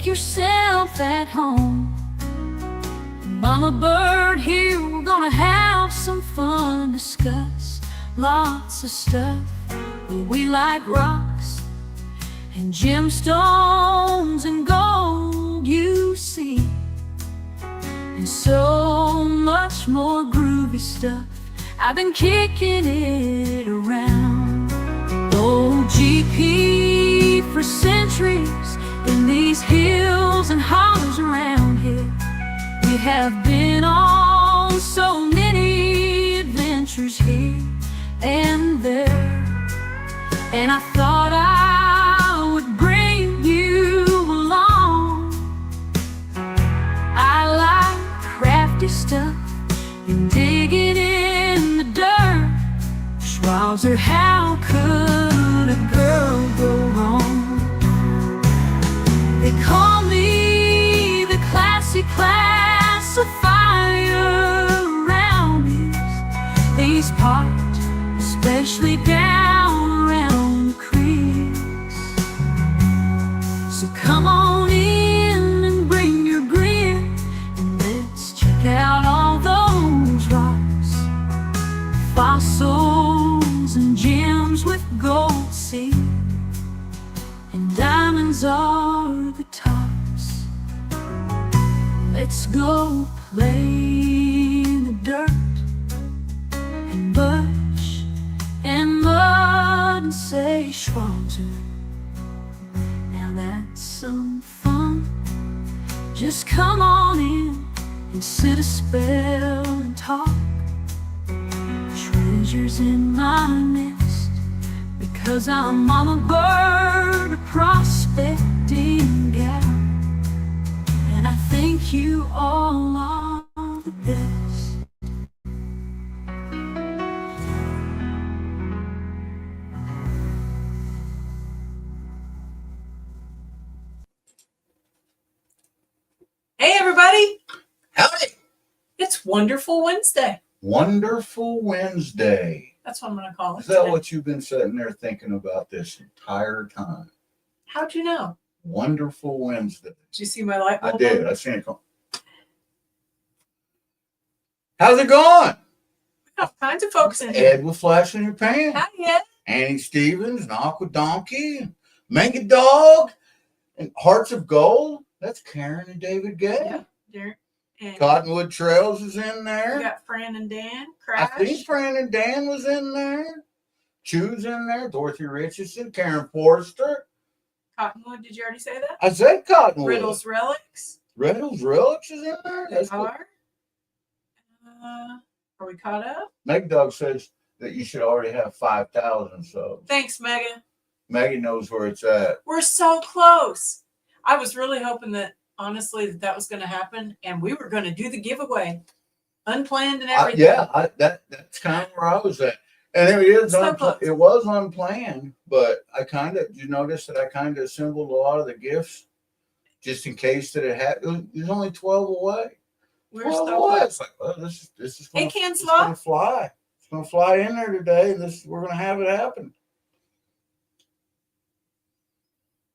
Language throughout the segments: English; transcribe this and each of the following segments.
Make yourself at home. Mama Bird here, we're gonna have some fun, discuss lots of stuff. We like rocks and gemstones and gold, you see, and so much more groovy stuff. I've been kicking it around. Old GP for centuries in these hills and hollows around here. We have been on so many adventures here and there, and I thought I would bring you along. I like crafty stuff and digging in the dirt. Schwabs, how could a girl go wrong? They call me the classy classifier around these parts, especially down around the creeks. So come on in and bring your grin, and let's check out all those rocks, fossils and gems with gold seed, and diamonds are the tops. Let's go play in the dirt and bush and mud and say Schwanzer. Now that's some fun. Just come on in and sit a spell and talk. Treasures in my nest, because I'm Mama Bird, a prospecting gal, and I think you all are the best. Hey everybody! Howdy! It's Wonderful Wednesday. Wonderful Wednesday. That's what I'm going to call it. Is that today. what you've been sitting there thinking about this entire time? How'd you know? Wonderful Wednesday. Did you see my light bulb? I did. I seen it come. How's it going? All kinds of folks in here. Ed with Flash in Your Pants. Hi, Ed. Annie Stevens, and Aqua Donkey, and Mega Dog, and Hearts of Gold. That's Karen and David Gay. Yeah, Derek. And Cottonwood Trails is in we there. got Fran and Dan. I Crash. think Fran and Dan was in there. Chew's in there. Dorothy Richardson, Karen Forrester. Cottonwood, did you already say that? I said Cottonwood. Riddles Relics. Riddles Relics is in there. They That's cool. are. Are we caught up? Meg Dog says that you should already have 5,000. So Thanks, Megan. Maggie knows where it's at. We're so close. I was really hoping that, honestly, that was going to happen, and we were going to do the giveaway, unplanned and everything. That's kind of where I was at. And it is So close. it was unplanned, but you notice that I kind of assembled a lot of the gifts just in case that it had. There's only 12 away. We're 12 so away. close. It's like, well, this is Hey, going Ken to Slaw. fly. It's going to fly in there today, and we're going to have it happen.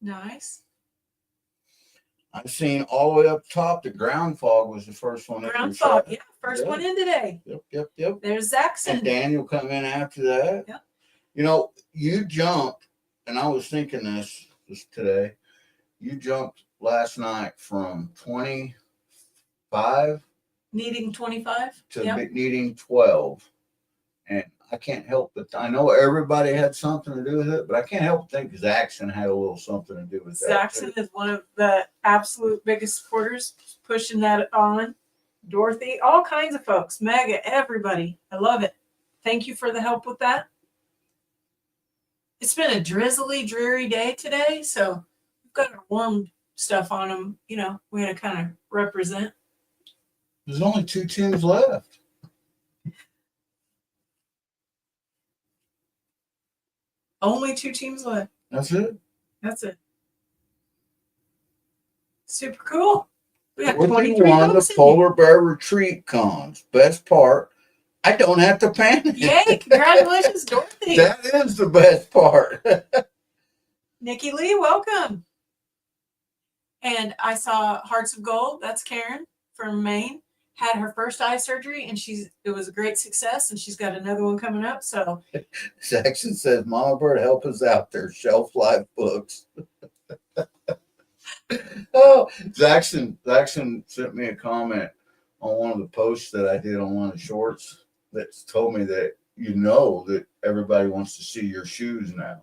Nice. I've seen all the way up top. The ground fog was the first one. Ground fog. Yeah, first one in today. Yep. There's Zaxxon. And Daniel come in after that. Yep. You know, you jumped, and I was thinking this today. You jumped last night from 25 Needing 25. to Yep. needing 12. And I can't help but I know everybody had something to do with it, but I can't help but think Zaxxon had a little something to do with that. Zaxxon is one of the absolute biggest supporters, pushing that on. Dorothy, all kinds of folks. Mega, everybody. I love it. Thank you for the help with that. It's been a drizzly, dreary day today, so we've got our warm stuff on them. You know, we had to kind of represent. There's only 2 teams left. Only 2 teams left. That's it. That's it. Super cool. We got Dorothy 23 won the folks in polar bear retreat cons. Best part, I don't have to panic. here. Yay! Congratulations, Dorothy. That is the best part. Nikki Lee, welcome. And I saw Hearts of Gold. That's Karen from Maine. Had her first eye surgery, and it was a great success, and she's got another one coming up. So Jackson says, Mama Bird, help us out there. Shelf life books. Oh, Jackson sent me a comment on one of the posts that I did on one of the shorts that told me that that everybody wants to see your shoes now.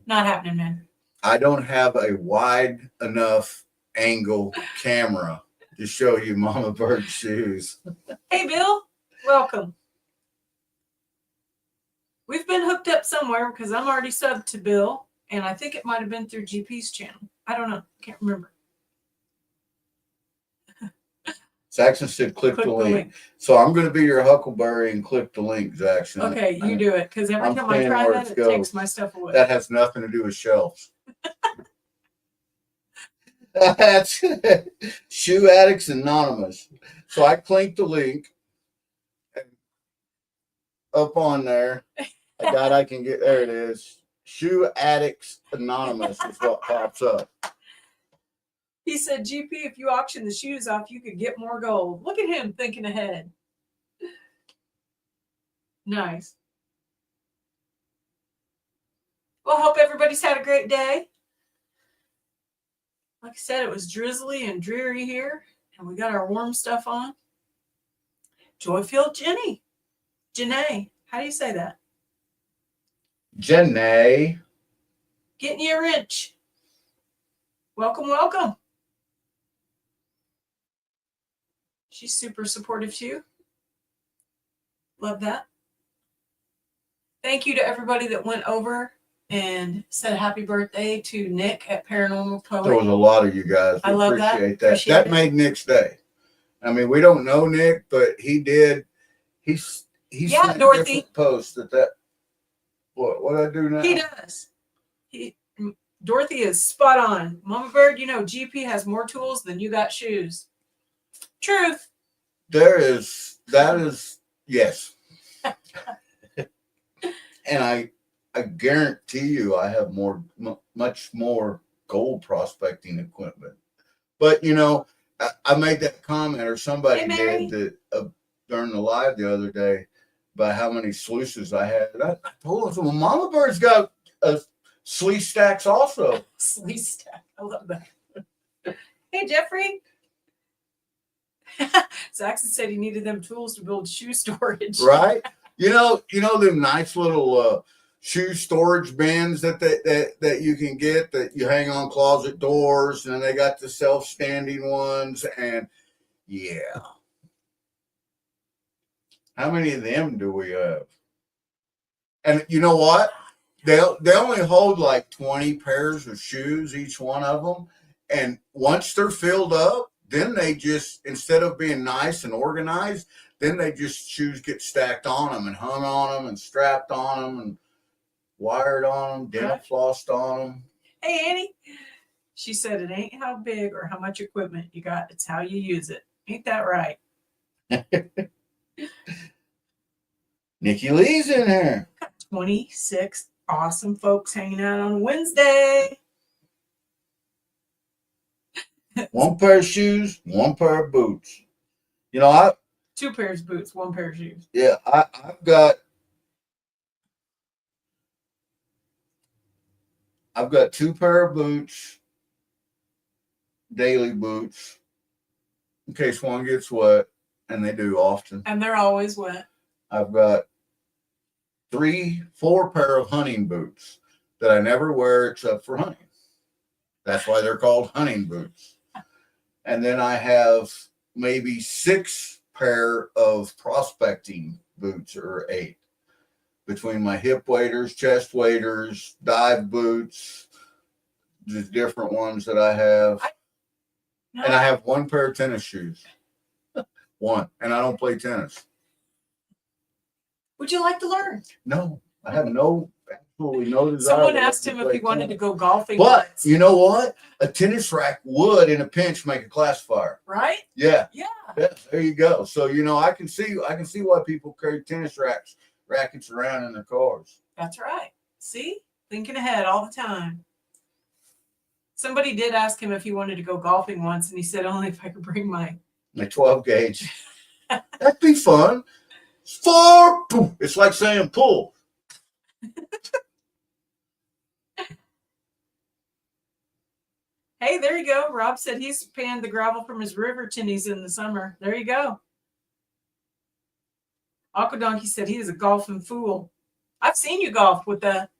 not happening, man. I don't have a wide enough angle camera to show you Mama Bird shoes. Hey, Bill, welcome. We've been hooked up somewhere because I'm already subbed to Bill, and I think it might have been through GP's channel. I don't know. Can't remember. Jackson said, click the link. So I'm going to be your Huckleberry and click the link, Jackson. Okay, you do it, because every I'm time I paying try where that, it it goes. takes my stuff away. That has nothing to do with shelves. That's Shoe Addicts Anonymous. So I clicked the link and up on there. I can get there. It is. Shoe Addicts Anonymous is what pops up. He said, GP, if you auction the shoes off, you could get more gold. Look at him thinking ahead. Nice. Well, I hope everybody's had a great day. Like I said, it was drizzly and dreary here, and we got our warm stuff on. Joyfield Janae, how do you say that? Janae. Getting you a wrench. Welcome, welcome. She's super supportive too. Love that. Thank you to everybody that went over and said happy birthday to Nick at Paranormal Poet. There was a lot of you guys. I love that. Appreciate Appreciate that it. made Nick's day. I mean, we don't know Nick, but he did. He's Yeah, Dorothy. Post that. What I do now? He does. Dorothy is spot on. Mama Bird, GP has more tools than you got shoes. Truth. That is yes. And I guarantee you I have much more gold prospecting equipment. But I made that comment, or somebody did, that during the live the other day, about how many sluices I had. I told them, well, Mama Bird's got sluice stacks also. Sluice stack. I love that. Hey, Jeffrey. Saxon said he needed them tools to build shoe storage. Right? Them nice little shoe storage bins that you can get that you hang on closet doors, and they got the self-standing ones, and yeah. How many of them do we have? And you know what? They only hold like 20 pairs of shoes, each one of them. And once they're filled up, then they just, instead of being nice and organized, then shoes get stacked on them and hung on them and strapped on them and wired on them, dental flossed on them. Hey, Annie. She said it ain't how big or how much equipment you got. It's how you use it. Ain't that right? Nikki Lee's in here. 26 awesome folks hanging out on Wednesday. One pair of shoes, one pair of boots. 2 pairs of boots, 1 pair of shoes. Yeah, I've got 2 pair of boots, daily boots, in case one gets wet, and they do often. And they're always wet. I've got 4 pair of hunting boots that I never wear except for hunting. That's why they're called hunting boots. And then I have maybe 6 pair of prospecting boots, or 8, between my hip waders, chest waders, dive boots, the different ones that I have. And I have 1 pair of tennis shoes. 1. And I don't play tennis. Would you like to learn? No, I have absolutely no desire. Someone asked him if he wanted to go golfing. But you know what? A tennis rack would, in a pinch, make a classifier. Right? Yeah. Yeah. There you go. So I can see why people carry tennis rackets around in their cars. That's right. See? Thinking ahead all the time. Somebody did ask him if he wanted to go golfing once, and he said only if I could bring my. 12 gauge. That'd be fun. Four. Poof. It's like saying pull. Hey, there you go. Rob said he's panned the gravel from his river tinnies in the summer. There you go. Aquadonkey said he is a golfing fool. I've seen you golf with that.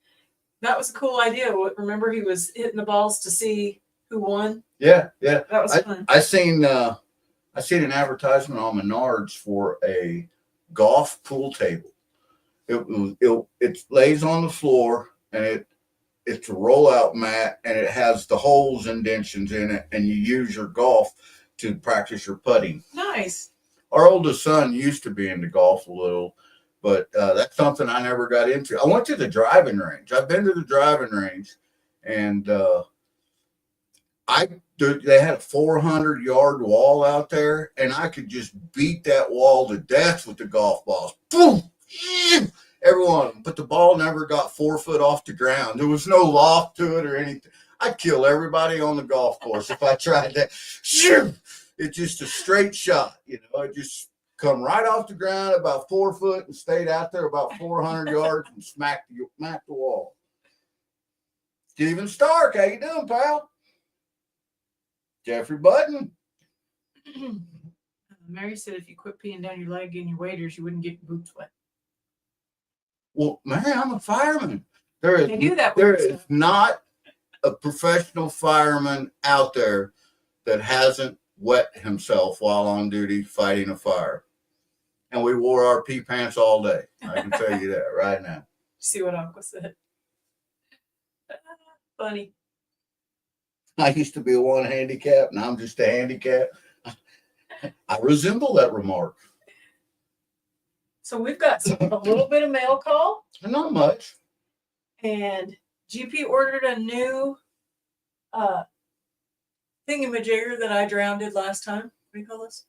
That was a cool idea. Remember, he was hitting the balls to see who won. Yeah. That was fun. I seen an advertisement on Menards for a golf pool table. It lays on the floor, and it's a rollout mat, and it has the holes indentions in it, and you use your golf to practice your putting. Nice. Our oldest son used to be into golf a little, but that's something I never got into. I went to the driving range. I've been to the driving range, and they had a 400-yard wall out there, and I could just beat that wall to death with the golf balls. Boom! Everyone, but the ball never got 4 foot off the ground. There was no loft to it or anything. I'd kill everybody on the golf course if I tried that. It's just a straight shot, you know. It just come right off the ground about 4 foot and stayed out there about 400 yards and smacked the wall. Steven Stark, how you doing, pal? Jeffrey Button. Mary said if you quit peeing down your leg in your waders, you wouldn't get your boots wet. Well, man, I'm a fireman. There is not a professional fireman out there that hasn't wet himself while on duty fighting a fire. And we wore our pee pants all day. I can tell you that right now. See what Aqua said. Funny. I used to be a one handicap, and I'm just a handicap. I resemble that remark. So we've got a little bit of mail call. Not much. And GP ordered a new thingamajigger that I drowned last time. What do you call this?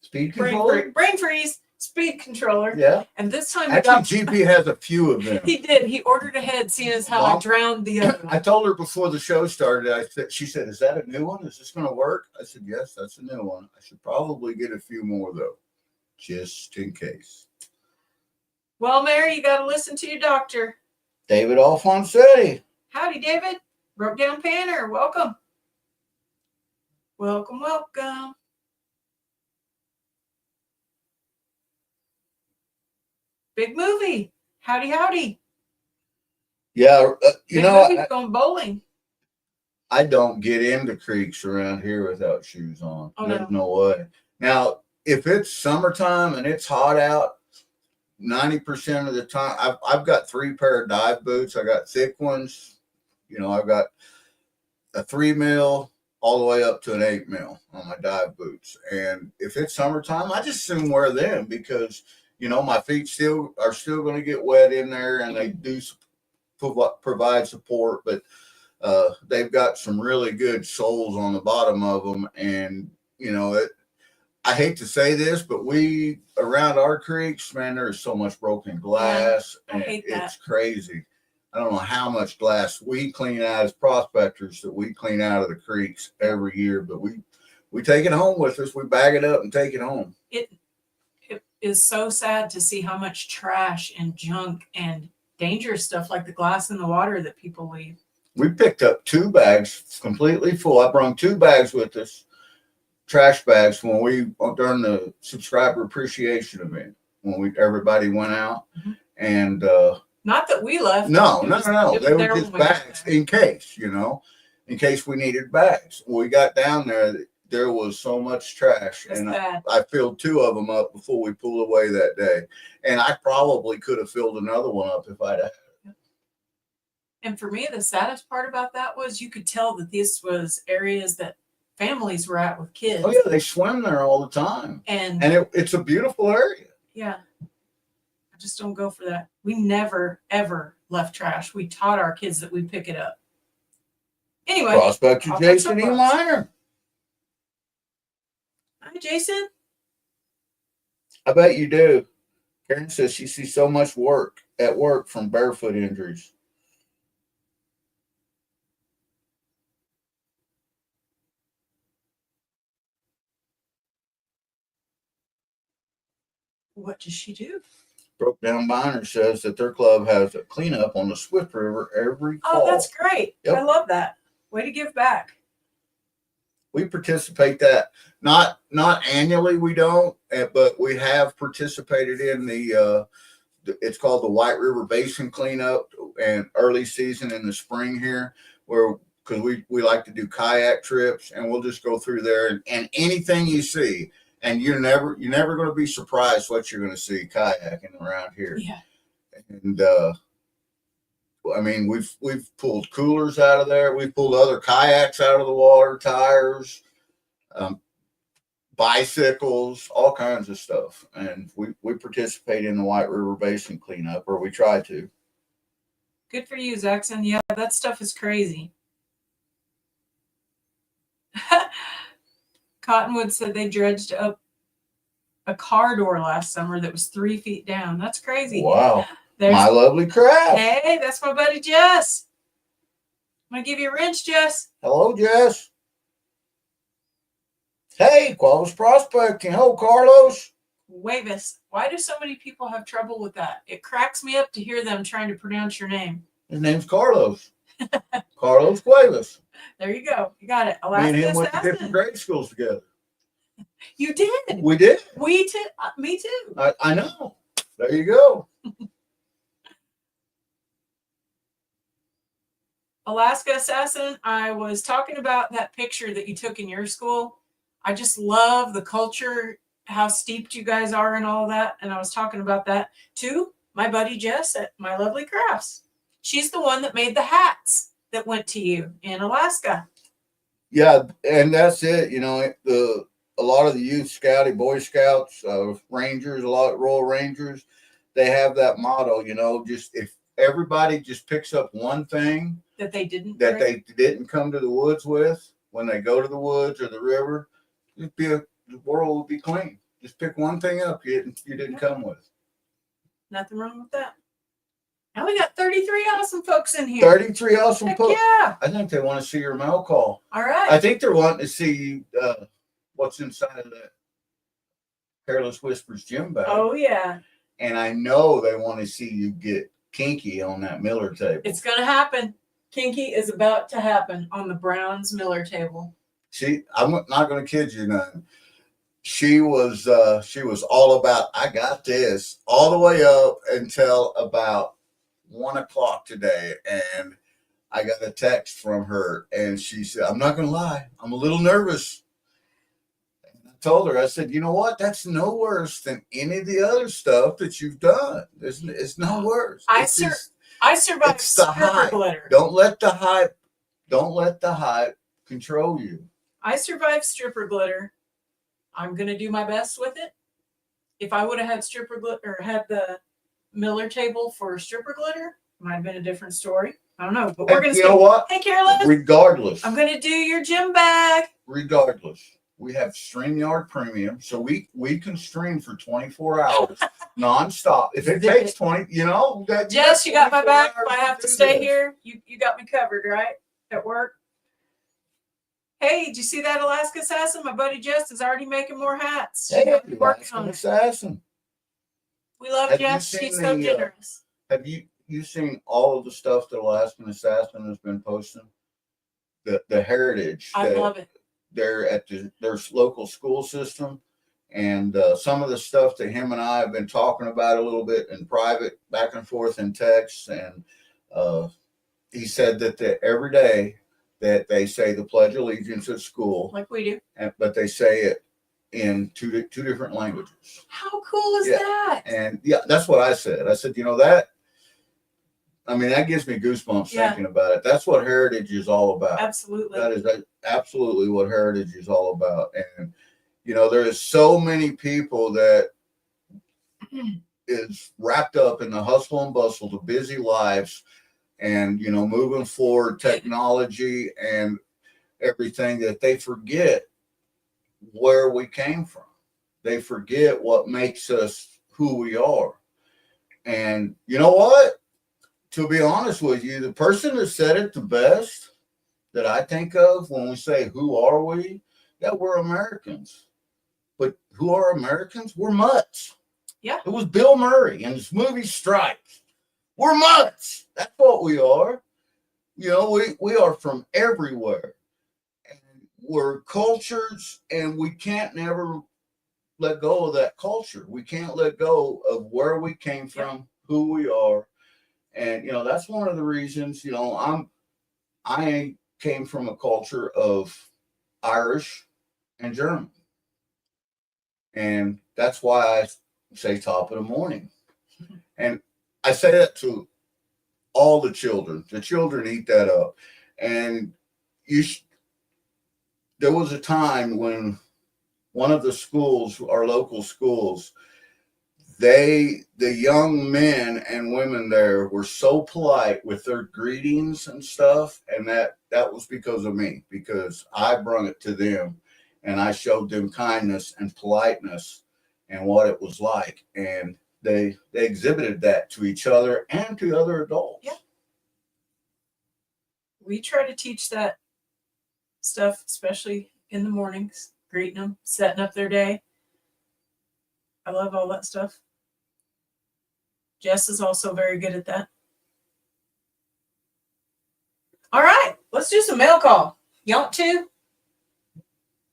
Speed controller? Brain freeze. Speed controller. Yeah. And this time GP has a few of them. He did. He ordered ahead, seeing as how I drowned the other one. I told her before the show started, she said, "Is that a new one? Is this going to work?" I said, "Yes, that's a new one. I should probably get a few more, though, just in case." Well, Mary, you got to listen to your doctor. David Alfonsetti. Howdy, David. Broke down Panner. Welcome. Welcome. Big movie. Howdy. Yeah, going bowling. I don't get into creeks around here without shoes on. Oh, There's no way. Now, if it's summertime and it's hot out, 90% of the time, I've got 3 pair of dive boots. I got thick ones. You know, I've got a 3 mil all the way up to an 8 mil on my dive boots. And if it's summertime, I just soon wear them because, you know, my feet are still going to get wet in there, and they do provide support, but they've got some really good soles on the bottom of them. And, you know, I hate to say this, but around our creeks, man, there is so much broken glass, and it's crazy. I don't know how much glass we clean out as prospectors that we clean out of the creeks every year, but we take it home with us. We bag it up and take it home. It is so sad to see how much trash and junk and dangerous stuff like the glass in the water that people leave. We picked up 2 bags completely full. I brought 2 bags with us, trash bags, during the subscriber appreciation event when everybody went out. Mm-hmm. And not that we left. No. They were just bags in case we needed bags. When we got down there was so much trash, and I filled 2 of them up before we pulled away that day. And I probably could have filled another one up if I'd had it. And for me, the saddest part about that was you could tell that this was areas that families were at with kids. Oh yeah, they swim there all the time, and it's a beautiful area. Yeah, I just don't go for that. We never ever left trash. We taught our kids that we pick it up. Anyway, Prospector Jason E. Minor. Hi, Jason. I bet you do. Karen says she sees so much work from barefoot injuries. What does she do? Broke Down Biner says that their club has a cleanup on the Swift River every fall. Oh, that's great. Yep. I love that. Way to give back. We participate that not annually, we don't, but we have participated in the it's called the White River Basin cleanup and early season in the spring here, where because we like to do kayak trips, and we'll just go through there and anything you see, and you're never going to be surprised what you're going to see kayaking around here. Yeah. And I mean, we've pulled coolers out of there. We've pulled other kayaks out of the water, tires, bicycles, all kinds of stuff. And we participate in the White River Basin cleanup, or we try to. Good for you, Zaxxon. Yeah, that stuff is crazy. Cottonwood said they dredged up a car door last summer that was 3 feet down. That's crazy. Wow. There's, my lovely craft. Hey, that's my buddy Jess. I'm going to give you a wrench, Jess. Hello, Jess. Hey, Carlos Prospecting. Hello, Carlos. Wavis. Why do so many people have trouble with that? It cracks me up to hear them trying to pronounce your name. His name's Carlos. Carlos Cuevas. There you go. You got it. Me Alaska and him went to Assassin. different grade schools together. You did. We did. We too. Me too. I know. There you go. Alaska Assassin, I was talking about that picture that you took in your school. I just love the culture, how steeped you guys are and all that. And I was talking about that to my buddy Jess at My Lovely Crafts. She's the one that made the hats that went to you in Alaska. Yeah, and that's it. You know, a lot of the youth scouting, Boy Scouts, Rangers, a lot of Royal Rangers, they have that motto. You know, just if everybody just picks up one thing That they didn't that bring? they didn't come to the woods with, when they go to the woods or the river, the world would be clean. Just pick one thing up you didn't come with. Nothing wrong with that. Now we got 33 awesome folks in here. 33 awesome Heck folks. yeah. I think they want to see your mail call. All right. I think they're wanting to see what's inside of that Careless Whispers gym bag. Oh, yeah. And I know they want to see you get kinky on that Miller table. It's going to happen. Kinky is about to happen on the Browns Miller table. I'm not going to kid you none. She was all about, I got this, all the way up until about 1 o'clock today. And I got a text from her and she said, I'm not going to lie, I'm a little nervous. And I told her, I said, you know what? That's no worse than any of the other stuff that you've done. It's no worse. I survived it's the stripper hype. glitter. Don't let the hype control you. I survived stripper glitter. I'm going to do my best with it. If I would have had stripper glitter or had the Miller table for stripper glitter, it might have been a different story. I don't know, but we're going to You know what? Hey, Carolyn, Regardless, I'm going to do your gym bag. regardless, we have StreamYard Premium, so we can stream for 24 hours nonstop. If it takes 20, you know, Jess, you got my 24 back. hours If I have to do stay this. here, you got me covered, right? At work. Hey, did you see that, Alaska Assassin? My buddy Jess is already making more hats. She's Hey, working on Alaskan it. Assassin. We love Have you Jess. seen She's so the, generous. Have you seen all of the stuff that Alaskan Assassin has been posting? The heritage. I that love it. They're at their local school system, and some of the stuff that him and I have been talking about a little bit in private, back and forth in text, and he said that every day that they say the Pledge of Allegiance at school, Like we do. but they say it in two different languages. How cool is Yeah. that? And yeah, that's what I said. I said, you know, that gives me goosebumps Yeah. thinking about it. That's what heritage is all about. Absolutely. That is absolutely what heritage is all about. And, you know, there is so many people that is wrapped up in the hustle and bustle, the busy lives, and, you know, moving forward technology and everything, that they forget where we came from. They forget what makes us who we are. And you know what? To be honest with you, the person that said it the best that I think of when we say, who are we? Yeah, we're Americans. But who are Americans? We're mutts. Yeah. It was Bill Murray in his movie Stripes. We're mutts. That's what we are. You know, we are from everywhere. And we're cultures, and we can't never let go of that culture. We can't let go of where we came from, who we are. And, you know, that's one of the reasons, you know, I came from a culture of Irish and German. And that's why I say top of the morning. And I say that to all the children. The children eat that up. And there was a time when one of the schools, our local schools, the young men and women there were so polite with their greetings and stuff. And that was because of me, because I brought it to them and I showed them kindness and politeness and what it was like. And they exhibited that to each other and to other adults. Yeah. We try to teach that stuff, especially in the mornings, greeting them, setting up their day. I love all that stuff. Jess is also very good at that. All right, let's do some mail call. You want to?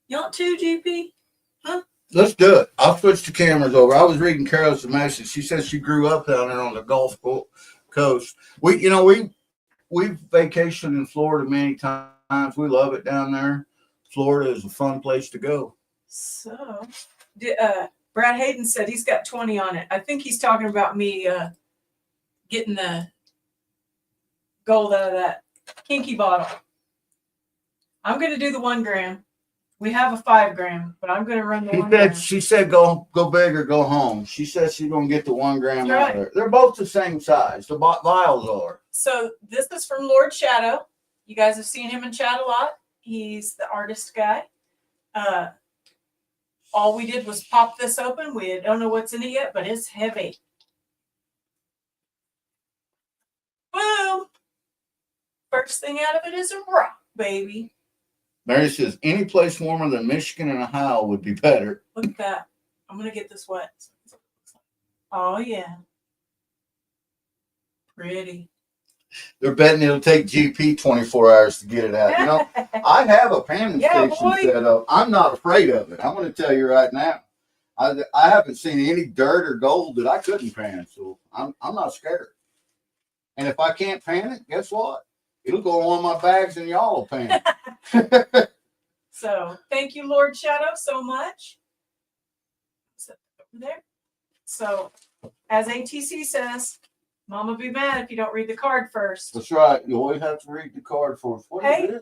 You want to, GP? Huh? Let's do it. I'll switch the cameras over. I was reading Careless and I. She says she grew up down there on the Gulf Coast. We vacationed in Florida many times. We love it down there. Florida is a fun place to go. So, Brad Hayden said he's got 20 on it. I think he's talking about me getting the gold out of that kinky bottle. I'm going to do the 1 gram. We have a 5 gram, but I'm going to run the 1 gram. She said go big or go home. She says she's going to get the 1 gram That's out of there. They're both the same size. The vials are. So this is from Lord Shadow. You guys have seen him in chat a lot. He's the artist guy. All we did was pop this open. We don't know what's in it yet, but it's heavy. Boom! First thing out of it is a rock, baby. Mary says any place warmer than Michigan and Ohio would be better. Look at that. I'm going to get this wet. Oh, yeah. Pretty. They're betting it'll take GP 24 hours to get it out. You know, I have a panning station set up. I'm not afraid of it. I'm going to tell you right now. I haven't seen any dirt or gold that I couldn't pan, so I'm not scared. And if I can't pan it, guess what? It'll go on my bags and y'all will pan it. So thank you, Lord Shadow, so much. Over there. So as ATC says, Mama be mad if you don't read the card first. That's right. You always have to read the card first. Hey,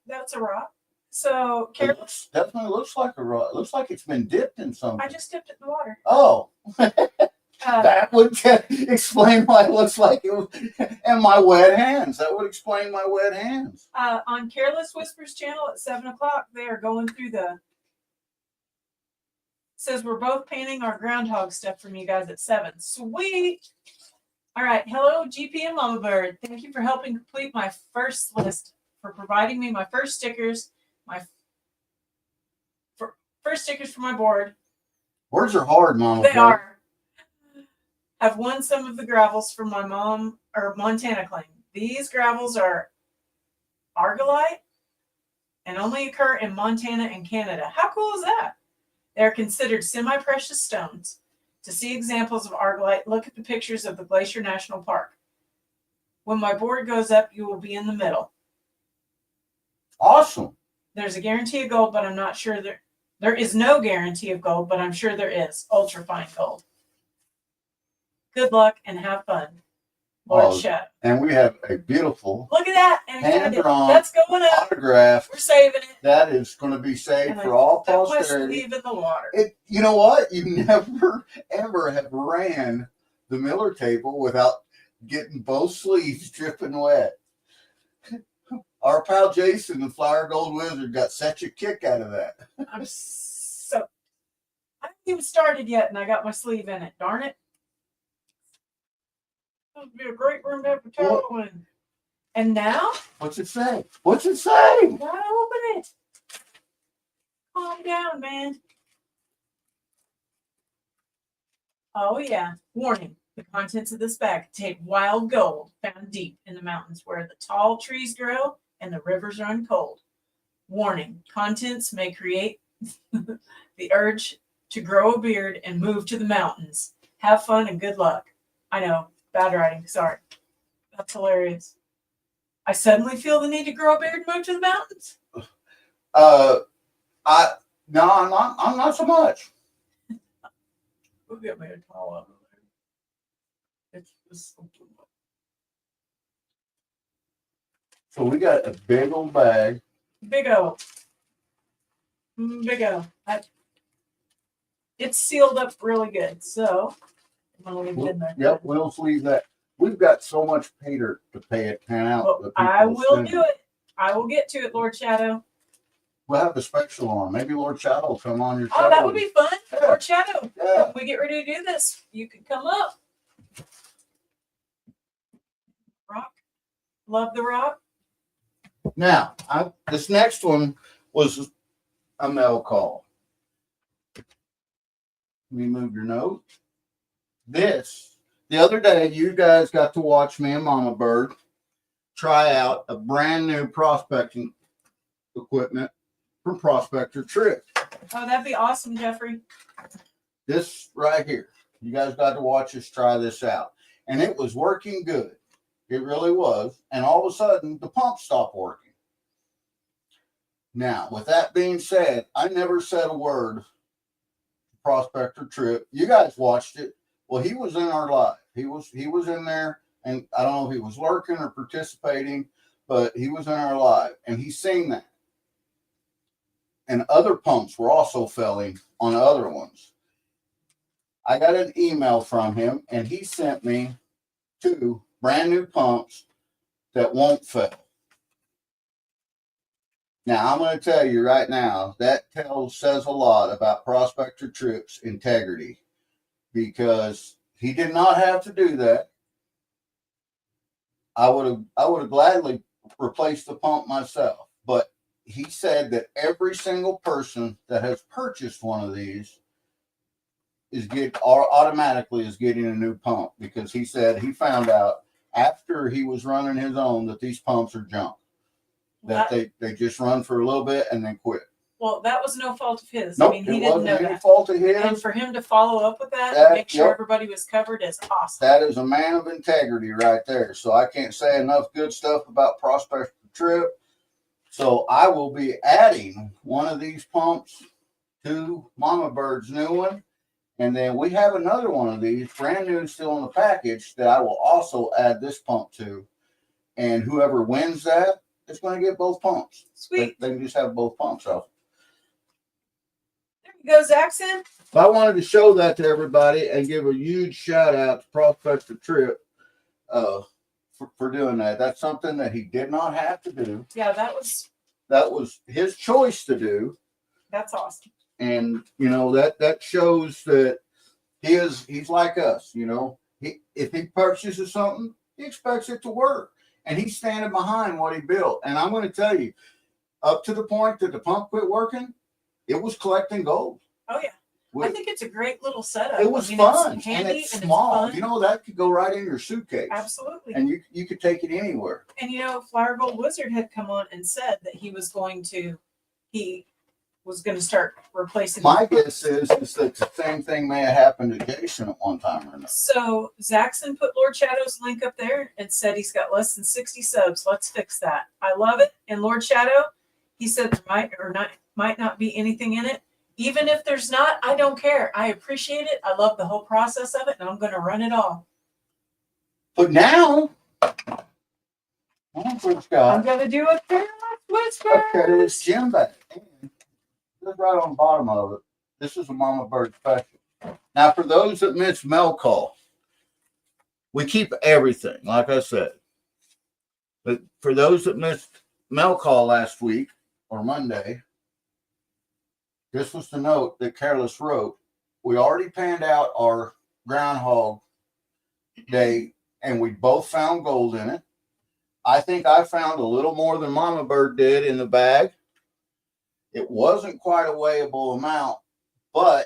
that's a rock. So Careless. Definitely looks like a rock. It looks like it's been dipped in something. I just dipped it in the water. Oh. That would explain why it looks like it was, and my wet hands. That would explain my wet hands. On Careless Whispers channel at 7 o'clock, they are going through says we're both painting our groundhog stuff from you guys at 7. Sweet. All right. Hello, GP and MamaBird. Thank you for helping complete my first list, for providing me my first stickers, first stickers for my board. Words are hard, Mama. They are. I've won some of the gravels from my Montana claim. These gravels are argillite and only occur in Montana and Canada. How cool is that? They're considered semi-precious stones. To see examples of argillite, look at the pictures of the Glacier National Park. When my board goes up, you will be in the middle. Awesome. There's a guarantee of gold, but I'm not sure there is no guarantee of gold, but I'm sure there is. Ultra fine gold. Good luck and have fun. Lord Shadow. And we have a beautiful look at that. And hand-drawn that's going up. Autograph. We're saving it. That is going to be saved for all posterity. Leave in the water. You know what? You never, ever have ran the Miller table without getting both sleeves dripping wet. Our pal Jason, the Flower Gold Wizard, got such a kick out of that. I haven't even started yet, and I got my sleeve in it. Darn it. That would be a great room to have a towel in. And now? What's it say? What's it say? Gotta open it. Calm down, man. Oh, yeah. Warning. The contents of this bag contain wild gold found deep in the mountains where the tall trees grow and the rivers run cold. Warning. Contents may create the urge to grow a beard and move to the mountains. Have fun and good luck. I know. Bad writing. Sorry. That's hilarious. I suddenly feel the need to grow a beard and move to the mountains. I'm not so much. We'll get me a towel out of there. It's just something. So we got a big old bag. Big O. Big O. It's sealed up really good, so I'm gonna leave it in there. Yep, we'll leave that. We've got so much pater to pan out. Well, I will do it. I will get to it, Lord Shadow. We'll have a special on. Maybe Lord Shadow will come on your show. Oh, that would be fun. Yeah. Lord Shadow. Yeah. When we get ready to do this, you can come up. Rock. Love the rock. Now, this next one was a mail call. Let me move your note. The other day, you guys got to watch me and MamaBird try out a brand new prospecting equipment from Prospector trip. Oh, that'd be awesome, Jeffrey. This right here. You guys got to watch us try this out. And it was working good. It really was. And all of a sudden, the pump stopped working. Now, with that being said, I never said a word. Prospector trip. You guys watched it. Well, he was in our live. He was in there, and I don't know if he was lurking or participating, but he was in our live, and he seen that. And other pumps were also failing on other ones. I got an email from him, and he sent me 2 brand new pumps that won't fail. Now, I'm going to tell you right now, that says a lot about Prospector Trip's integrity, because he did not have to do that. I would have gladly replaced the pump myself, but he said that every single person that has purchased one of these automatically is getting a new pump, because he said he found out after he was running his own that these pumps are junk. That they just run for a little bit and then quit. Well, that was no fault of his. Nope, I mean, he it didn't wasn't know any that. fault of his. And for him to follow up with that and make sure everybody was covered is awesome. That is a man of integrity right there. So I can't say enough good stuff about Prospector Trip. So I will be adding one of these pumps to MamaBird's new one. And then we have another one of these, brand new, still in the package, that I will also add this pump to. And whoever wins that is going to get both pumps. Sweet. They can just have both pumps off. There you go, Zaxxon. I wanted to show that to everybody and give a huge shout out to Prospector Trip for doing that. That's something that he did not have to do. Yeah, that was his choice to do. That's awesome. And you know, that shows that he's like us. You know, if he purchases something, he expects it to work, and he's standing behind what he built. And I'm going to tell you, up to the point that the pump quit working, it was collecting gold. Oh yeah. I think it's a great little setup. It was fun, it's handy, and it's small. It's you know, that could go right in your suitcase. Absolutely. And you could take it anywhere. And you know, Flower Gold Wizard had come on and said that he was going to start replacing. My guess is that the same thing may have happened to Jason at one time or another. So Zaxxon put Lord Shadow's link up there and said he's got less than 60 subs. Let's fix that. I love it. And Lord Shadow, he said there might not be anything in it. Even if there's not, I don't care. I appreciate it. I love the whole process of it, and I'm going to run it all. But now, I'm going to do a Careless Whisper. Careless gym bag. Look right on the bottom of it. This is a MamaBird special. Now, for those that missed mail call, we keep everything, like I said. But for those that missed mail call last week or Monday, this was the note that Careless wrote. We already panned out our Groundhog Day, and we both found gold in it. I think I found a little more than MamaBird did in the bag. It wasn't quite a weighable amount, but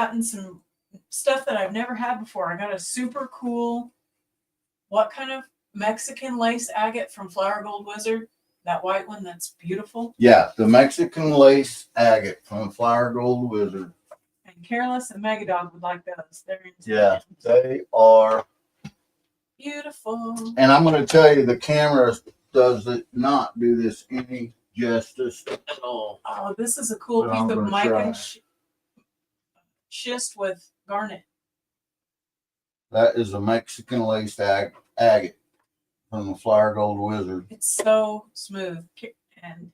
gotten some stuff that I've never had before. I got a super cool, what kind of Mexican lace agate from Flower Gold Wizard? That white one that's beautiful. Yeah, the Mexican lace agate from Flower Gold Wizard. And Careless and Megadog would like those. They're into Yeah, they are beautiful. And I'm going to tell you, the camera does not do this any justice at all. Oh, this is a cool But piece I'm of gonna mica try. schist with garnet. That is a Mexican lace agate from the Flower Gold Wizard. It's so smooth. And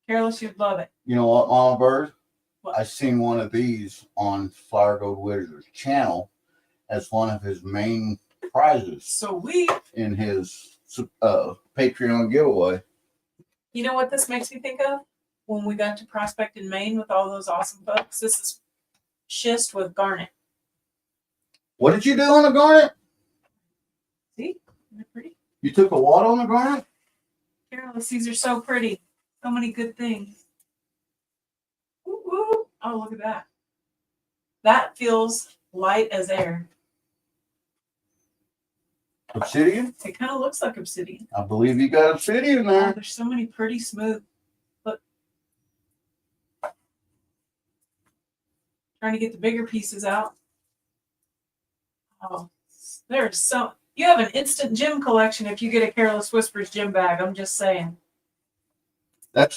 Careless, you'd love it. You know what, MamaBird? What? I seen one of these on Flower Gold Wizard's channel as one of his main prizes Sweet. in his Patreon giveaway. You know what this makes me think of? When we got to Prospect in Maine with all those awesome folks. This is schist with garnet. What did you do on the garnet? See? Isn't it pretty? You took a what on the garnet? Careless, these are so pretty. So many good things. Woo woo. Oh, look at that. That feels light as air. Obsidian? It kind of looks like obsidian. I believe you got obsidian Oh, there. there's so many pretty smooth. Look. Trying to get the bigger pieces out. Oh, there's so. You have an instant gem collection if you get a Careless Whispers gem bag. I'm just saying.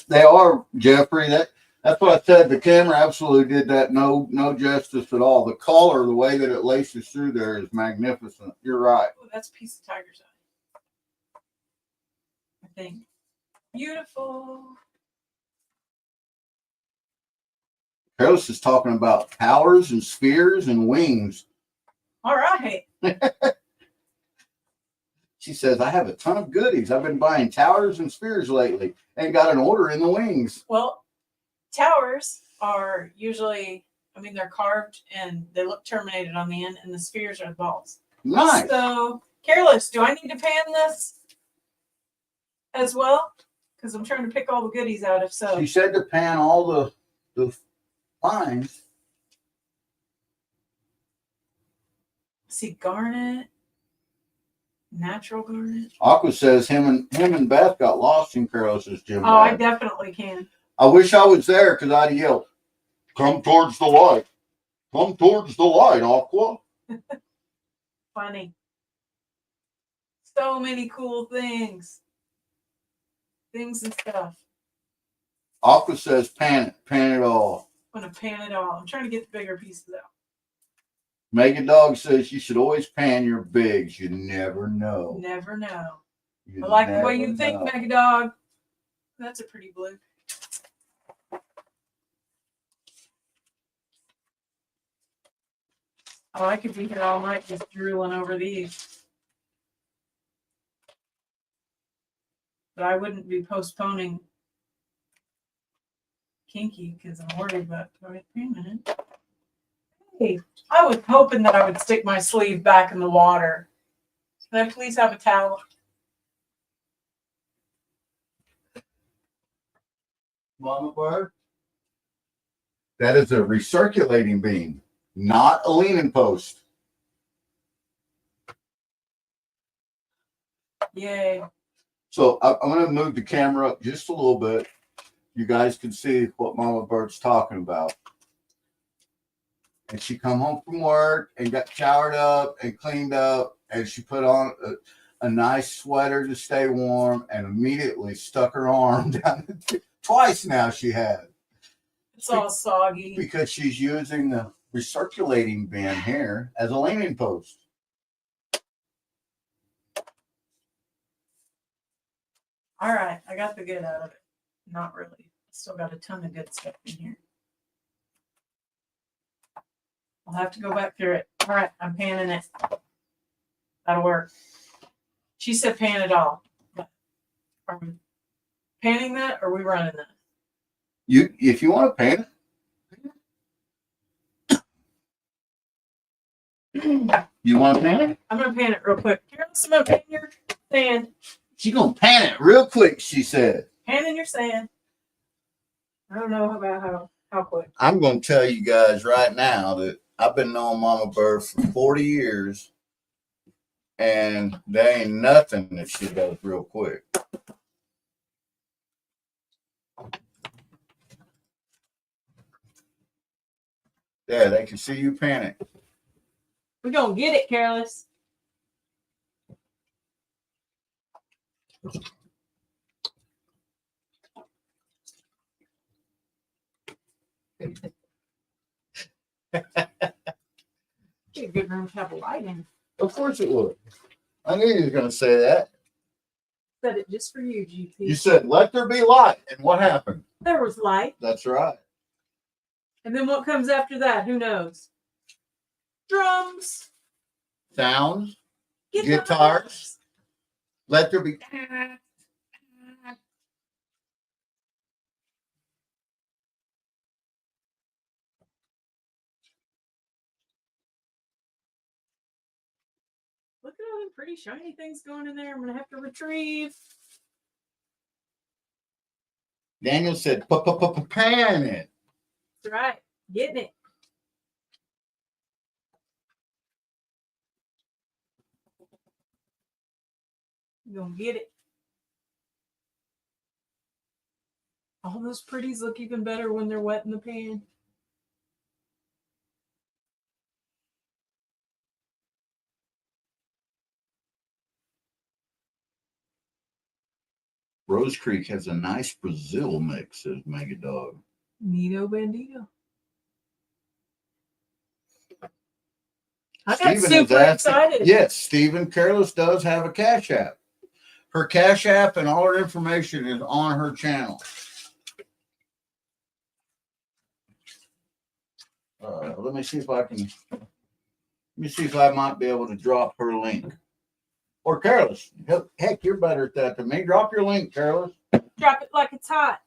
They are, Jeffrey. That's what I said. The camera absolutely did that no justice at all. The color, the way that it laces through there is magnificent. You're right. Oh, that's a piece of tiger's eye. I think. Beautiful. Careless is talking about towers and spheres and wings. All right. She says, I have a ton of goodies. I've been buying towers and spheres lately and got an order in the wings. Well, towers are usually, I mean, they're carved and they look terminated on the end, and the spheres are the balls. Nice. So, Careless, do I need to pan this as well? Because I'm trying to pick all the goodies out, if so. She said to pan all the fines. See, garnet, natural garnet. Aqua says him and Beth got lost in Careless's gym Oh, I bag. definitely can. I wish I was there because I'd yelled, come towards the light. Come towards the light, Aqua. Funny. So many cool things. Things and stuff. Aqua says pan it all. I'm going to pan it all. I'm trying to get the bigger pieces out. Megan Dog says you should always pan your bigs. You never know. Never know. You I like the way never you think, know. Megadog. That's a pretty blue. Oh, I could be here all night just drooling over these. But I wouldn't be postponing Kinky because I'm worried about. Wait a minute. Hey, I was hoping that I would stick my sleeve back in the water. Can I please have a towel? MamaBird? That is a recirculating beam, not a leaning post. Yay. So I'm going to move the camera up just a little bit. You guys can see what MamaBird's talking about. And she come home from work and got showered up and cleaned up, and she put on a nice sweater to stay warm, and immediately stuck her arm down. Twice now she had. It's all soggy. Because she's using the recirculating bin here as a leaning post. All right, I got the good out of it. Not really. Still got a ton of good stuff in here. I'll have to go back through it. All right, I'm panning it. That'll work. She said pan it all. Are we panning that or are we running that? If you want to pan it. You want to pan it? I'm going to pan it real quick. Careless, I'm going to pan your sand. She's going to pan it real quick, she said. Panning your sand. I don't know about how quick. I'm going to tell you guys right now that I've been knowing Mama Bird for 40 years, and there ain't nothing that she does real quick. Yeah, they can see you panic. We're going to get it, Careless. Be a good room to have a light in. Of course it would. I knew you were going to say that. Said it just for you, GP. You said, let there be light. And what happened? There was light. That's right. And then what comes after that? Who knows? Drums. Sounds. Guitars. Let there be. Look at all them pretty shiny things going in there. I'm going to have to retrieve. Daniel said, pan it. That's right. Getting it. You're going to get it. All those pretties look even better when they're wet in the pan. Rose Creek has a nice Brazil mix, says Mega Dog. Nito Bandito. I got Steven is super asking- excited. Yes, Stephen Careless does have a Cash App. Her Cash App and all her information is on her channel. Let me see if I can. Let me see if I might be able to drop her link. Or Careless. Heck, you're better at that than me. Drop your link, Careless. Drop it like it's hot.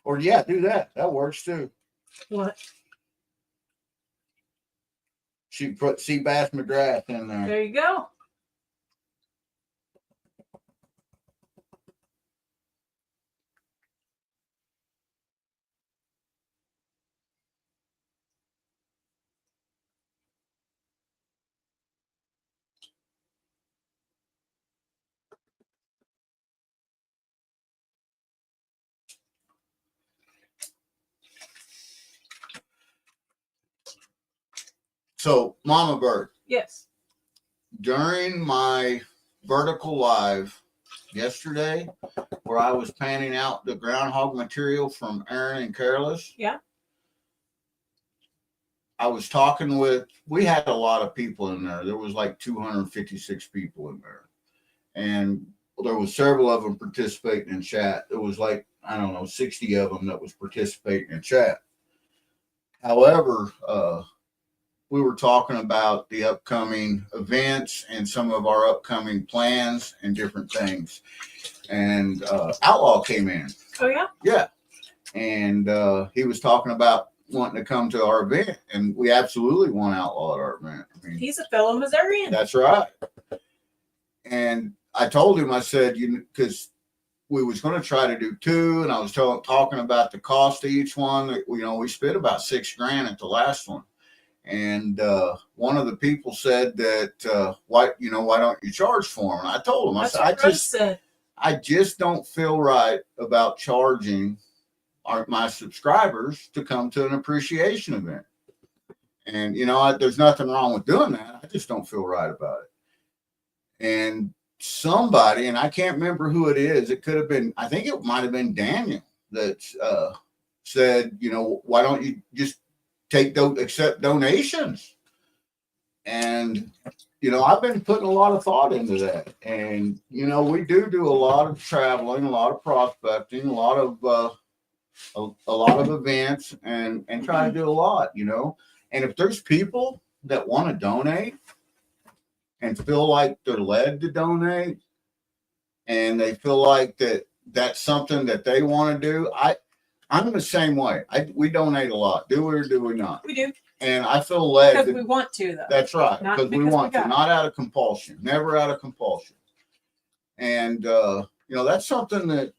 Or yeah, do that. That works too. What? She put Sea Bass McGrath in there. There you go. So, Mama Bird, Yes. during my vertical live yesterday, where I was panning out the groundhog material from Aaron and Careless. Yeah. I was talking with, we had a lot of people in there. There was like 256 people in there. And there was several of them participating in chat. There was like, I don't know, 60 of them that was participating in chat. However, we were talking about the upcoming events and some of our upcoming plans and different things. And Outlaw came in. Oh, yeah? Yeah. And he was talking about wanting to come to our event. And we absolutely want Outlaw at our event. I mean, He's a fellow Missourian. that's right. And I told him, I said, because we was going to try to do two. And I was talking about the cost of each one. We spent about $6,000 at the last one. And one of the people said that, why don't you charge for them? And I told him, I just don't feel right about charging my subscribers to come to an appreciation event. And, there's nothing wrong with doing that. I just don't feel right about it. And somebody, and I can't remember who it is, it could have been, I think it might have been Daniel that said, why don't you just accept donations? And I've been putting a lot of thought into that. And we do a lot of traveling, a lot of prospecting, a lot of events, and try to do a lot. And if there's people that want to donate and feel like they're led to donate, and they feel like that's something that they want to do, I'm the same way. We donate a lot. Do we or do we not? We do. And I feel led. Because we want to, though. That's right. Not Because we want to. Not out of compulsion. Never out of compulsion. And, that's something that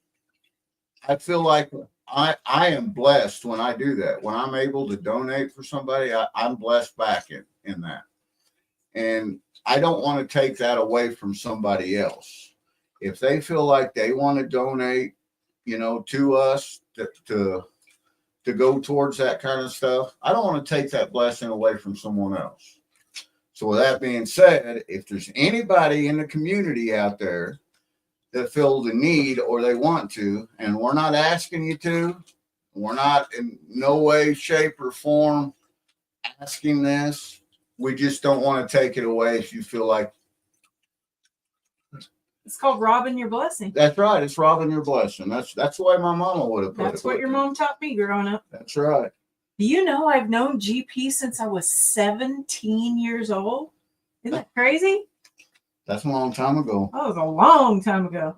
I feel like I am blessed when I do that. When I'm able to donate for somebody, I'm blessed back in that. And I don't want to take that away from somebody else. If they feel like they want to donate, to us to go towards that kind of stuff, I don't want to take that blessing away from someone else. So with that being said, if there's anybody in the community out there that feel the need or they want to, and we're not asking you to, we're not in no way, shape, or form asking this. We just don't want to take it away if you feel like. It's called robbing your blessing. That's right. It's robbing your blessing. That's the way my mama would have put it. That's what your mom taught me growing up. That's right. Do you know I've known GP since I was 17 years old? Isn't that crazy? That's a long time ago. That was a long time ago.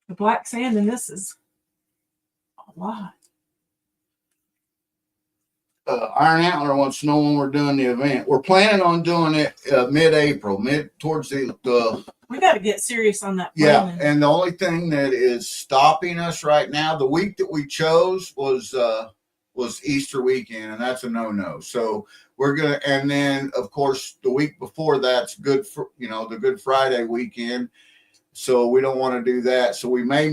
The black sand in this is a lot. Iron Antler wants to know when we're doing the event. We're planning on doing it mid-April, towards the. We got to get serious on that. Yeah, and the only thing that is stopping us right now, the week that we chose was Easter weekend, and that's a no-no. So we're gonna, and then of course the week before that's the Good Friday weekend. So we don't want to do that. So we may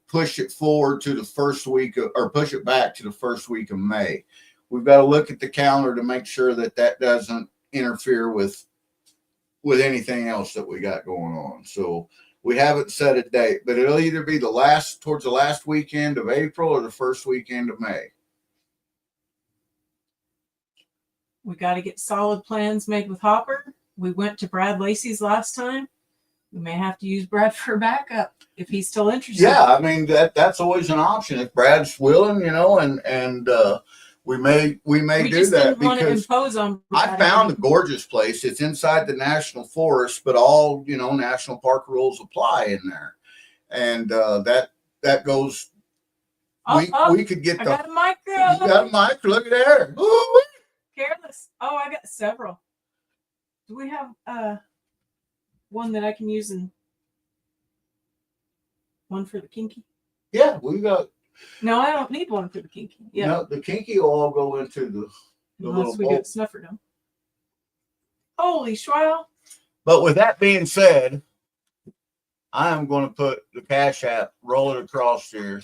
push it forward to the first week or push it back to the first week of May. We've got to look at the calendar to make sure that doesn't interfere with anything else that we got going on. So we haven't set a date, but it'll either be towards the last weekend of April or the first weekend of May. We got to get solid plans made with Hopper. We went to Brad Lacey's last time. We may have to use Brad for backup if he's still interested. Yeah, I mean that's always an option if Brad's willing, and we may do that because I found a gorgeous place. It's inside the national forest, but all national park rules apply in there, and that goes. We could get I got a micro. You got a mic. Look at there. Ooh. Careless. Oh, I got several. Do we have one that I can use and one for the kinky? Yeah, we got. No, I don't need one for the kinky. Yeah, no, the kinky will all go into the unless we bowl. do snuffer dome. Holy schwal. But with that being said, I am going to put the Cash App, roll it across here.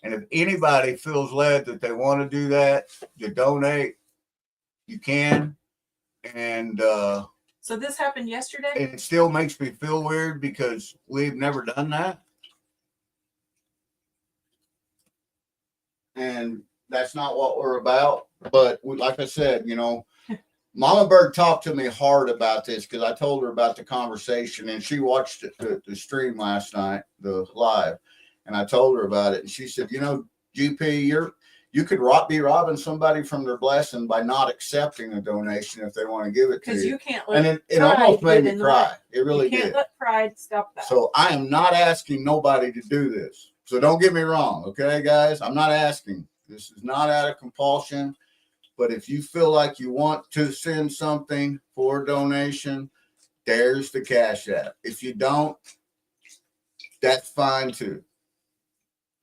And if anybody feels led that they want to do that, to donate, you can. And so this happened yesterday? It still makes me feel weird because we've never done that. And that's not what we're about. But like I said, MamaBird talked to me hard about this because I told her about the conversation, and she watched the stream last night, the live, and I told her about it. And she said, GP, you could be robbing somebody from their blessing by not accepting a donation if they want to give it to you. Because you can't let and it almost made me cry. It really did. You can't let pride stop that. So I am not asking nobody to do this. So don't get me wrong, okay, guys? I'm not asking. This is not out of compulsion. But if you feel like you want to send something for a donation, there's the Cash App. If you don't, that's fine too.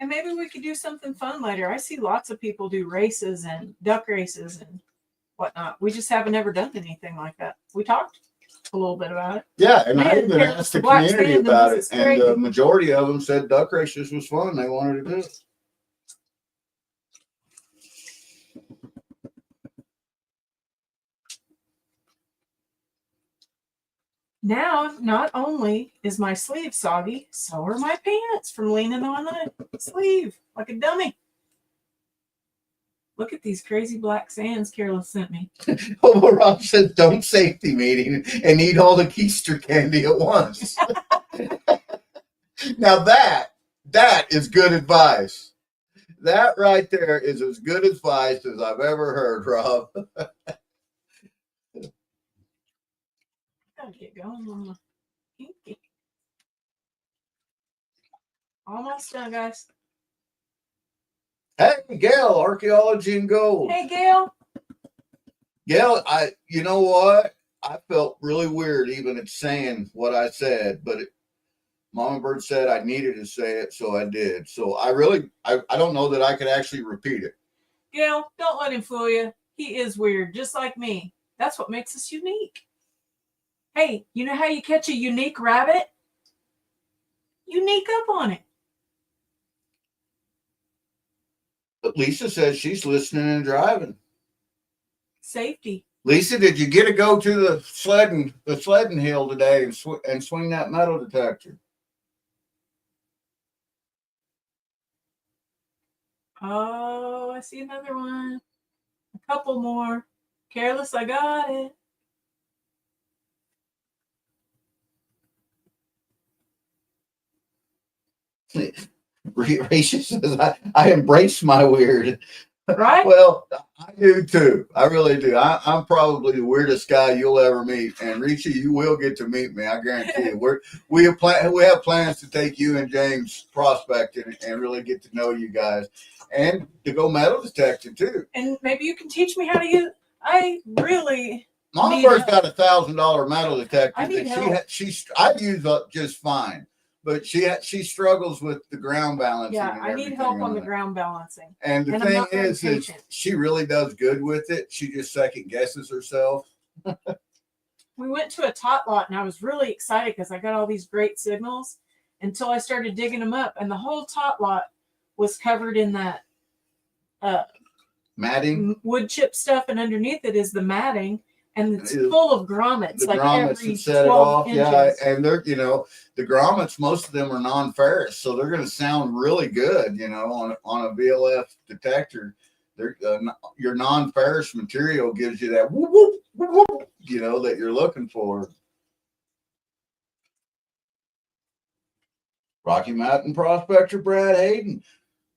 And maybe we could do something fun later. I see lots of people do races and duck races and whatnot. We just haven't ever done anything like that. We talked a little bit about it. Yeah, and I even asked the community about it, and the majority of them said duck races was fun. They wanted to do it. Now, not only is my sleeve soggy, so are my pants from leaning on the sleeve like a dummy. Look at these crazy black sands Careless sent me. Well, Rob said, don't safety meeting and eat all the keister candy at once. Now that is good advice. That right there is as good advice as I've ever heard, Rob. Gotta get going on the kinky. Almost done, guys. Hey, Gail, Archaeology and Gold. Hey, Gail. Gail, you know what? I felt really weird even at saying what I said, but MamaBird said I needed to say it, so I did. So I don't know that I could actually repeat it. Gail, don't let him fool you. He is weird, just like me. That's what makes us unique. Hey, you know how you catch a unique rabbit? Unique up on it. But Lisa says she's listening and driving. Safety. Lisa, did you get to go to the sledding hill today and swing that metal detector? Oh, I see another one. A couple more. Careless, I got it. Rachel says, I embrace my weird. Right? Well, I do too. I really do. I'm probably the weirdest guy you'll ever meet. And Richie, you will get to meet me. I guarantee you. We have plans to take you and James Prospector and really get to know you guys, and to go metal detecting too. And maybe you can teach me how to use. I really. MamaBird's got $1,000 metal detector I need help. that I use up just fine. But she struggles with the ground balancing. Yeah, I need help on the ground balancing. And the thing is she really does good with it. She just second guesses herself. We went to a tot lot and I was really excited because I got all these great signals until I started digging them up, and the whole tot lot was covered in that matting, wood chip stuff, and underneath it is the matting. And it's full of grommets, the like grommets every set 12 it off. inches. Yeah, and they're the grommets, most of them are non-ferrous, so they're going to sound really good. On a VLF detector, they're your non-ferrous material gives you that whoop, whoop, whoop, whoop, that you're looking for. Rocky Mountain Prospector Brad Hayden.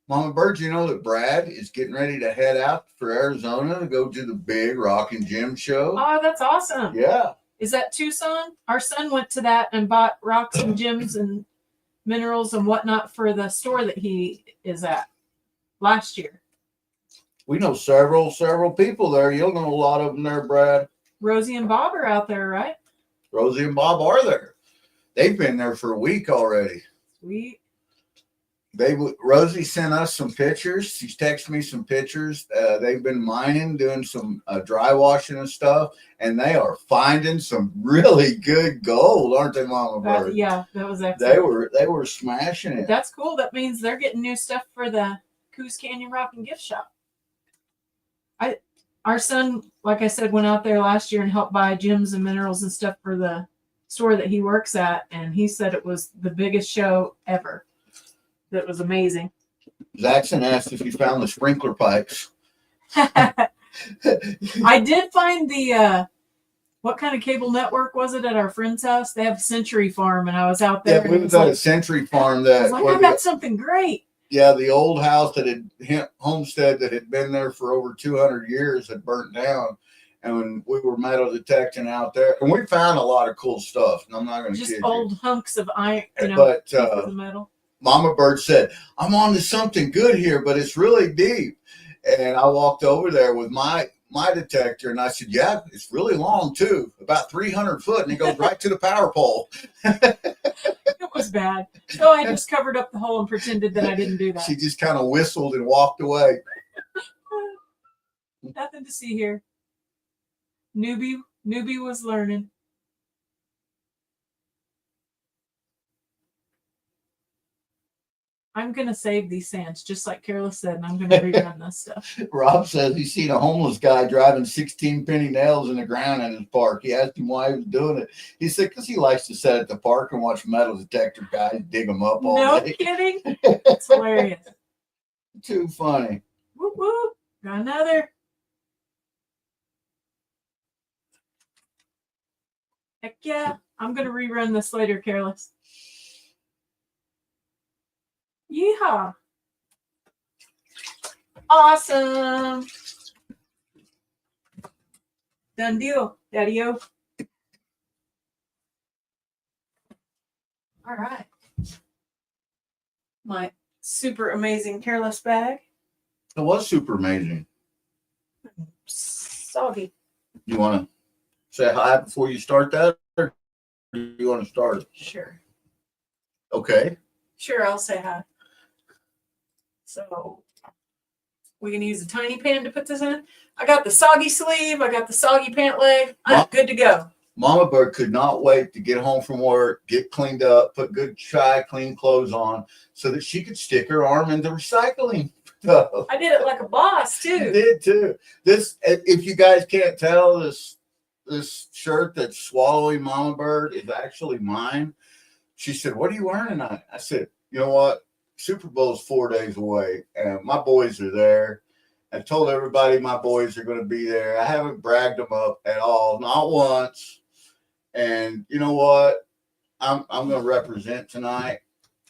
MamaBird, you know that Brad is getting ready to head out for Arizona to go to the big Rock and Gym show. Oh, that's awesome. Yeah. Is that Tucson? Our son went to that and bought rocks and gems and minerals and whatnot for the store that he is at last year. We know several people there. You'll know a lot of them there, Brad. Rosie and Bob are out there, right? Rosie and Bob are there. They've been there for a week already. Sweet. Rosie sent us some pictures. She's texted me some pictures. They've been mining, doing some dry washing and stuff, and they are finding some really good gold, aren't they, MamaBird? Yeah, that was excellent. They were smashing it. That's cool. That means they're getting new stuff for the Coos Canyon Rock and Gift Shop. Our son, like I said, went out there last year and helped buy gems and minerals and stuff for the store that he works at, and he said it was the biggest show ever. That was amazing. Jackson asked if you found the sprinkler pipes. I did find the what kind of cable network was it at our friend's house? They have Century Farm, and I was out there. Yeah, we was at a Century Farm that I got something great. Yeah, the old house that had homestead that had been there for over 200 years had burnt down. And when we were metal detecting out there, and we found a lot of cool stuff. And I'm not going to kid you. Just old hunks of iron, but of metal. MamaBird said, I'm on to something good here, but it's really deep. And I walked over there with my detector, and I said, yeah, it's really long too, about 300 foot, and it goes right to the power pole. It was bad. So I just covered up the hole and pretended that I didn't do that. She just kind of whistled and walked away. Nothing to see here. Newbie was learning. I'm going to save these sands, just like Careless said, and I'm going to rerun this stuff. Rob says he's seen a homeless guy driving 16 penny nails in the ground in his park. He asked him why he was doing it. He said, because he likes to sit at the park and watch metal detector guys dig them up all day. No kidding? It's hilarious. Too funny. Whoop, whoop. Got another. Heck yeah. I'm going to rerun this later, Careless. Yeehaw. Awesome. Done deal, Daddy-o. All right. My super amazing Careless bag. It was super amazing. Soggy. You want to say hi before you start that, or do you want to start it? Sure. Okay. Sure, I'll say hi. So we're gonna use a tiny pan to put this in. I got the soggy sleeve. I got the soggy pant leg. I'm good to go. MamaBird could not wait to get home from work, get cleaned up, put good, clean clothes on, so that she could stick her arm in the recycling stuff. I did it like a boss too. You did too. This, if you guys can't tell, this shirt that's swallowing MamaBird is actually mine. She said, "What are you wearing tonight?" I said, "You know what? Super Bowl's 4 days away, and my boys are there. I told everybody my boys are going to be there. I haven't bragged them up at all, not once. And you know what? I'm going to represent tonight.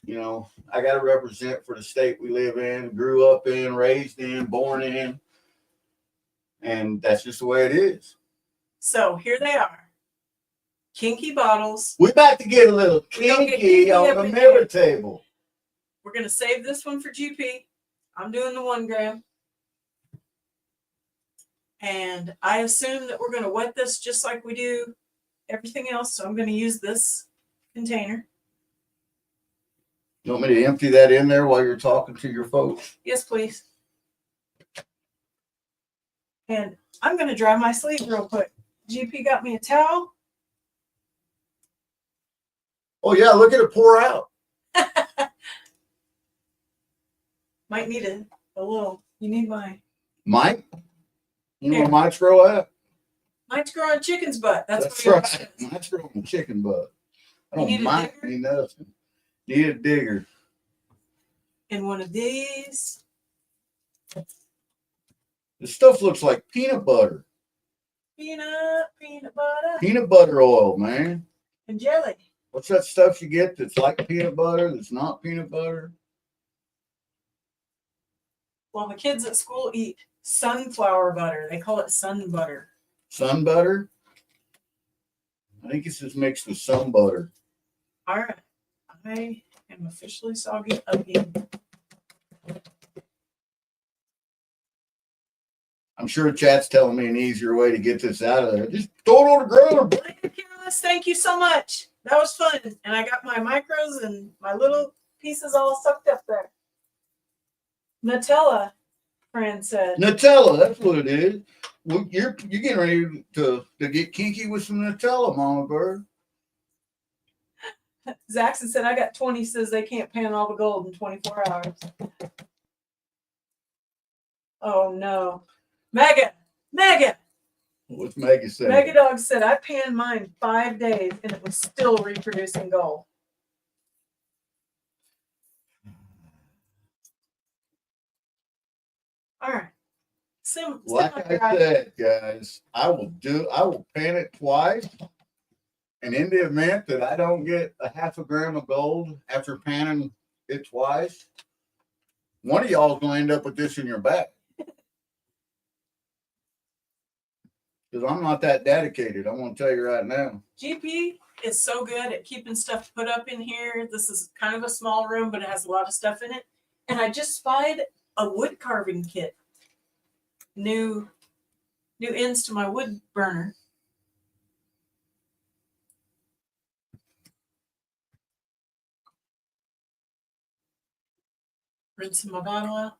You know, I got to represent for the state we live in, grew up in, raised in, born in, and that's just the way it is." So here they are, kinky bottles. We're about to get a little gonna get kinky on the mirror table. We're gonna save this one for GP. I'm doing the 1 gram. And I assume that we're going to wet this just like we do everything else. So I'm going to use this container. You want me to empty that in there while you're talking to your folks? Yes, please. And I'm going to dry my sleeve real quick. GP got me a towel. Oh, yeah, look at it pour out. Might need a little. You need my... Mike? You know where Mike's grow at? Mike's growing chicken's butt. That's right. Mike's growing chicken butt. I don't mind any nothing. Need a digger. And one of these. This stuff looks like peanut butter. Peanut butter. Peanut butter oil, man. And jelly. What's that stuff you get that's like peanut butter that's not peanut butter? Well, the kids at school eat sunflower butter. They call it sun butter. Sun butter? I think it's just mixed with sun butter. All right. I am officially soggy again. I'm sure chat's telling me an easier way to get this out of there. Just throw it on the ground. Careless, thank you so much. That was fun. And I got my micros and my little pieces all sucked up there. Nutella, Fran said. Nutella, that's what it is. Well, you're getting ready to get kinky with some Nutella, MamaBird. Zaxxon said, I got 20, says they can't pan all the gold in 24 hours. Oh, no. Mega. What's Maggie saying? Mega Dog said, I panned mine 5 days and it was still reproducing gold. All right. Like I said, guys, I will pan it twice. And in the event that I don't get a half a gram of gold after panning it twice, one of y'all is going to end up with this in your back. Because I'm not that dedicated. I'm going to tell you right now. GP is so good at keeping stuff put up in here. This is kind of a small room, but it has a lot of stuff in it. And I just spied a wood carving kit. New ends to my wood burner. Rinsing my bottle out.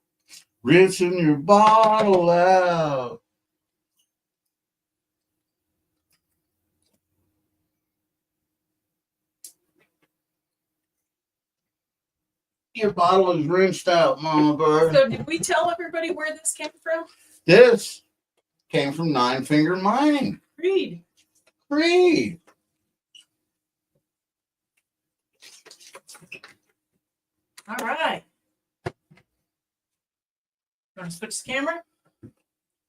Rinsing your bottle out. Your bottle is rinsed out, MamaBird. So did we tell everybody where this came from? This came from Nine Finger Mining. Read. All right. Want to switch the camera?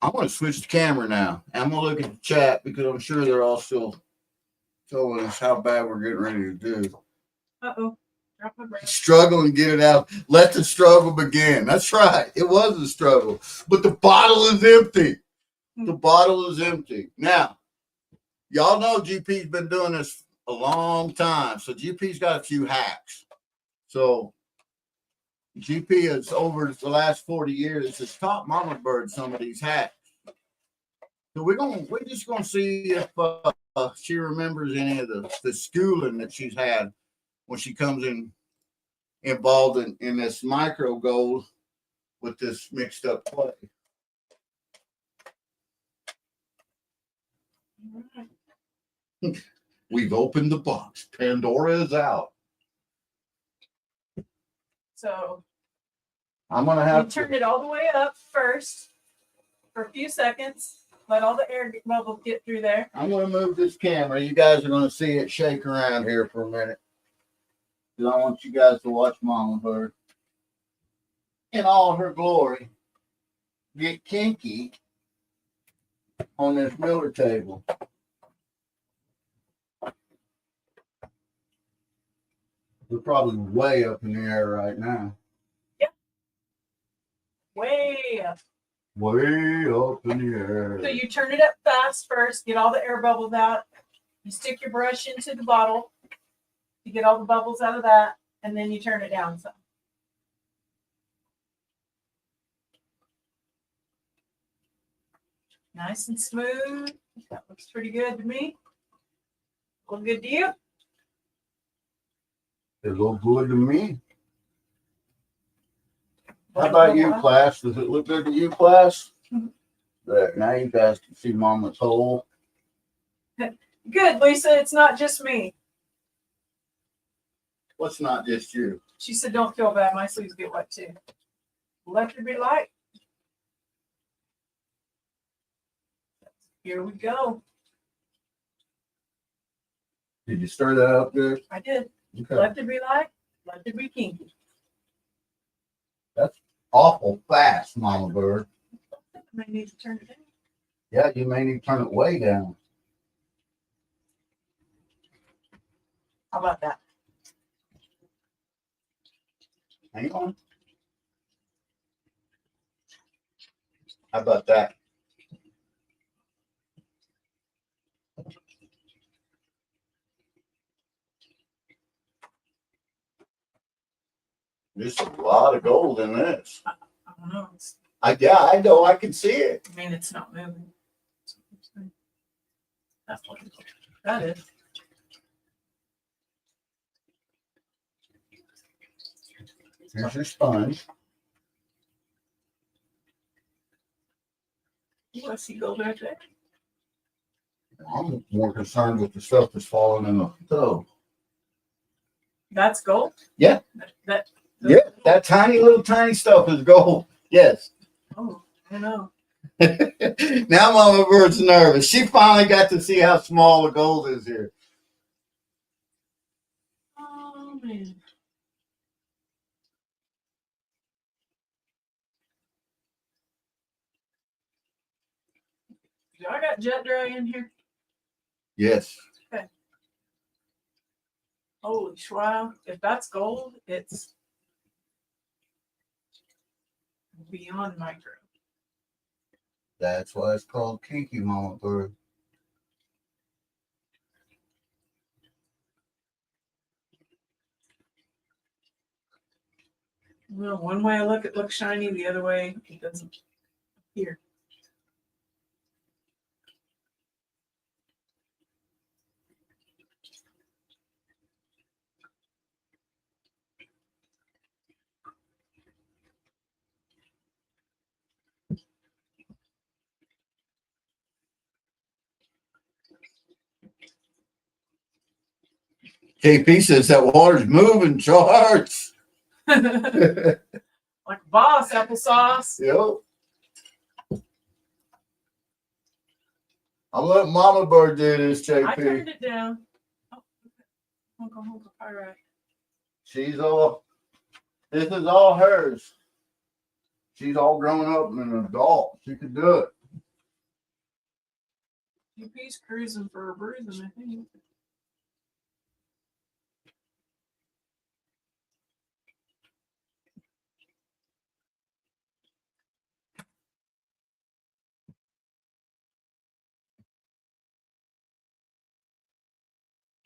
I'm going to switch the camera now. I'm going to look at the chat because I'm sure they're all still telling us how bad we're getting ready to do. Uh-oh. Drop my breath. Struggle and get it out. Let the struggle begin. That's right. It was a struggle. But the bottle is empty. The bottle is empty. Now, y'all know GP's been doing this a long time. So GP's got a few hacks. So GP has, over the last 40 years, has taught MamaBird some of these hacks. So we're just gonna see if she remembers any of the schooling that she's had when she comes in involved in this micro gold with this mixed up clay. We've opened the box. Pandora is out. So I'm gonna you have turn to. it all the way up first for a few seconds. Let all the air bubbles get through there. I'm gonna move this camera. You guys are gonna see it shake around here for a minute. Because I want you guys to watch MamaBird in all her glory get kinky on this Miller table. We're probably way up in the air right now. Way up. Way up in the air. So you turn it up fast first, get all the air bubbles out. You stick your brush into the bottle. You get all the bubbles out of that, and then you turn it down some. Nice and smooth. That looks pretty good to me. Look good to you? It looks good to me. How about you, class? Does it look good to you, class? There, now you guys can see Mama's hole. Good, Lisa. It's not just me. What's not just you? She said, don't feel bad. My sleeves get wet too. Let it be light. Here we go. Did you stir that up good? I did. Okay. Let it be light. Let it be kinky. That's awful fast, MamaBird. I may need to turn it down. Yeah, you may need to turn it way down. How about that? Hang on. How about that? There's a lot of gold in this. I don't know. Yeah, I know. I can see it. I mean, it's not moving. That's what that is. Here's your sponge. You want to see gold right there? I'm more concerned with the stuff that's falling in the stove. That's gold? Yeah. That tiny stuff is gold. Yes. Oh, I know. Now MamaBird's nervous. She finally got to see how small the gold is here. Oh, man. Do I got jet dry in here? Yes. Okay. Holy wow. If that's gold, it's beyond micro. That's why it's called kinky, MamaBird. Well, one way I look, it looks shiny. The other way, it doesn't appear. KP says that water's moving, charts. Like a boss, applesauce. Yep. I'm letting MamaBird do this, JP. I turned it down. Oh, okay. All right. She's all, this is all hers. She's all grown up and an adult. She could do it. UP's cruising for a bruising, I think.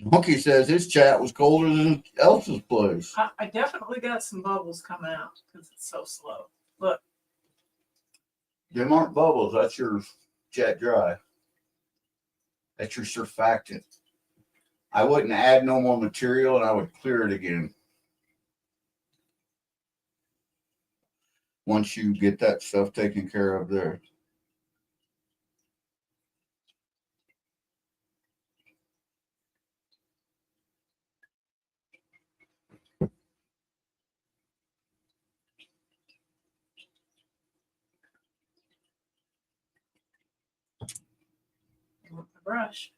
Monkey says his chat was colder than Elsa's place. I definitely got some bubbles coming out because it's so slow. Look. Them aren't bubbles. That's your jet dry. That's your surfactant. I wouldn't add no more material and I would clear it again. once you get that stuff taken care of there. With the brush.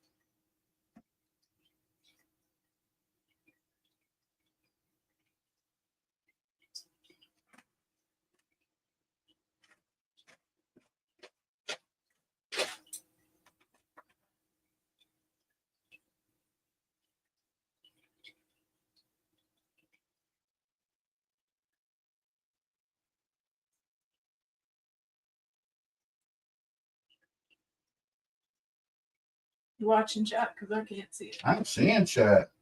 You watching chat? Because I can't see it. I'm seeing chat.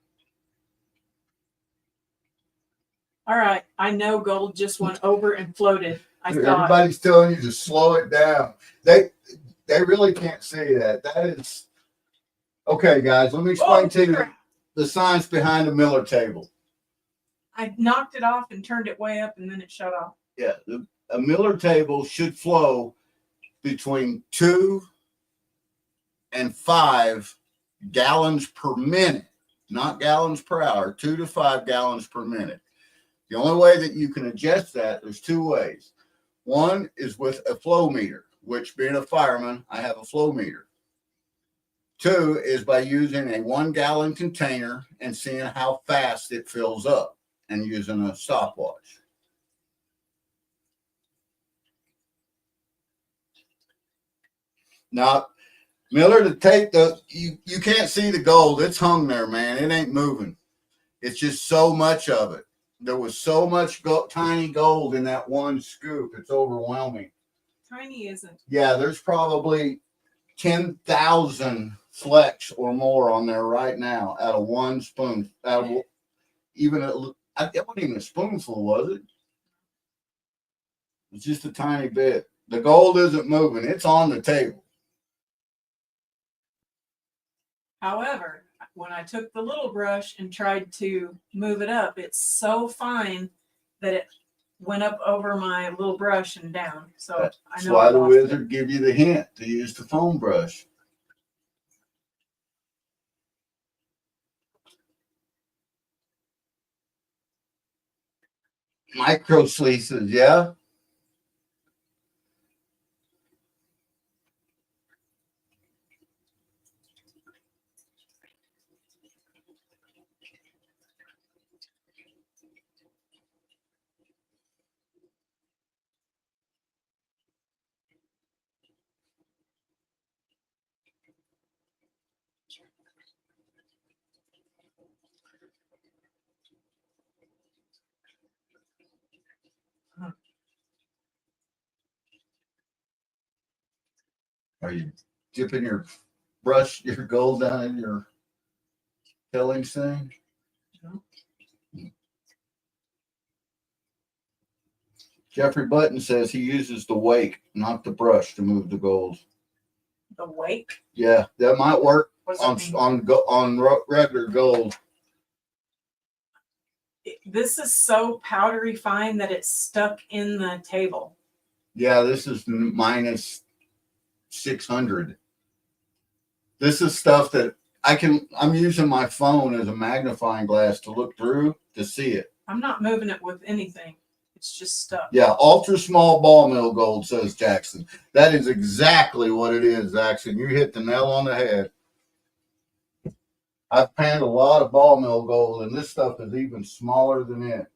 All right. I know gold just went over and floated. I Dude, thought. everybody's telling you to slow it down. They really can't see that. That is okay, guys. Let me explain to you the science behind the Miller table. I knocked it off and turned it way up, and then it shut off. Yeah, a Miller table should flow between 2 and 5 gallons per minute, not gallons per hour. 2 to 5 gallons per minute. The only way that you can adjust that, there's 2 ways. One is with a flow meter, which, being a fireman, I have a flow meter. 2 is by using a 1 gallon container and seeing how fast it fills up and using a stopwatch. Now, Miller, to take you can't see the gold. It's hung there, man. It ain't moving. It's just so much of it. There was so much tiny gold in that one scoop. It's overwhelming. Tiny isn't. Yeah, there's probably 10,000 flecks or more on there right now out of one spoon. Out of even it wasn't even a spoonful, was it? It's just a tiny bit. The gold isn't moving. It's on the table. However, when I took the little brush and tried to move it up, it's so fine that it went up over my little brush and down. So That's I know why the wizard give you the hint to use the foam brush. Micro sleeces, yeah. Are you dipping your gold down in your filling thing? No. Jeffrey Button says he uses the wake, not the brush, to move the gold. The wake? Yeah, that might work on regular gold. This is so powdery fine that it's stuck in the table. Yeah, this is minus 600. This is stuff that I'm using my phone as a magnifying glass to look through to see it. I'm not moving it with anything. It's just stuck. Yeah, ultra small ball mill gold, says Jackson. That is exactly what it is, Jackson. You hit the nail on the head. I've panned a lot of ball mill gold, and this stuff is even smaller than it.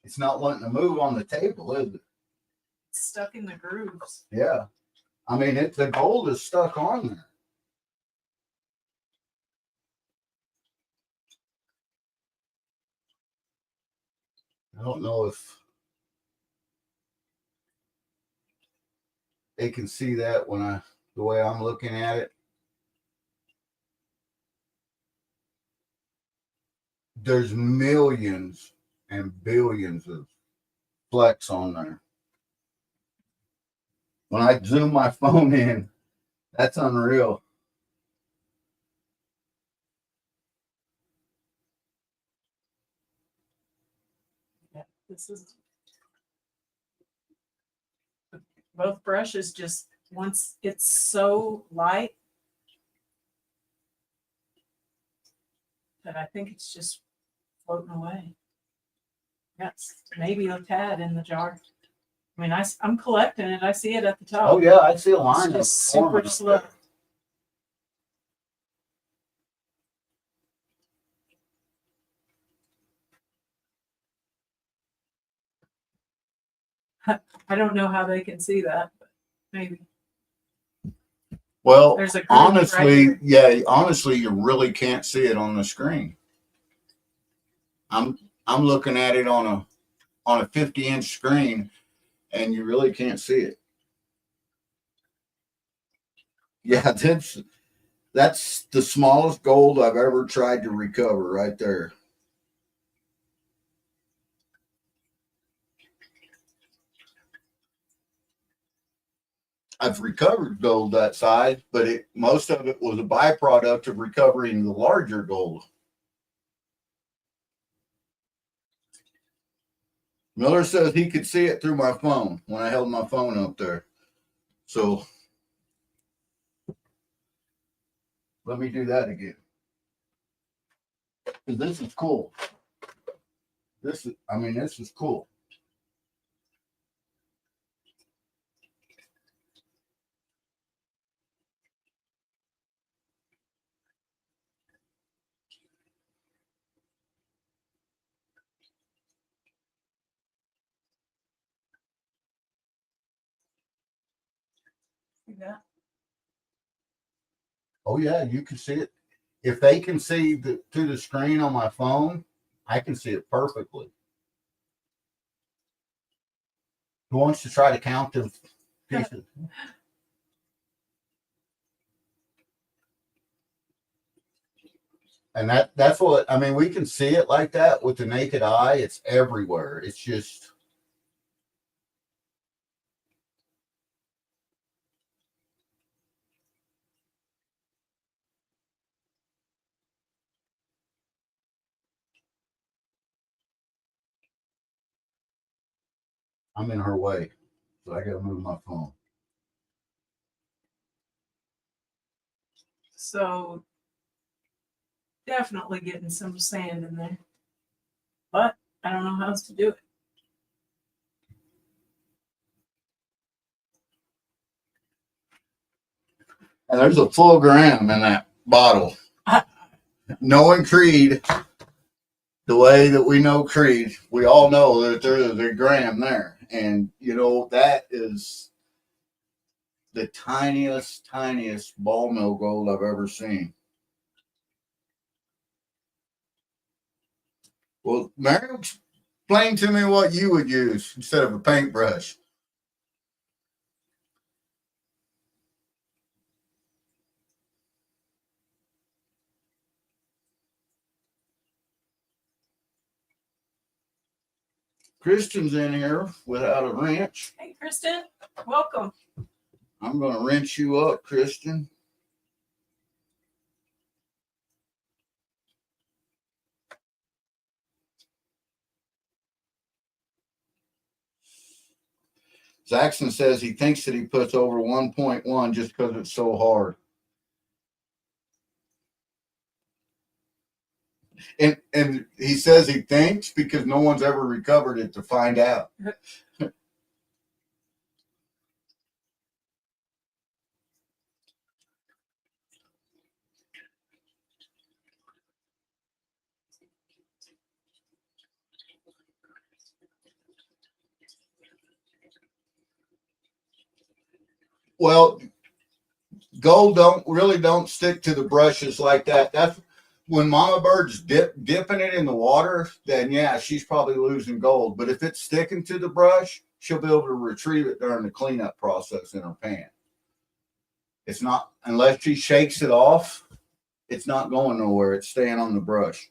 It's not wanting to move on the table, is it? It's stuck in the grooves. Yeah. I mean, the gold is stuck on there. I don't know if they can see that the way I'm looking at it. There's millions and billions of flecks on there. When I zoom my phone in, that's unreal. Yeah, this is both brushes. Just once it's so light that I think it's just floating away. Yes, maybe a tad in the jar. I mean, I'm collecting it. I see it at the top. Oh yeah, I see a It's line of just super forming up slow. there. I don't know how they can see that, but maybe. Well, There's a groove honestly, right yeah, honestly, you really can't see it on the screen. I'm looking at it on a 50-inch screen, and you really can't see it. Yeah, that's the smallest gold I've ever tried to recover right there. I've recovered gold that size, but most of it was a byproduct of recovering the larger gold. Miller says he could see it through my phone when I held my phone up there. So let me do that again. This is cool. This is cool. See that? Oh yeah, you can see it. If they can see to the screen on my phone, I can see it perfectly. Who wants to try to count the pieces? And that's what I mean. We can see it like that with the naked eye. It's everywhere. It's just I'm in her way, so I got to move my phone. So definitely getting some sand in there, but I don't know how else to do it. And there's a full gram in that bottle. Knowing Creed, the way that we know Creed, we all know that there's a gram there. And, that is the tiniest ball mill gold I've ever seen. Well, Mary, explain to me what you would use instead of a paintbrush. Kristen's in here without a wrench. Hey, Kristen, welcome. I'm going to wrench you up, Kristen. Zaxton says he thinks that he puts over 1.1 just because it's so hard. And he says he thinks because no one's ever recovered it to find out. Well, gold don't stick to the brushes like that. That's when MamaBird's dipping it in the water, then yeah, she's probably losing gold. But if it's sticking to the brush, she'll be able to retrieve it during the cleanup process in her pan. It's not, unless she shakes it off, it's not going nowhere. It's staying on the brush.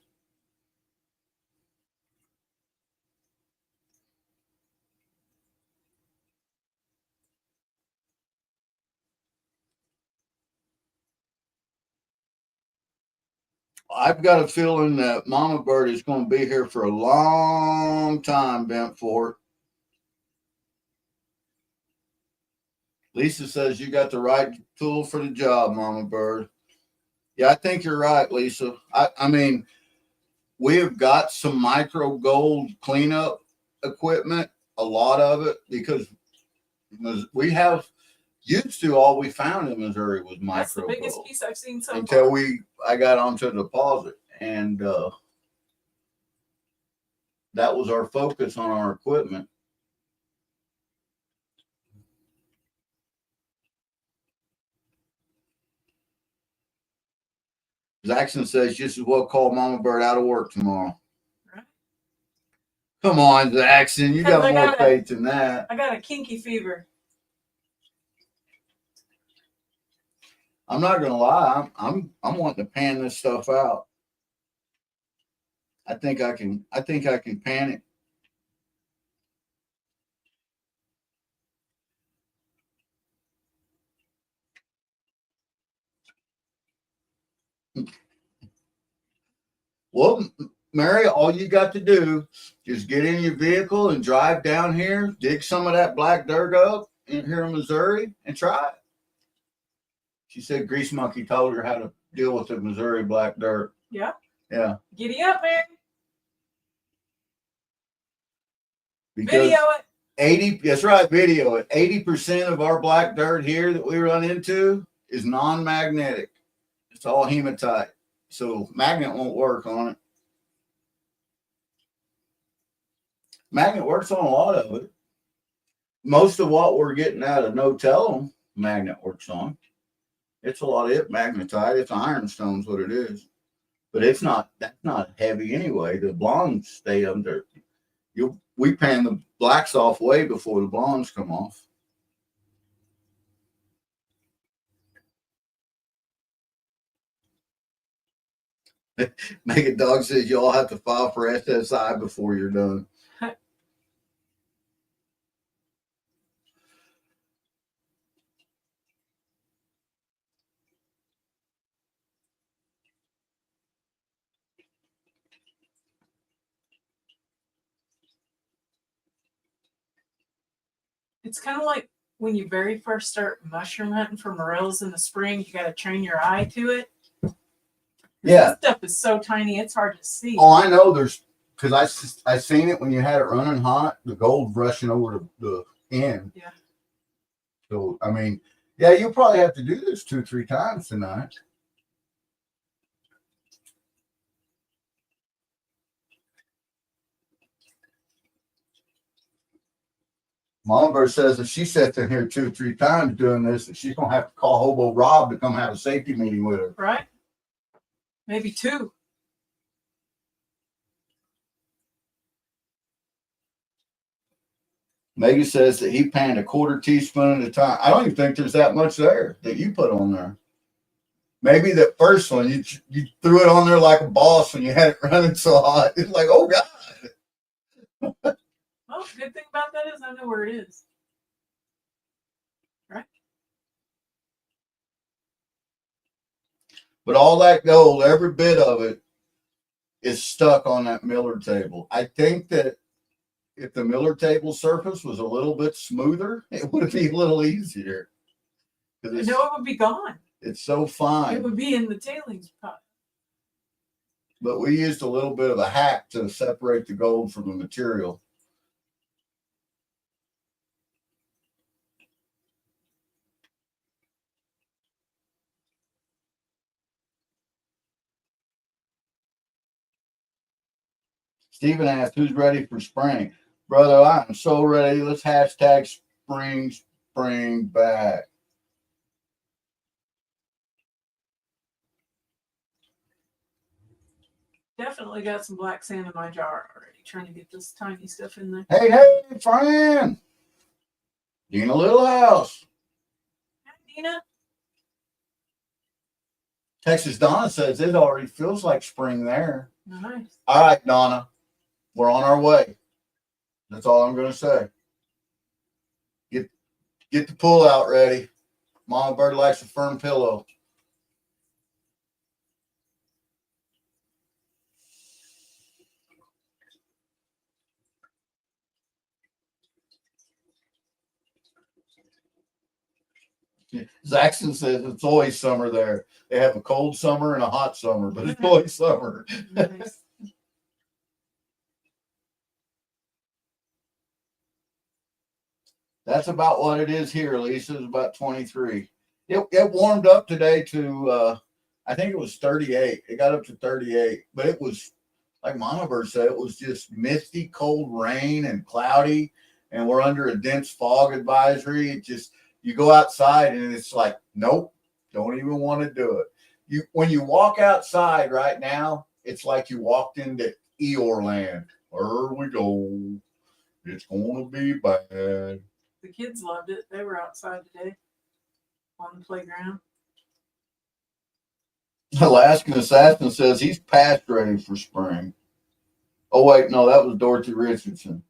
I've got a feeling that Mama Bird is going to be here for a long time, Bent Fort. Lisa says you got the right tool for the job, Mama Bird. Yeah, I think you're right, Lisa. I mean, we have got some micro gold cleanup equipment, a lot of it, because we have used to all we found in Missouri was micro That's the biggest gold piece I've seen so until far. I got onto the deposit, and that was our focus on our equipment. Jackson says just as well call Mama Bird out of work tomorrow. Right. Come on, Jackson, you got more faith than that. I got a kinky fever. I'm not gonna lie, I'm wanting to pan this stuff out. I think I can pan it. Well, Mary, all you got to do is get in your vehicle and drive down here, dig some of that black dirt up in here in Missouri, and try it. She said Grease Monkey told her how to deal with the Missouri black dirt. Yeah. Yeah. Giddy up, Mary. Because Video it. 80, that's right, video it. 80% of our black dirt here that we run into is non-magnetic. It's all hematite. So magnet won't work on it. Magnet works on a lot of it. Most of what we're getting out of no tell magnet works on. It's a lot of it magnetite. It's ironstone's what it is. But that's not heavy anyway. The blondes stay under. We pan the blacks off way before the blondes come off. Megan Dog says you all have to file for SSI before you're done. It's kind of like when you very first start mushroom hunting for morels in the spring, you got to train your eye to it. Yeah. This stuff is so tiny, it's hard to see. Oh, I know there's, because I seen it when you had it running hot, the gold rushing over the end. Yeah. So, I mean, yeah, you'll probably have to do this 2-3 times tonight. MamaBird says if she sits in here 2-3 times doing this, she's going to have to call Hobo Rob to come have a safety meeting with her. Right? Maybe 2. Megan says that he panned a 1/4 teaspoon at a time. I don't even think there's that much there that you put on there. Maybe the first one, you threw it on there like a boss when you had it running so hot. It's like, oh, God. Well, the good thing about that is I know where it is. Right? But all that gold, every bit of it, is stuck on that Miller table. I think that if the Miller table surface was a little bit smoother, it would be a little easier. No, it would be gone. It's so fine. It would be in the tailings pot. But we used a little bit of a hack to separate the gold from the material. Stephen asked, who's ready for spring? Brother, I am so ready. Let's hashtag spring back. Definitely got some black sand in my jar already, trying to get this tiny stuff in there. Hey, friend. Dina Littlehouse. Hi, Dina. Texas Donna says it already feels like spring there. Nice. All right, Donna. We're on our way. That's all I'm going to say. Get the pull out ready. Mama Bird likes a firm pillow. Zaxton says it's always summer there. They have a cold summer and a hot summer, but it's always summer. Nice. That's about what it is here, Lisa. It's about 23. It warmed up today to, I think it was 38. It got up to 38, but it was, like MamaBird said, it was just misty, cold rain and cloudy, and we're under a dense fog advisory. It just, you go outside and it's like, nope, don't even want to do it. When you walk outside right now, it's like you walked into Eeyore land. There we go. It's going to be bad. The kids loved it. They were outside today on the playground. Alaskan Assassin says he's past ready for spring. Oh, wait, no, that was Dorothy Richardson.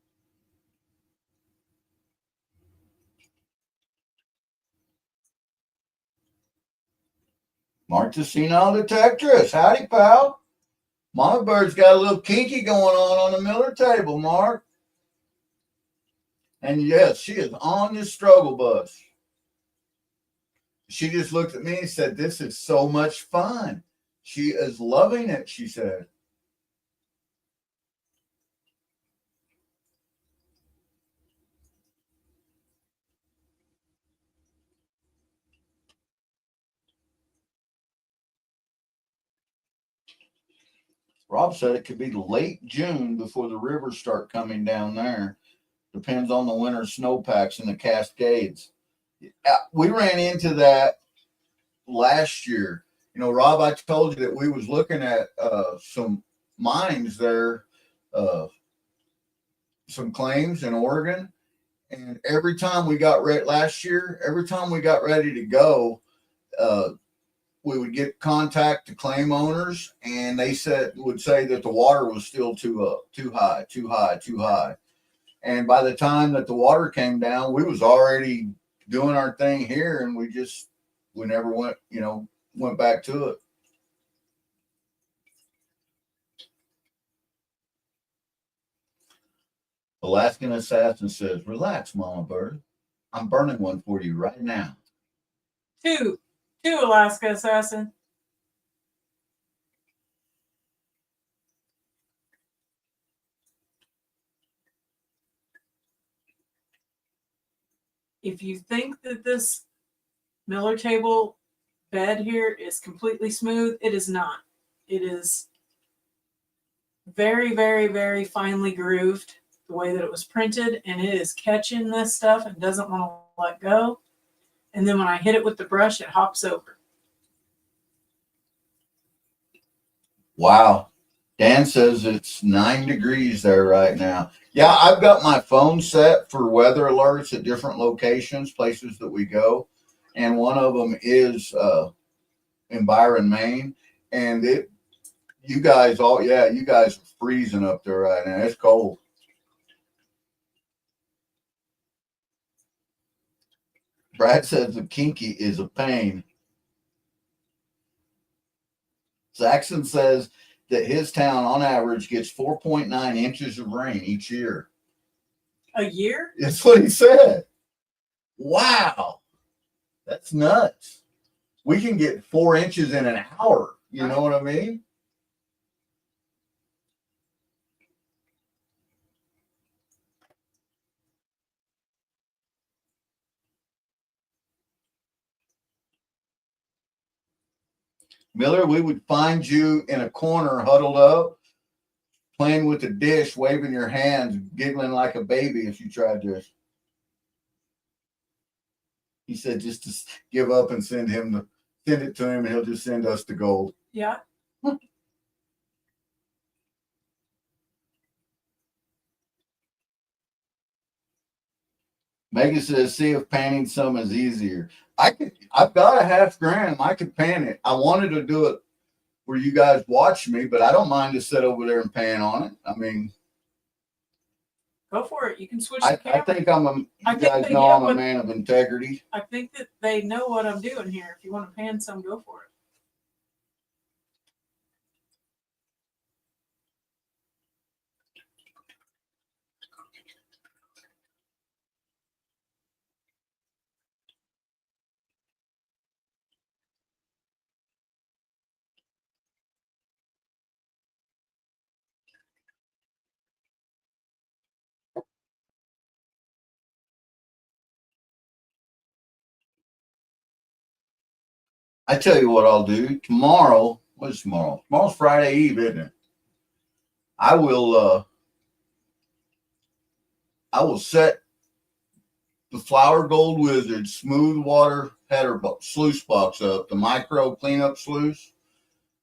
Mark the Senile Detectress. Howdy, pal. MamaBird's got a little kinky going on the Miller table, Mark. And yes, she is on the struggle bus. She just looked at me and said, "This is so much fun." She is loving it, she said. Rob said it could be late June before the rivers start coming down there. Depends on the winter snowpacks in the Cascades. We ran into that last year. You know, Rob, I told you that we was looking at some mines there, some claims in Oregon. And every time we got ready last year, every time we got ready to go, we would get contact the claim owners, and they would say that the water was still too high. And by the time that the water came down, we was already doing our thing here, and we never went back to it. Alaskan Assassin says, "Relax, MamaBird. I'm burning one for you right now." Two, Alaska Assassin. If you think that this Miller table bed here is completely smooth, it is not. It is very, very, very finely grooved the way that it was printed, and it is catching this stuff and doesn't want to let go. And then when I hit it with the brush, it hops over. Wow. Dan says it's 9 degrees there right now. Yeah, I've got my phone set for weather alerts at different locations, places that we go. And one of them is in Byron, Maine. And you guys are freezing up there right now. It's cold. Brad says the kinky is a pain. Saxon says that his town on average gets 4.9 inches of rain each year. A year? That's what he said. Wow. That's nuts. We can get 4 inches in an hour. You know what I mean? Miller, we would find you in a corner huddled up, playing with the dish, waving your hands, giggling like a baby if you tried this. He said just to give up and send it to him, and he'll just send us the gold. Yeah. Megan says, "See if panning some is easier." I've got a $500. I could pan it. I wanted to do it where you guys watch me, but I don't mind to sit over there and pan on it. I mean, go for it. You can switch I the camera. think I'm a man of integrity. I think that they know what I'm doing here. If you want to pan some, go for it. I tell you what I'll do tomorrow. What is tomorrow? Tomorrow's Friday Eve, isn't it? I will set the Flower Gold Wizard smooth water header sluice box up, the micro cleanup sluice.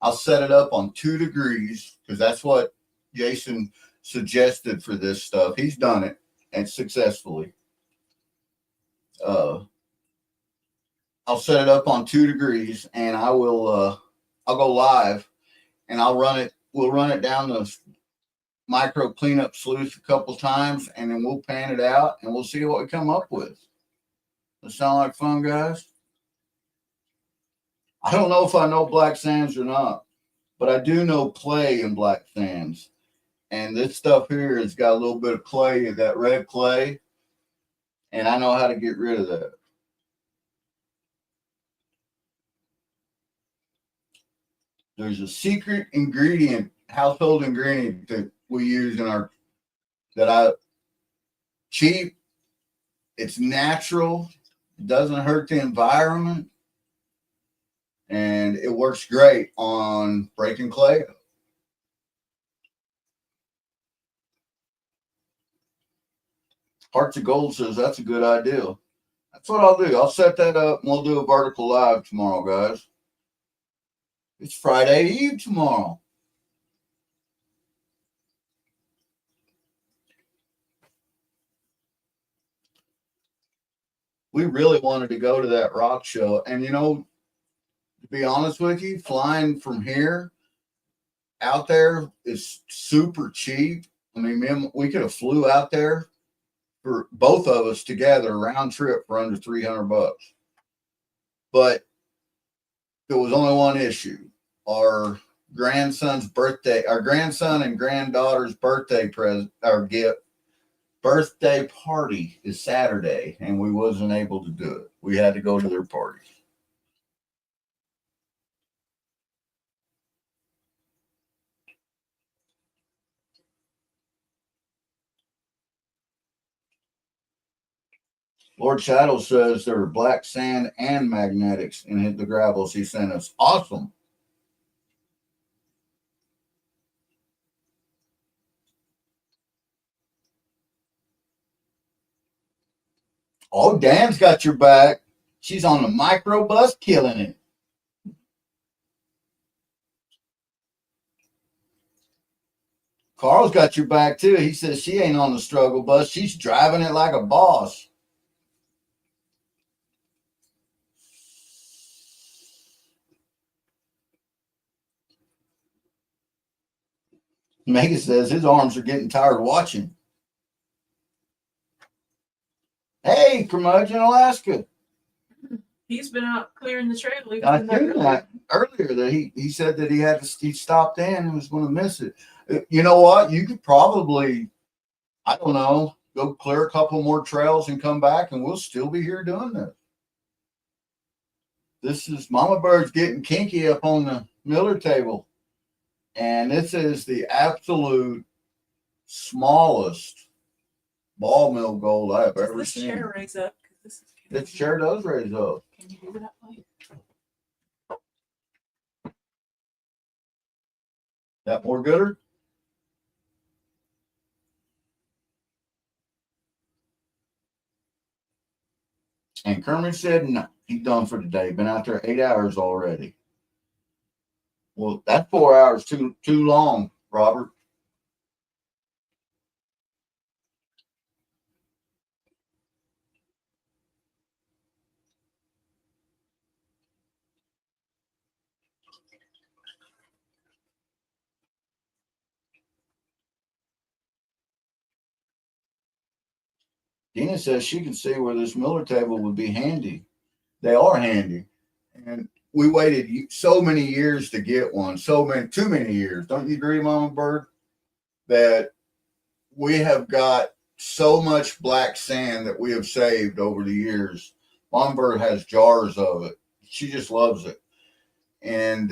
I'll set it up on 2 degrees because that's what Jason suggested for this stuff. He's done it and successfully. I'll set it up on 2 degrees and I'll go live and we'll run it down the micro cleanup sluice a couple times and then we'll pan it out and we'll see what we come up with. Does that sound like fun, guys? I don't know if I know black sands or not, but I do know clay in black sands. And this stuff here has got a little bit of clay, that red clay, and I know how to get rid of that. There's a secret ingredient, household ingredient that we use cheap, it's natural, it doesn't hurt the environment, and it works great on breaking clay. Hearts of Gold says that's a good idea. That's what I'll do. I'll set that up and we'll do a vertical live tomorrow, guys. It's Friday Eve tomorrow. We really wanted to go to that rock show. And, you know, to be honest with you, flying from here out there is super cheap. I mean, we could have flew out there for both of us together, round trip for under $300. But there was only one issue. Our grandson and granddaughter's birthday birthday party is Saturday, and we wasn't able to do it. We had to go to their party. Lord Shadow says there are black sand and magnetics in the gravels he sent us. Awesome. Oh, Dan's got your back. She's on the microbus killing it. Carl's got your back too. He says she ain't on the struggle bus. She's driving it like a boss. Megan says his arms are getting tired watching. Hey, Curmudgeon, Alaska. He's been out clearing the trail. I knew that earlier that he said that he stopped in and was going to miss it. You know what? You could probably, I don't know, go clear a couple more trails and come back and we'll still be here doing this. This is MamaBird's getting kinky up on the Miller table. And this is the absolute smallest ball mill gold I've ever seen. This chair raise up. This chair does raise up. Can you move it that way? That more gooder? And Kermit said, no, he's done for today. Been out there 8 hours already. Well, that's 4 hours too long, Robert. Dina says she can see where this Miller table would be handy. They are handy. And we waited so many years to get one. Too many years. Don't you agree, MamaBird? That we have got so much black sand that we have saved over the years. MamaBird has jars of it. She just loves it. And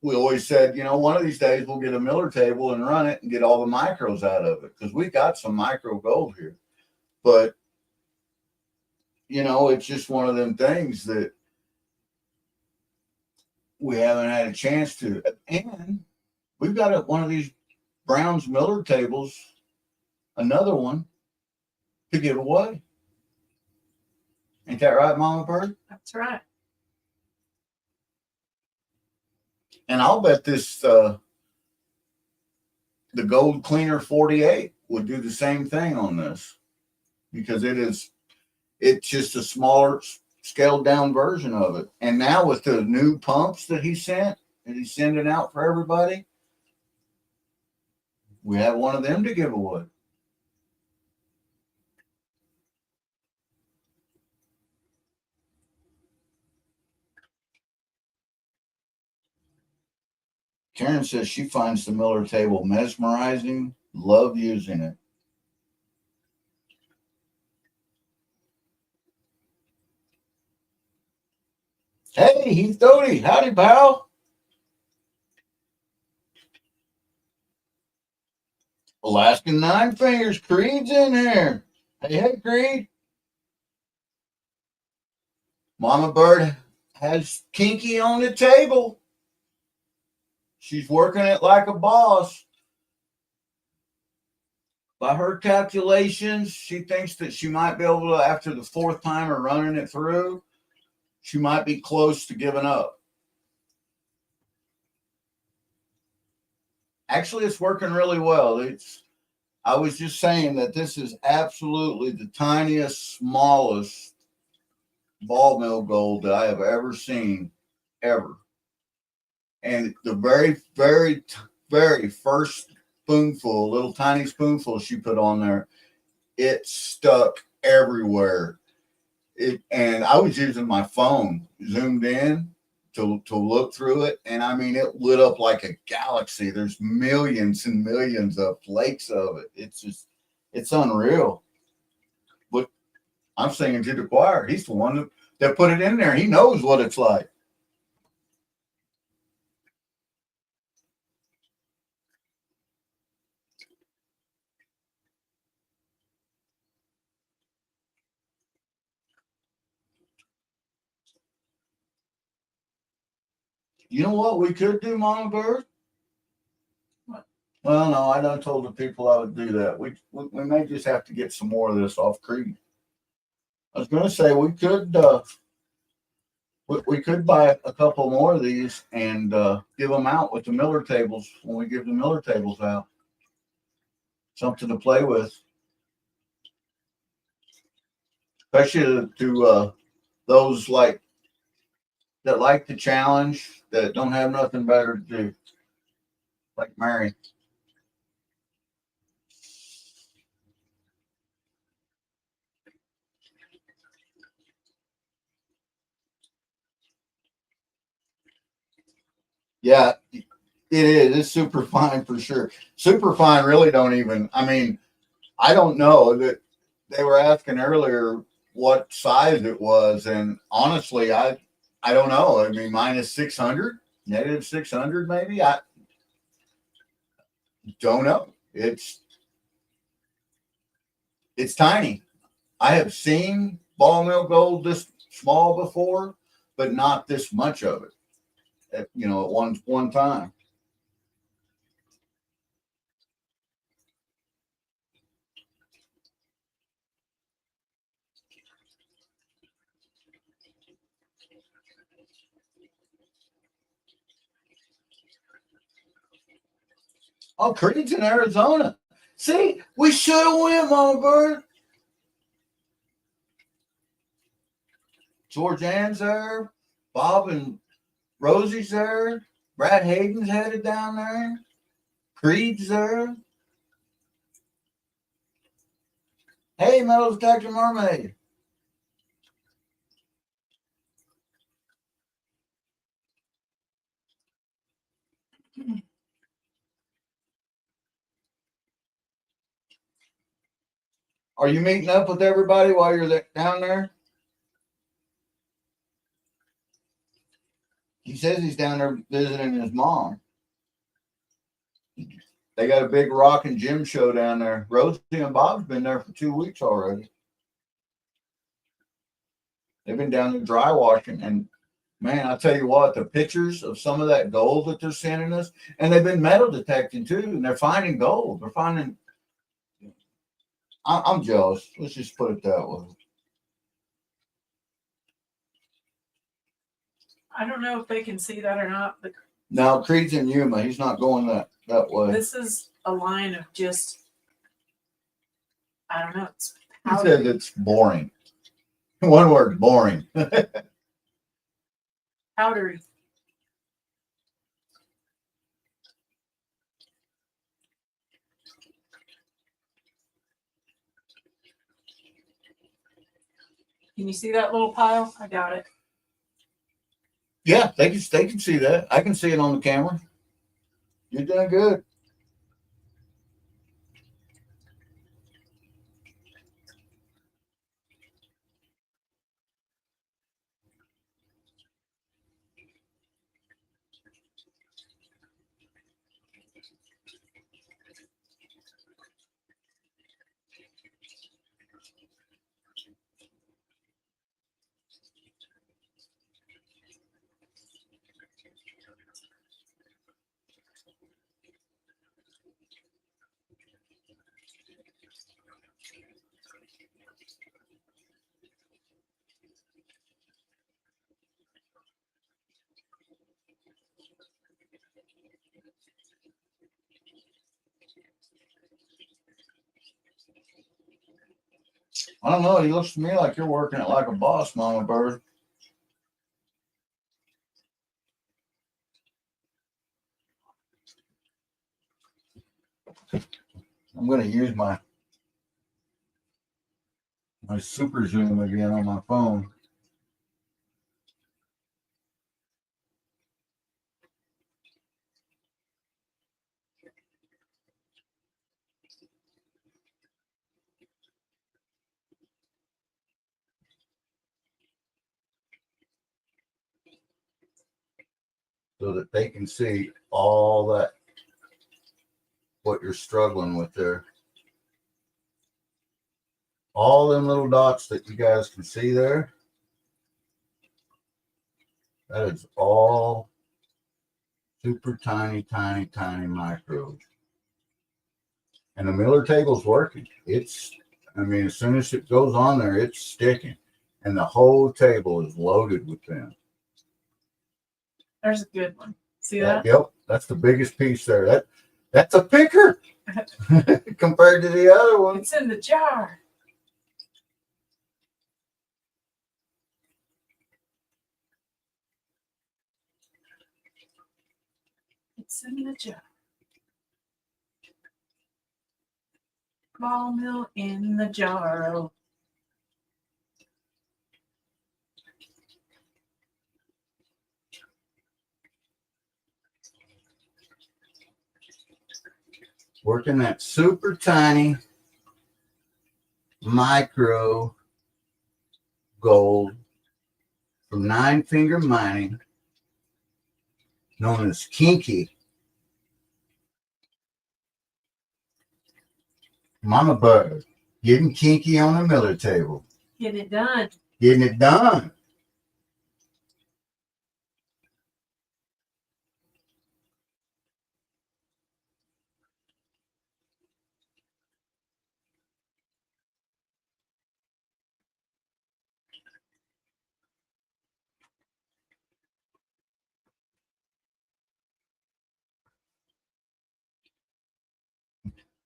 we always said, you know, one of these days we'll get a Miller table and run it and get all the micros out of it. Because we got some micro gold here. But, you know, it's just one of them things that we haven't had a chance to. And we've got one of these Brown's Miller tables, another one to give away. Ain't that right, Mama Bird? That's right. And I'll bet this the Gold Cleaner 48 would do the same thing on this, because it's just a smaller scaled down version of it. And now with the new pumps that he's sending out for everybody, we have one of them to give away. Karen says she finds the Miller table mesmerizing, love using it. Hey, Heath Doty, howdy, pal. Alaskan Nine Fingers, Creed's in here. Hey, Creed. Mama Bird has Kinky on the table. She's working it like a boss. By her calculations, she thinks that she might be able to, after the fourth time of running it through, she might be close to giving up. Actually, it's working really well. I was just saying that this is absolutely the tiniest, smallest ball mill gold that I have ever seen, ever. And the very, very, very first spoonful, little tiny spoonful she put on there, it stuck everywhere. And I was using my phone, zoomed in to look through it, and I mean, it lit up like a galaxy. There's millions and millions of flakes of it. It's unreal. But I'm singing to the choir. He's the one that put it in there. He knows what it's like. You know what we could do, Mama Bird? What? Well, no, I done told the people I would do that. We may just have to get some more of this off Creed. I was going to say we could buy a couple more of these and give them out with the Miller tables when we give the Miller tables out. Something to play with, especially to those that like the challenge, that don't have nothing better to do, like Mary. Yeah, it is. It's super fine for sure. Super fine really don't even, I mean, I don't know. That they were asking earlier what size it was, and honestly, I don't know. I mean, minus 600, negative 600 maybe. I don't know. It's tiny. I have seen ball mill gold this small before, but not this much of it. At one time. Oh, Creed's in Arizona. See, we should have went, Mama Bird. George Ann's there. Bob and Rosie's there. Brad Hayden's headed down there. Creed's there. Hey, Metal Detector Mermaid. Are you meeting up with everybody while you're down there? He says he's down there visiting his mom. They got a big rock and gym show down there. Rosie and Bob's been there for 2 weeks already. They've been down there dry washing, and Man, I tell you what, the pictures of some of that gold that they're sending us, and they've been metal detecting too, and they're finding gold. They're finding. I'm jealous. Let's just put it that way. I don't know if they can see that or not, but Now Creed's in Yuma. He's not going that way. this is a line of just, I don't know. It's He powder. says it's boring. One word, boring. Powdery. Can you see that little pile? I got it. Yeah, they can see that. I can see it on the camera. You're doing good. I don't know. He looks to me like you're working it like a boss, Mama Bird. I'm going to use my super zoom again on my phone. So that they can see all that, what you're struggling with there. All them little dots that you guys can see there, that is all super tiny, tiny, tiny microbes. And the Miller table's working. I mean, as soon as it goes on there, it's sticking. And the whole table is loaded with them. There's a good one. See that? Yep, that's the biggest piece there. That's a picker compared to the other one. It's in the jar. It's in the jar. Ball mill in the jar. Working that super tiny micro gold from Nine Finger Mining, known as Kinky. MamaBird, getting kinky on the Miller table. Getting it done. Getting it done.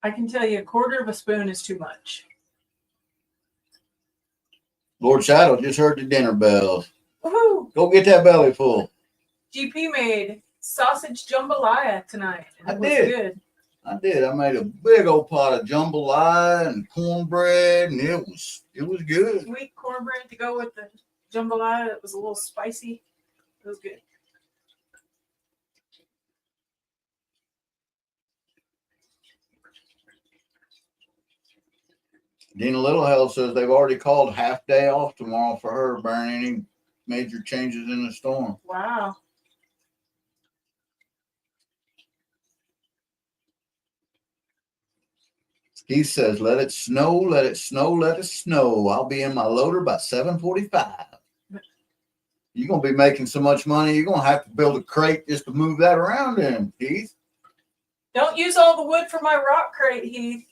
I can tell you a quarter of a spoon is too much. Lord Shadow just heard the dinner bells. Woohoo! Go get that belly full. GP made sausage jambalaya tonight. And I it was did. good. I did. I made a big old pot of jambalaya and cornbread, and it was good. Sweet cornbread to go with the jambalaya. It was a little spicy. It was good. Dina Littlehell says they've already called half day off tomorrow for her, barring any major changes in the storm. Wow. He says, let it snow, let it snow, let it snow. I'll be in my loader by 7:45. You're going to be making so much money, you're going to have to build a crate just to move that around in, Heath. Don't use all the wood for my rock crate, Heath.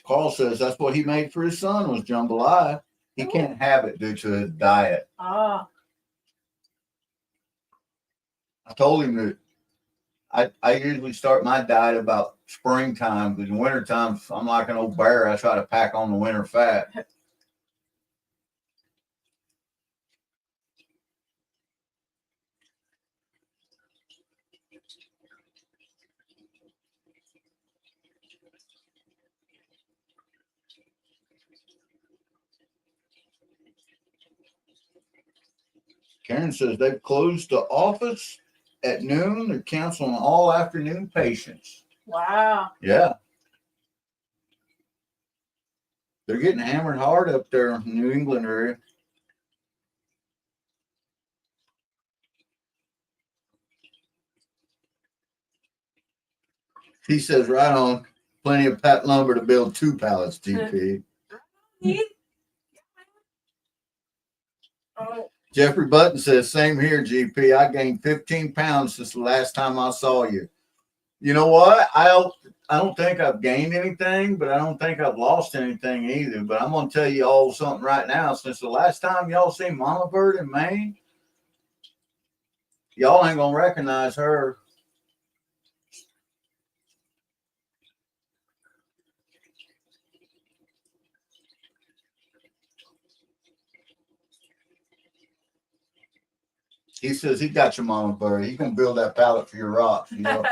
Carl says that's what he made for his son was jambalaya. He can't have it due to his diet. Ah. I told him that I usually start my diet about springtime, because in wintertime, I'm like an old bear. I try to pack on the winter fat. Karen says they've closed the office at noon. They're canceling all afternoon patients. Wow. Yeah. They're getting hammered hard up there in the New England area. He says right on, plenty of lumber to build 2 pallets, GP. Heath? Oh. Jeffrey Button says, same here, GP. I gained 15 pounds since the last time I saw you. You know what? I don't think I've gained anything, but I don't think I've lost anything either. But I'm going to tell you all something right now. Since the last time y'all seen MamaBird in Maine, y'all ain't going to recognize her. He says he got your MamaBird. He's going to build that pallet for your rocks. You know,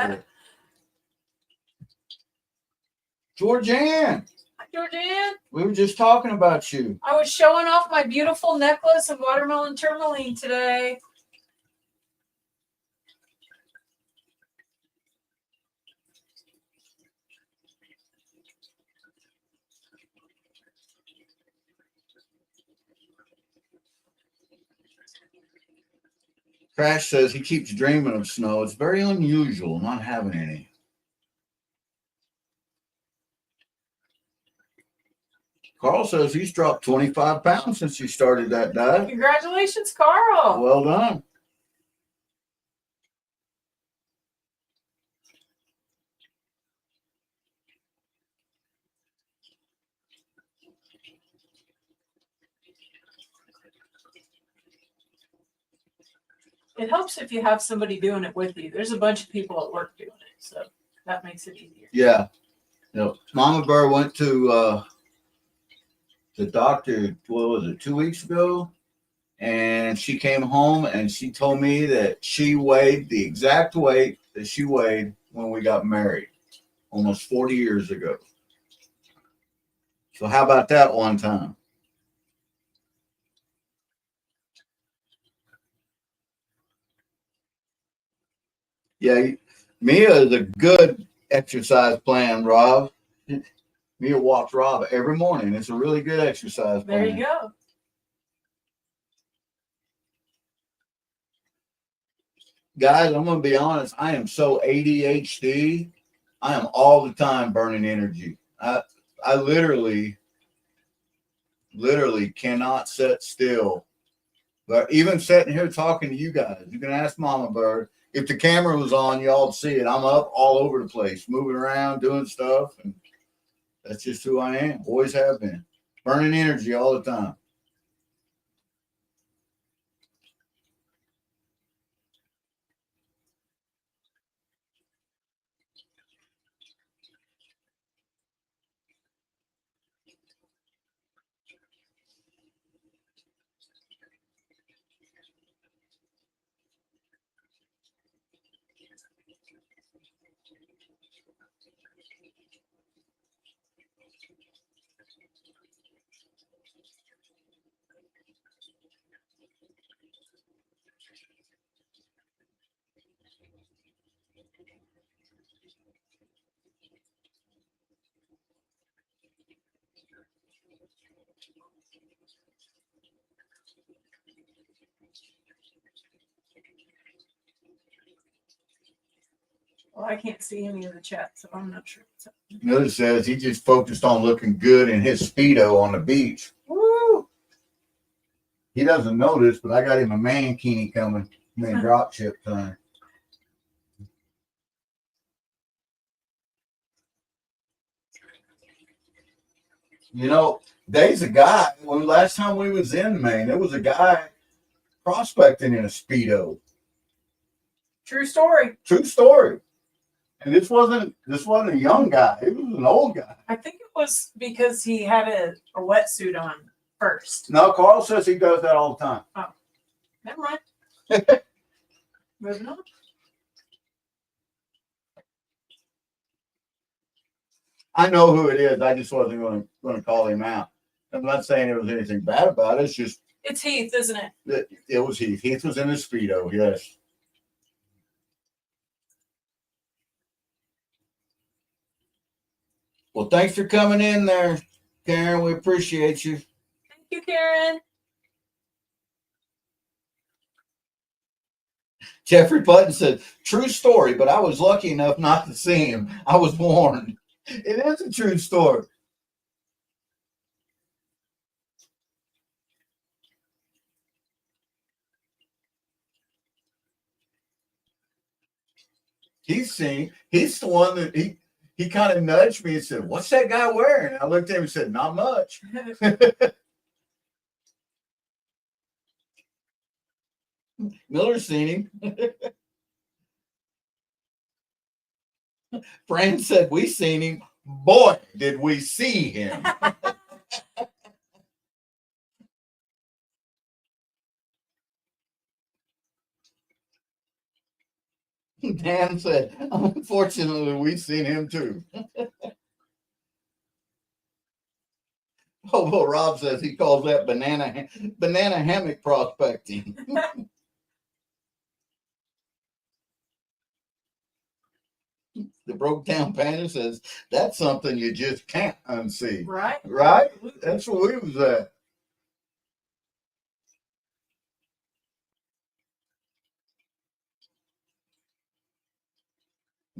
Georgianne. Hi, Georgianne. We were just talking about you. I was showing off my beautiful necklace of watermelon tourmaline today. Crash says he keeps dreaming of snow. It's very unusual not having any. Carl says he's dropped 25 pounds since he started that diet. Congratulations, Carl. Well done. It helps if you have somebody doing it with you. There's a bunch of people at work doing it, so that makes it easier. Yeah. You know, MamaBird went to the doctor, what was it, 2 weeks ago? And she came home and she told me that she weighed the exact weight that she weighed when we got married almost 40 years ago. So how about that one time? Yeah, Mia is a good exercise plan, Rob. Mia walks Rob every morning. It's a really good exercise plan. There you go. Guys, I'm going to be honest. I am so ADHD. I am all the time burning energy. I literally cannot sit still. But even sitting here talking to you guys, you can ask MamaBird. If the camera was on, y'all would see it. I'm up all over the place, moving around, doing stuff. And that's just who I am. Always have been. Burning energy all the time. Well, I can't see any of the chat, so I'm not sure what's up. Miller says he just focused on looking good in his Speedo on the beach. Woo! He doesn't know this, but I got him a mankini coming. Man, drop ship time. You know, there's a guy, when last time we was in Maine, there was a guy prospecting in a Speedo. True story. True story. And this wasn't a young guy. It was an old guy. I think it was because he had a wetsuit on first. No, Carl says he does that all the time. Oh, never mind. Moving on. I know who it is. I just wasn't going to call him out. I'm not saying there was anything bad about it. It's just It's Heath, isn't it? it was Heath. Heath was in his Speedo. Yes. Well, thanks for coming in there, Karen. We appreciate you. Thank you, Karen. Jeffrey Button said, true story, but I was lucky enough not to see him. I was warned. It is a true story. He's the one that he kind of nudged me and said, what's that guy wearing? I looked at him and said, not much. Miller's seen him. Fran said, we seen him. Boy, did we see him. Dan said, unfortunately, we've seen him too. Oh, well, Rob says he calls that banana hammock prospecting. The Broke Down Panda says, that's something you just can't unsee. Right? Right? That's where we was at.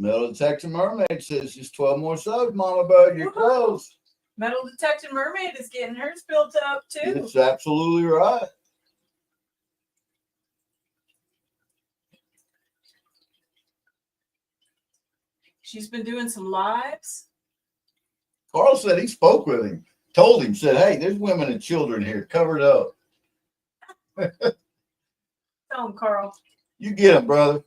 Metal Detector Mermaid says, just 12 more subs, MamaBird. You're close. Metal Detector Mermaid is getting hers built up too. It's absolutely right. She's been doing some lives. Carl said he spoke with him, told him, said, hey, there's women and children here covered up. Tell him, Carl. You get him, brother.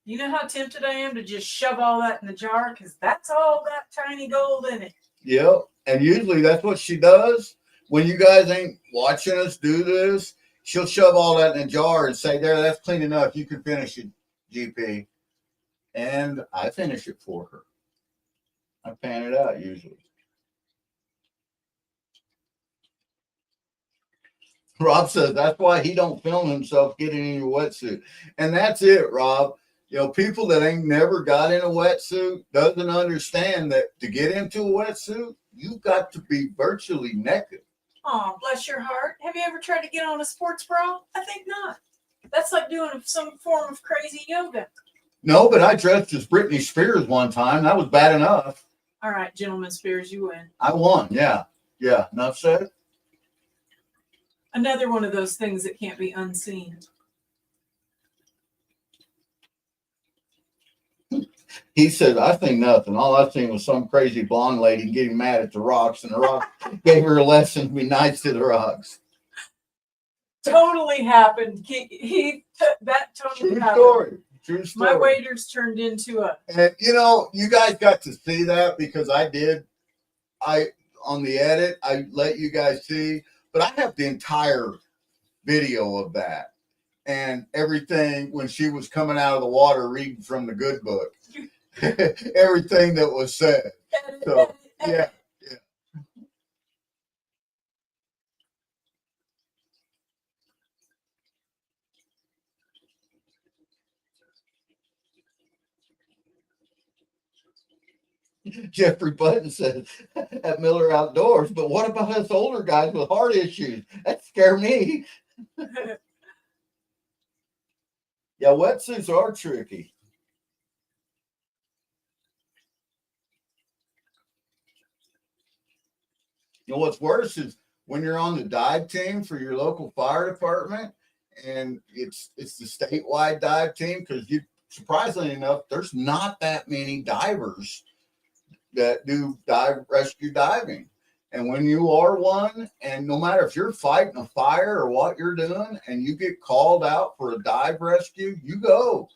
You know how tempted I am to just shove all that in the jar because that's all that tiny gold in it. Yep. And usually that's what she does. When you guys ain't watching us do this, she'll shove all that in a jar and say, there, that's clean enough. You can finish it, GP. And I finish it for her. I pan it out usually. Rob says that's why he don't film himself getting in your wetsuit. And that's it, Rob. You know, people that ain't never got in a wetsuit doesn't understand that to get into a wetsuit, you've got to be virtually naked. Oh, bless your heart. Have you ever tried to get on a sports bra? I think not. That's like doing some form of crazy yoga. No, but I dressed as Britney Spears one time. That was bad enough. All right, gentleman Spears, you win. I won. Yeah. Yeah. Enough said. Another one of those things that can't be unseen. He said, I think nothing. All I seen was some crazy blonde lady getting mad at the rocks, and the rock gave her a lesson to be nice to the rocks. Totally happened. That totally True happened. story. True story. My waders turned into a. And you know, you guys got to see that because I did. On the edit, I let you guys see, but I have the entire video of that and everything when she was coming out of the water reading from the good book. Everything that was said. So yeah. Jeffrey Button says at Miller Outdoors, but what about us older guys with heart issues? That scare me. Yeah, wetsuits are tricky. You know what's worse is when you're on the dive team for your local fire department, and it's the statewide dive team, because you surprisingly enough, there's not that many divers that do rescue diving. And when you are one, and no matter if you're fighting a fire or what you're doing, and you get called out for a dive rescue, you go.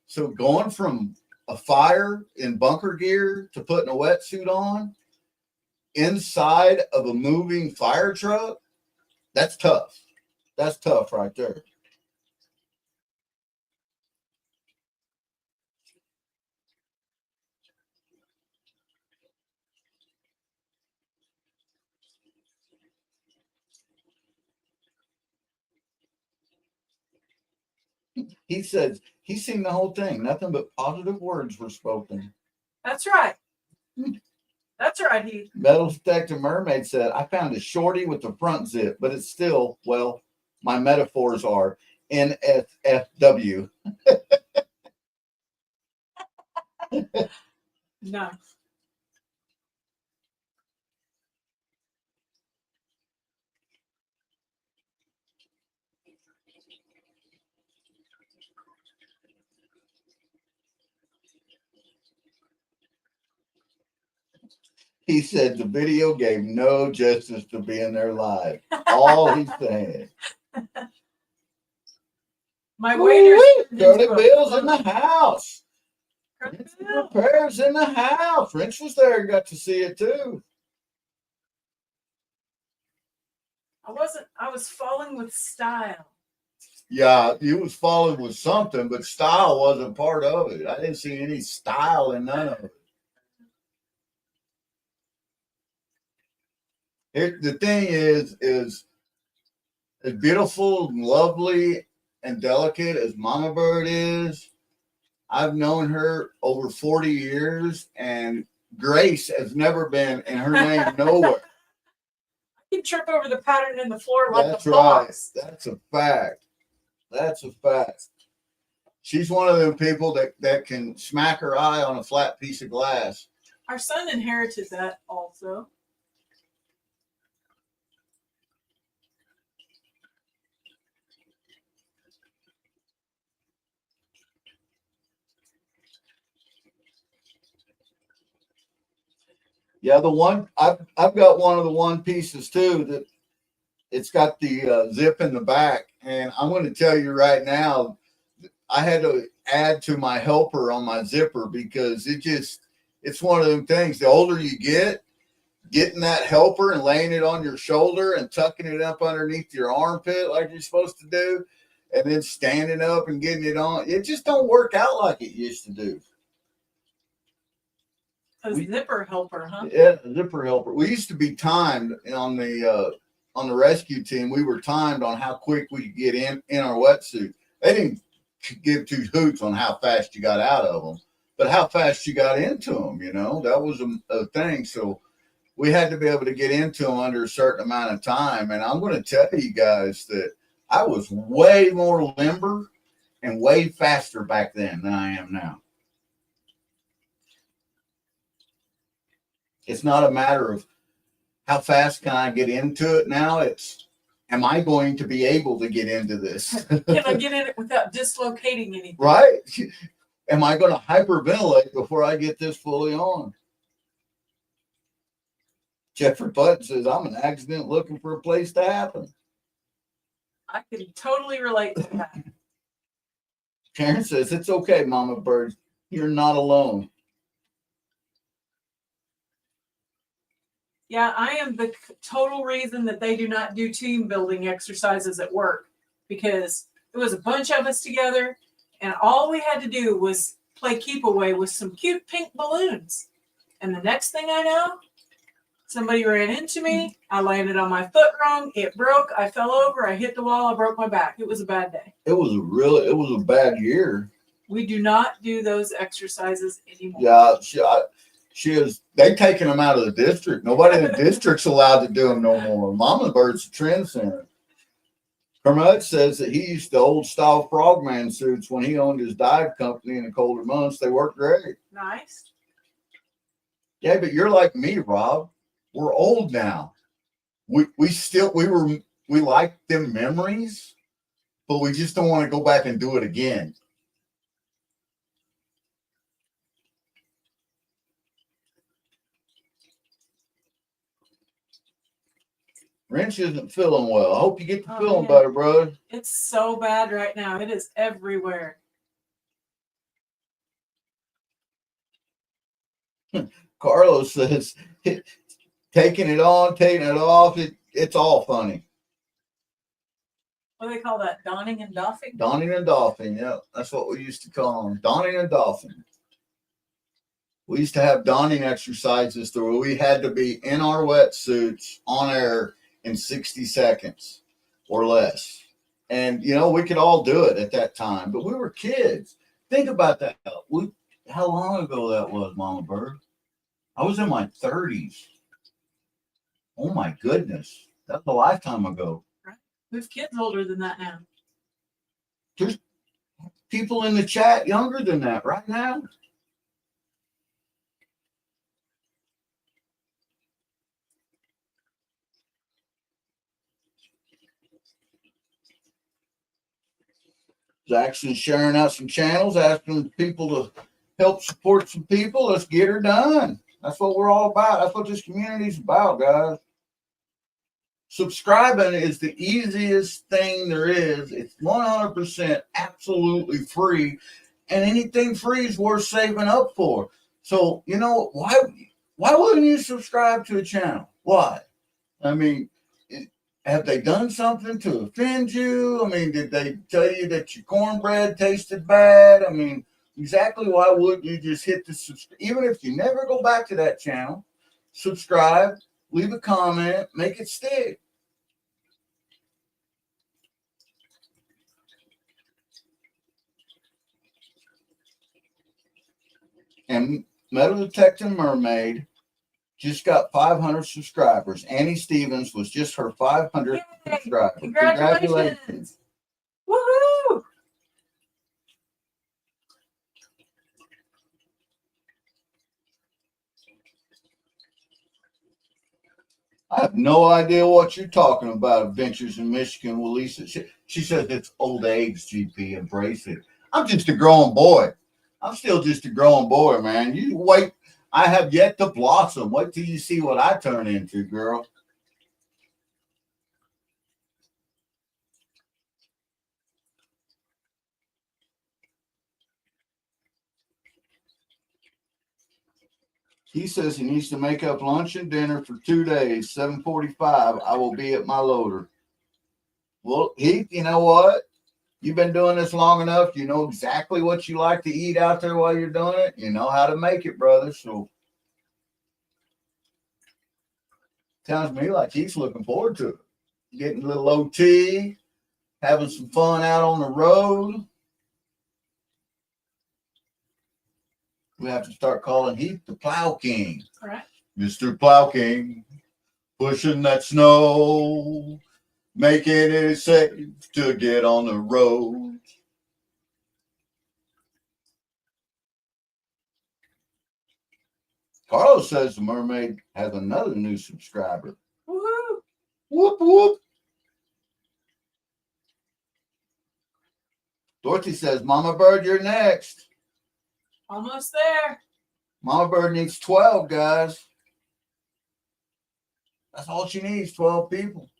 So going from a fire in bunker gear to putting a wetsuit on inside of a moving fire truck, that's tough. That's tough right there. He says he's seen the whole thing. Nothing but positive words were spoken. That's right. That's right, Heath. Metal Detective Mermaid said, I found a shorty with the front zip, but it's still, well, my metaphors are NSFW. Nice. He said the video gave no justice to being there live. All he's saying. My waiter's Curly Bill's in the house. Curly Rinse Bill. Repairs in the house. Rich was there, got to see it too. I was falling with style. Yeah, you was falling with something, but style wasn't part of it. I didn't see any style in none of it. The thing is as beautiful and lovely and delicate as MamaBird is, I've known her over 40 years, and grace has never been in her name nowhere. You trip over the pattern in the floor like That's a right. box. That's a fact. That's a fact. She's one of them people that can smack her eye on a flat piece of glass. Our son inherited that also. Yeah, the one I've got one of the one pieces too that it's got the zip in the back, and I'm going to tell you right now, I had to add to my helper on my zipper because it's one of them things. The older you get, getting that helper and laying it on your shoulder and tucking it up underneath your armpit like you're supposed to do, and then standing up and getting it on, it just don't work out like it used to do. A zipper helper, huh? Yeah, zipper helper. We used to be timed on the rescue team. We were timed on how quick we could get in our wetsuit. They didn't give two hoots on how fast you got out of them, but how fast you got into them. You know, that was a thing. So we had to be able to get into them under a certain amount of time. And I'm going to tell you guys that I was way more limber and way faster back then than I am now. It's not a matter of how fast can I get into it now. It's, am I going to be able to get into this? Can I get in it without dislocating anything? Right? Am I going to hyperventilate before I get this fully on? Jeffrey Button says, I'm an accident looking for a place to happen. I can totally relate to that. Karen says, it's okay, MamaBird. You're not alone. Yeah, I am the total reason that they do not do team building exercises at work, because it was a bunch of us together and all we had to do was play keep away with some cute pink balloons. And the next thing I know, somebody ran into me. I landed on my foot wrong. It broke. I fell over. I hit the wall. I broke my back. It was a bad day. It was a bad year. We do not do those exercises anymore. Yeah, they taking them out of the district. Nobody in the district's allowed to do them no more. MamaBird's a trend center. Kermit says that he used the old style frogman suits when he owned his dive company in the colder months. They worked great. Nice. Yeah, but you're like me, Rob. We're old now. We like them memories, but we just don't want to go back and do it again. Wrench isn't feeling well. I hope you get to feeling better, brother. It's so bad right now. It is everywhere. Carlos says, taking it on, taking it off, it's all funny. What do they call that? Donning and doffing? Donning and doffing, yeah. That's what we used to call them. Donning and doffing. We used to have donning exercises where we had to be in our wetsuits on air in 60 seconds or less. And, you know, we could all do it at that time, but we were kids. Think about that. How long ago that was, Mama Bird? I was in my 30s. Oh, my goodness. That's a lifetime ago. We have kids older than that now. There's people in the chat younger than that right now. Jackson's sharing out some channels, asking people to help support some people. Let's get her done. That's what we're all about. That's what this community's about, guys. Subscribing is the easiest thing there is. It's 100% absolutely free, and anything free is worth saving up for. So, you know, why wouldn't you subscribe to a channel? Why? I mean, have they done something to offend you? I mean, did they tell you that your cornbread tasted bad? I mean, exactly why wouldn't you just hit the subscribe? Even if you never go back to that channel, subscribe, leave a comment, make it stick. And Metal Detecting Mermaid just got 500 subscribers. Annie Stevens was just her 500th subscriber. Congratulations. Woohoo! I have no idea what you're talking about, Adventures in Michigan with Lisa. She says it's old age, GP. Embrace it. I'm just a growing boy. I'm still just a growing boy, man. You wait. I have yet to blossom. Wait till you see what I turn into, girl. He says he needs to make up lunch and dinner for 2 days. 7:45. I will be at my loader. Well, Heath, you know what? You've been doing this long enough. You know exactly what you like to eat out there while you're doing it. You know how to make it, brother. So sounds to me like he's looking forward to it. Getting a little OT, having some fun out on the road. We have to start calling Heath the Plow King. Correct. Mr. Plow King, pushing that snow, making it safe to get on the road. Carlos says the mermaid has another new subscriber. Woohoo! Whoop, whoop. Dorothy says, Mama Bird, you're next. Almost there. Mama Bird needs 12, guys. That's all she needs, 12 people.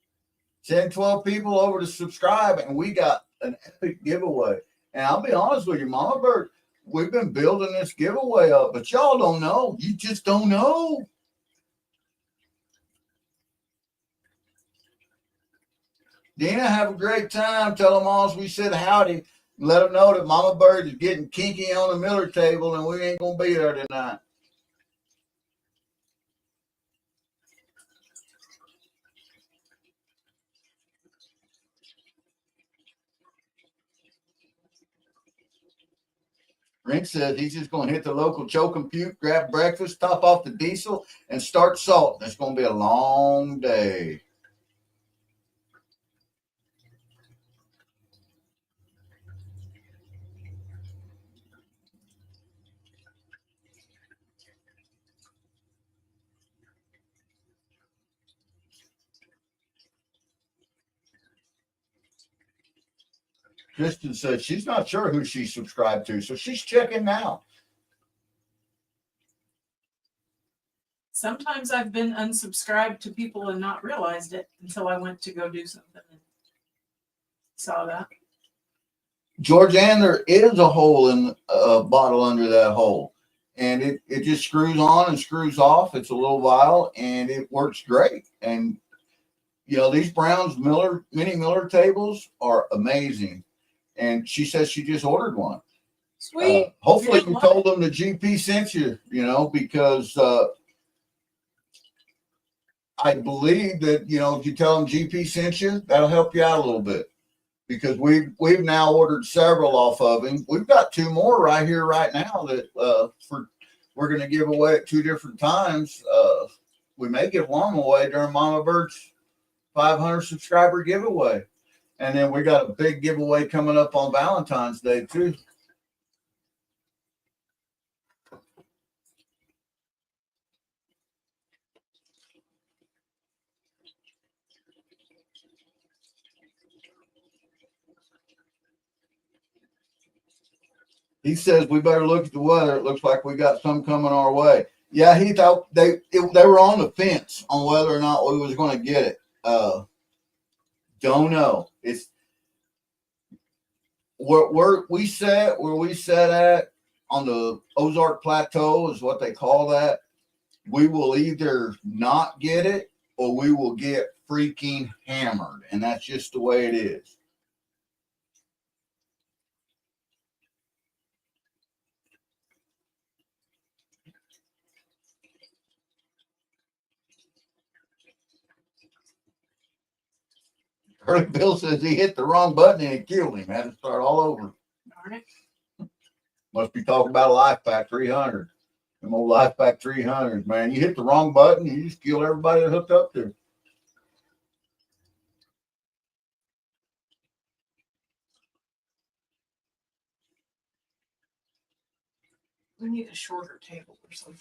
Send 12 people over to subscribe, and we got an epic giveaway. And I'll be honest with you, Mama Bird, we've been building this giveaway up, but y'all don't know. You just don't know. Dina, have a great time. Tell them all we said howdy. Let them know that Mama Bird is getting kinky on the Miller table, and we ain't going to be there tonight. Rick says he's just going to hit the local choke and puke, grab breakfast, top off the diesel, and start salting. It's going to be a long day. Kristen said she's not sure who she's subscribed to, so she's checking now. Sometimes I've been unsubscribed to people and not realized it until I went to go do something and saw that. Georgianne, there is a hole in a bottle under that hole, and it just screws on and screws off. It's a little vial, and it works great. And you know, these Brown's mini Miller tables are amazing. And she says she just ordered one. Sweet. Hopefully you told them the GP sent you, you know, because I believe that, you know, if you tell them GP sent you, that'll help you out a little bit. Because we've now ordered several off of him. We've got 2 more right here right now that we're going to give away at 2 different times. We may give one away during MamaBird's 500 subscriber giveaway. And then we got a big giveaway coming up on Valentine's Day too. He says we better look at the weather. It looks like we got some coming our way. Yeah, he thought they were on the fence on whether or not we was going to get it. Don't know. It's where we sat at on the Ozark Plateau is what they call that. We will either not get it or we will get freaking hammered, and that's just the way it is. Early Bill says he hit the wrong button and it killed him. Had to start all over. Darn it. Must be talking about a Life Pack 300. Them old Life Pack 300s, man. You hit the wrong button, you just kill everybody that hooked up to. We need a shorter table or something.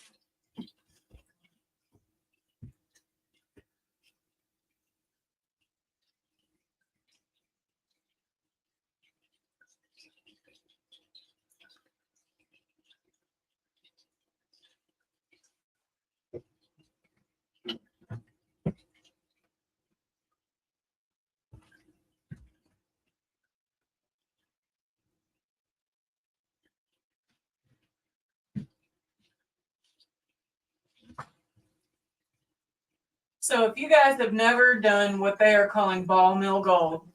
So if you guys have never done what they are calling ball mill gold,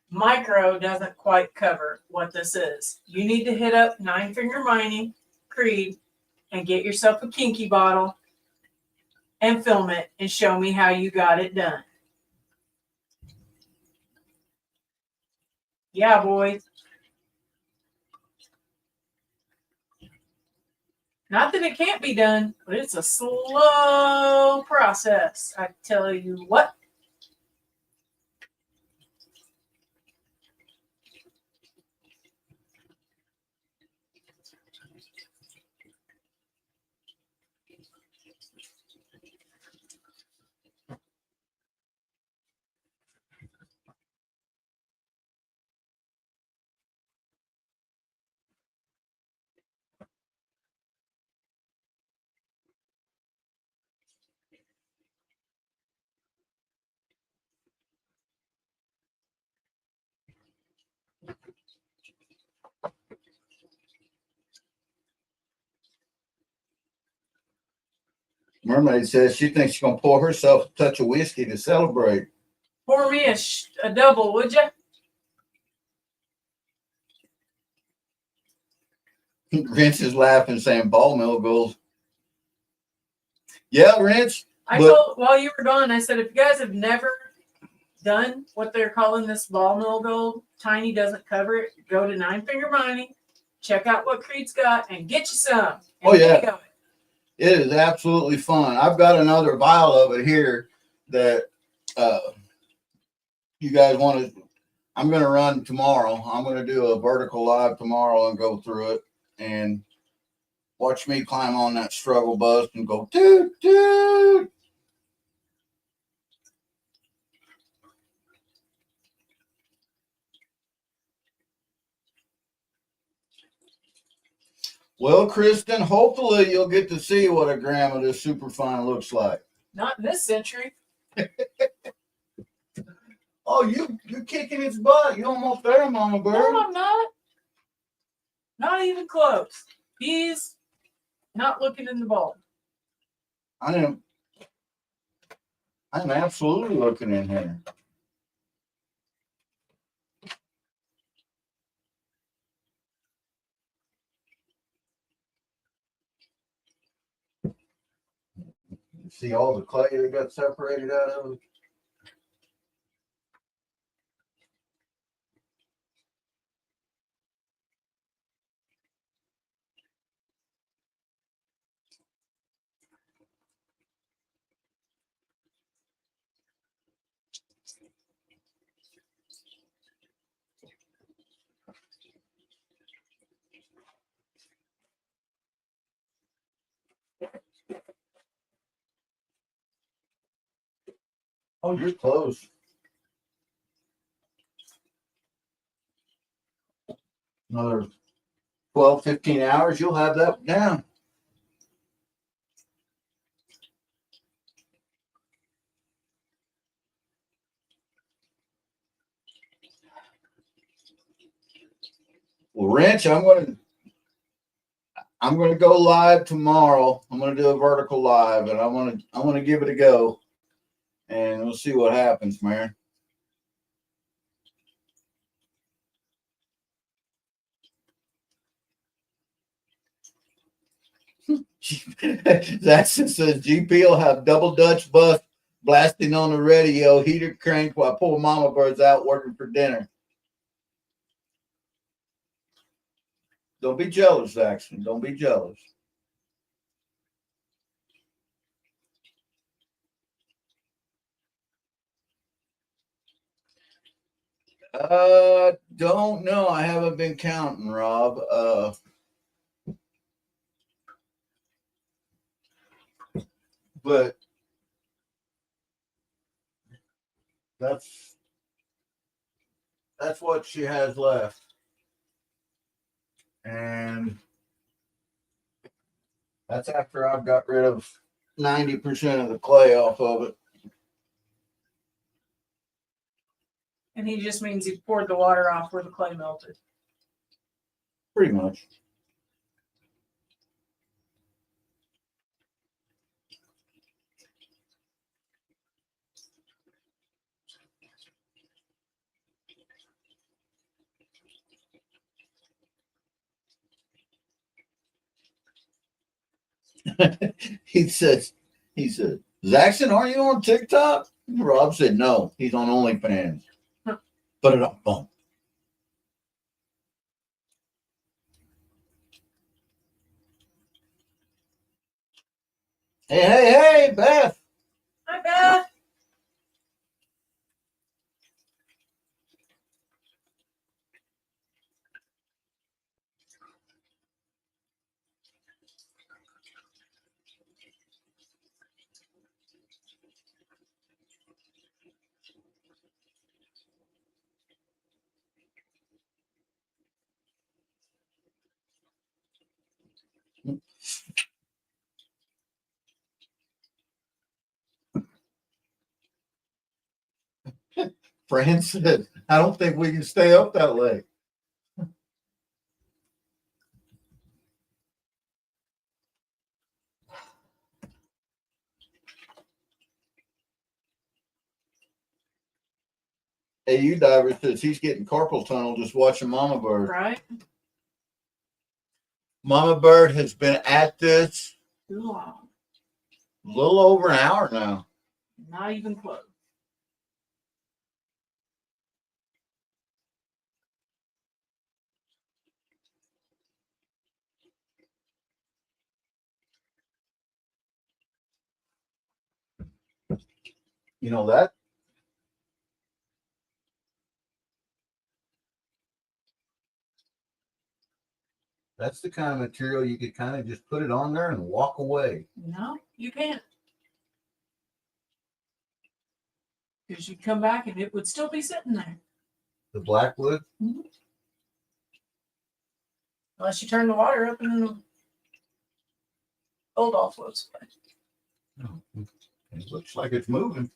micro doesn't quite cover what this is. You need to hit up 9 Finger Mining, Creed, and get yourself a kinky bottle and film it and show me how you got it done. Yeah, boy. Not that it can't be done, but it's a slow process. I tell you what. Mermaid says she thinks she's going to pour herself a touch of whiskey to celebrate. Pour me a double, would you? Vince is laughing, saying ball mill goals. Yeah, Vince. I told, while you were gone, I said, if you guys have never done what they're calling this ball mill gold, Tiny doesn't cover it, go to 9 Finger Mining, check out what Creed's got, and get you some. Oh, yeah. It is absolutely fun. I've got another vial of it here that you guys want to. I'm going to run tomorrow. I'm going to do a vertical live tomorrow and go through it and watch me climb on that struggle bus and go toot toot. Well, Kristen, hopefully you'll get to see what a gram of this superfine looks like. Not in this century. Oh, you're kicking its butt. You're almost there, Mama Bird. No, I'm not. Not even close. He's not looking in the bowl. I am absolutely looking in here. You see all the clay that got separated out of it? Oh, you're close. Another 12, 15 hours, you'll have that down. Well, Wrench, I'm gonna go live tomorrow. I'm gonna do a vertical live, and I want to give it a go, and we'll see what happens, man. Jackson says GP will have double Dutch bus blasting on the radio, heater cranked while poor Mama Bird's out working for dinner. Don't be jealous, Jackson. Don't be jealous. Don't know. I haven't been counting, Rob. But that's what she has left. And that's after I've got rid of 90% of the clay off of it. And he just means he poured the water off where the clay melted. Pretty much. He said, Zaxton, aren't you on TikTok? Rob said, no, he's on OnlyFans. Put it up, boom. Hey, Beth. Hi, Beth. Fran said, I don't think we can stay up that late. AU Diver says he's getting carpal tunnel just watching Mama Bird. Right? Mama Bird has been at this Too long. a little over an hour now. Not even close. You know that's the kind of material you could kind of just put it on there and walk away. No, you can't. Because you'd come back and it would still be sitting there. The black wood. Mm-hmm. Unless you turn the water up and then the old all floats away. It looks like it's moving.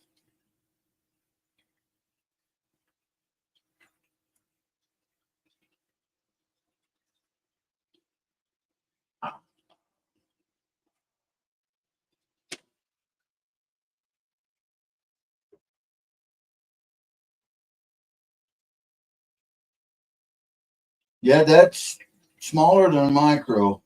Yeah, that's smaller than a micro.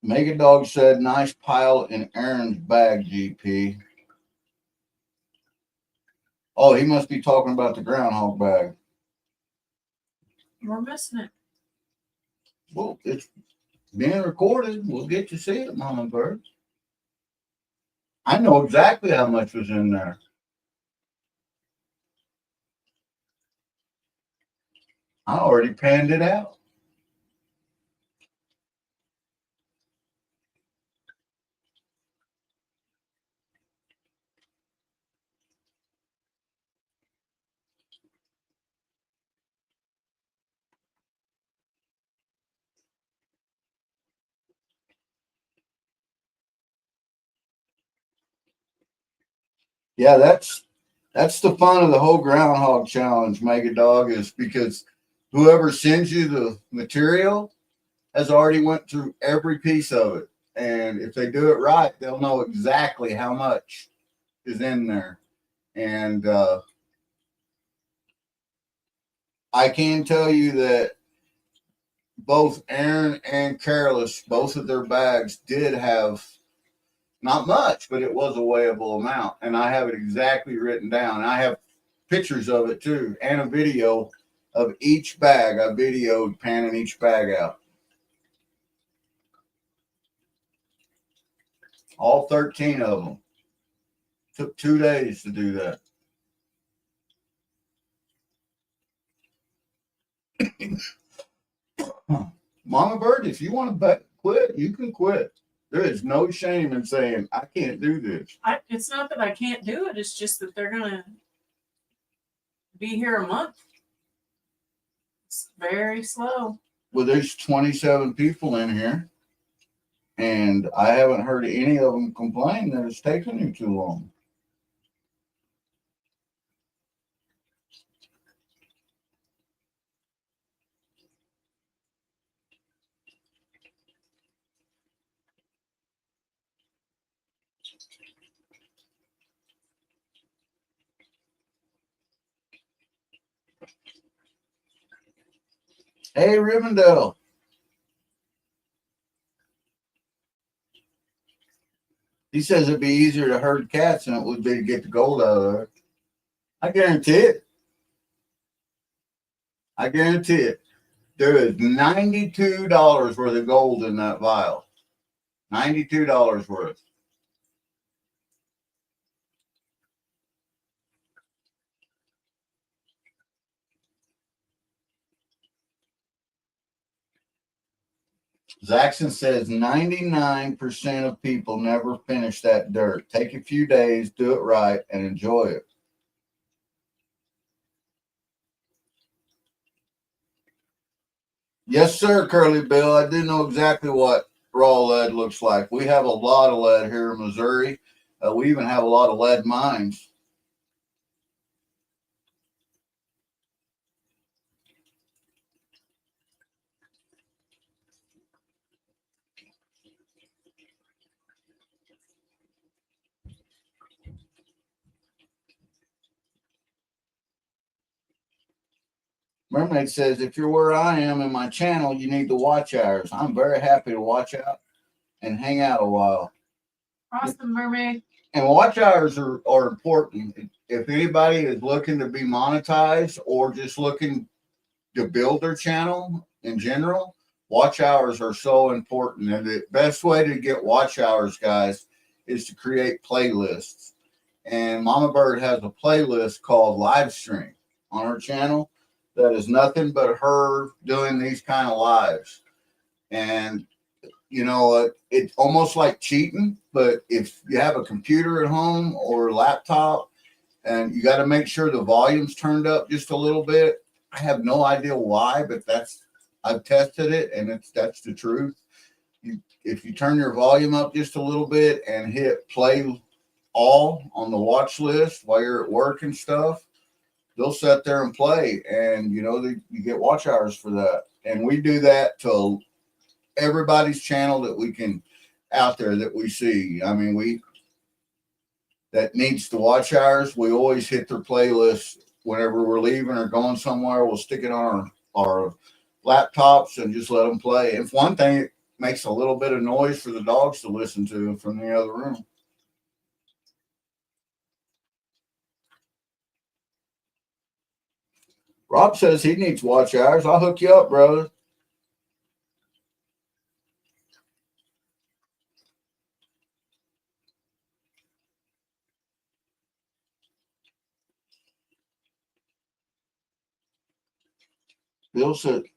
Mega Dog said, nice pile in Aaron's bag, GP. Oh, he must be talking about the groundhog bag. We're missing it. Well, it's being recorded. We'll get to see it, MamaBird. I know exactly how much was in there. I already panned it out. Yeah, that's the fun of the whole groundhog challenge, Mega Dog, is because whoever sends you the material has already went through every piece of it. And if they do it right, they'll know exactly how much is in there. And I can tell you that both Aaron and Careless, both of their bags did have not much, but it was a weighable amount. And I have it exactly written down. I have pictures of it too, and a video of each bag. I videoed panning each bag out. All 13 of them. Took 2 days to do that. MamaBird, if you want to quit, you can quit. There is no shame in saying, I can't do this. It's not that I can't do it. It's just that they're going to be here a month. It's very slow. Well, there's 27 people in here, and I haven't heard any of them complain that it's taking you too long. Hey, Rivendell. He says it'd be easier to herd cats than it would be to get the gold out of there. I guarantee it. I guarantee it. There is $92 worth of gold in that vial. $92 worth. Zaxxon says 99% of people never finish that dirt. Take a few days, do it right, and enjoy it. Yes, sir, Curly Bill. I do know exactly what raw lead looks like. We have a lot of lead here in Missouri. We even have a lot of lead mines. Mermaid says, if you're where I am in my channel, you need the watch hours. I'm very happy to watch out and hang out a while. Awesome, Mermaid. And watch hours are important. If anybody is looking to be monetized or just looking to build their channel in general, watch hours are so important. And the best way to get watch hours, guys, is to create playlists. And MamaBird has a playlist called Livestream on her channel that is nothing but her doing these kind of lives. And you know, it's almost like cheating. But if you have a computer at home or laptop, and you got to make sure the volume's turned up just a little bit. I have no idea why, but I've tested it, and that's the truth. If you turn your volume up just a little bit and hit play all on the watch list while you're at work and stuff, they'll sit there and play, and you know you get watch hours for that. And we do that to everybody's channel that we can out there that we see. I mean, that needs the watch hours, we always hit their playlist whenever we're leaving or going somewhere. We'll stick it on our laptops and just let them play. If one thing, it makes a little bit of noise for the dogs to listen to from the other room. Rob says he needs watch hours. I'll hook you up, brother.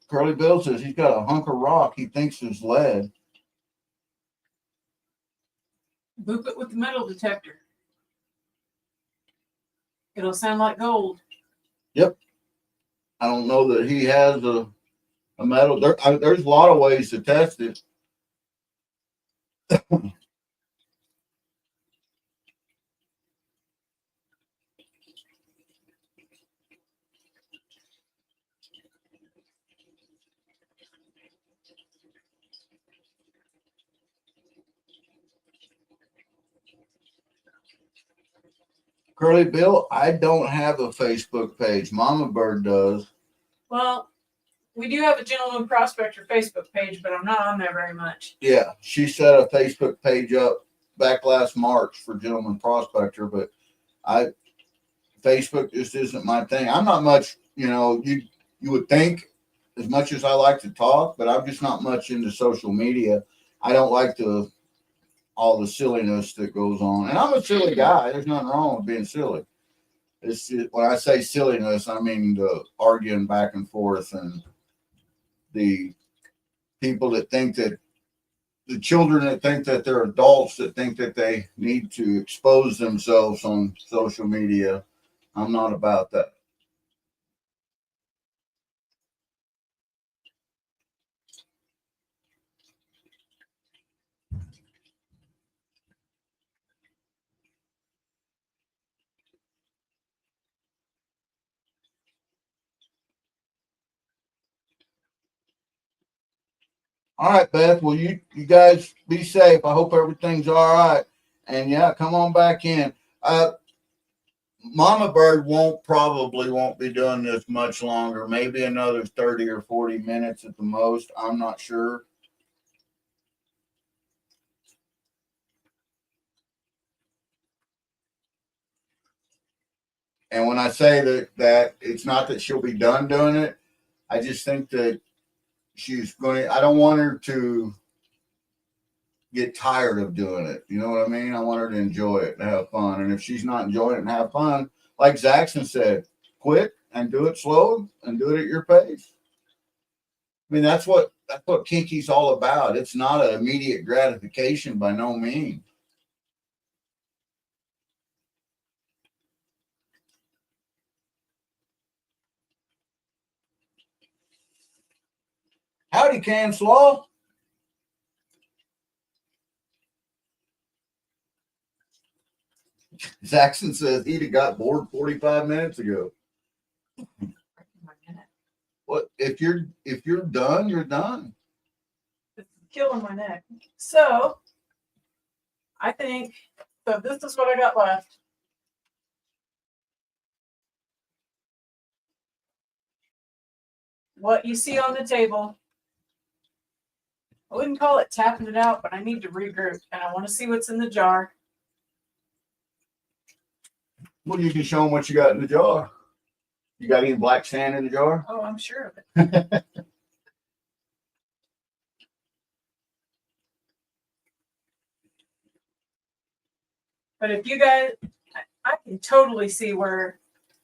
Curly Bill says he's got a hunk of rock he thinks is lead. Boop it with the metal detector. It'll sound like gold. Yep. I don't know that he has a metal. There's a lot of ways to test it. Curly Bill, I don't have a Facebook page. MamaBird does. Well, we do have a Gentleman Prospector Facebook page, but I'm not on there very much. Yeah, she set a Facebook page up back last March for Gentleman Prospector, but Facebook just isn't my thing. I'm not much, you would think as much as I like to talk, but I'm just not much into social media. I don't like all the silliness that goes on. And I'm a silly guy. There's nothing wrong with being silly. It's just, when I say silliness, I mean the arguing back and forth and the people that think that the children that think that they're adults that think that they need to expose themselves on social media. I'm not about that. All right, Beth. Well, you guys be safe. I hope everything's all right. And yeah, come on back in. MamaBird probably won't be doing this much longer. Maybe another 30 or 40 minutes at the most. I'm not sure. And when I say that it's not that she'll be done doing it, I just think that I don't want her to get tired of doing it. You know what I mean? I want her to enjoy it and have fun. And if she's not enjoying it and have fun, like Zaxxon said, quit and do it slow and do it at your pace. I mean, that's what kinky's all about. It's not an immediate gratification by no means. Howdy, Can Slaw. Zaxxon says he'd have got bored 45 minutes ago. What if you're done, you're done. It's killing my neck. So I think this is what I got left. What you see on the table, I wouldn't call it tapping it out, but I need to regroup and I want to see what's in the jar. Well, you can show them what you got in the jar. You got any black sand in the jar? Oh, I'm sure of it. But if you guys, I can totally see where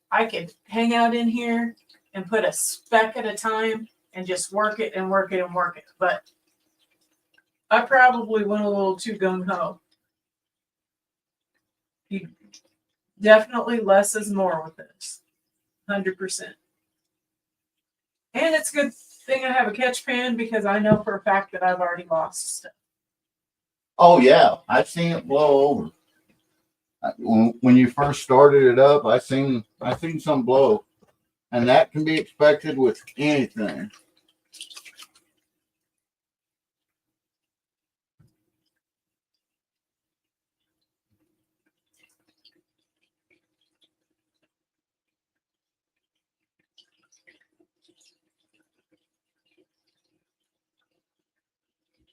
I could hang out in here and put a speck at a time and just work it and work it and work it. But I probably went a little too gung-ho. Definitely less is more with this. 100%. And it's a good thing I have a catch pan because I know for a fact that I've already lost stuff. Oh yeah, I've seen it blow over. When you first started it up, I seen some blow, and that can be expected with anything.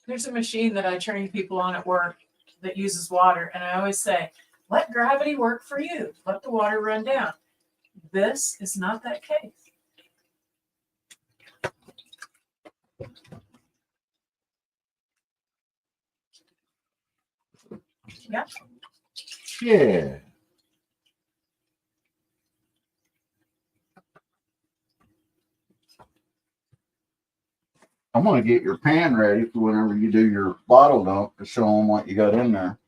There's a machine that I train people on at work that uses water, and I always say, let gravity work for you. Let the water run down. This is not that case. Yeah. Yeah. I'm gonna get your pan ready for whenever you do your bottle dump to show them what you got in there.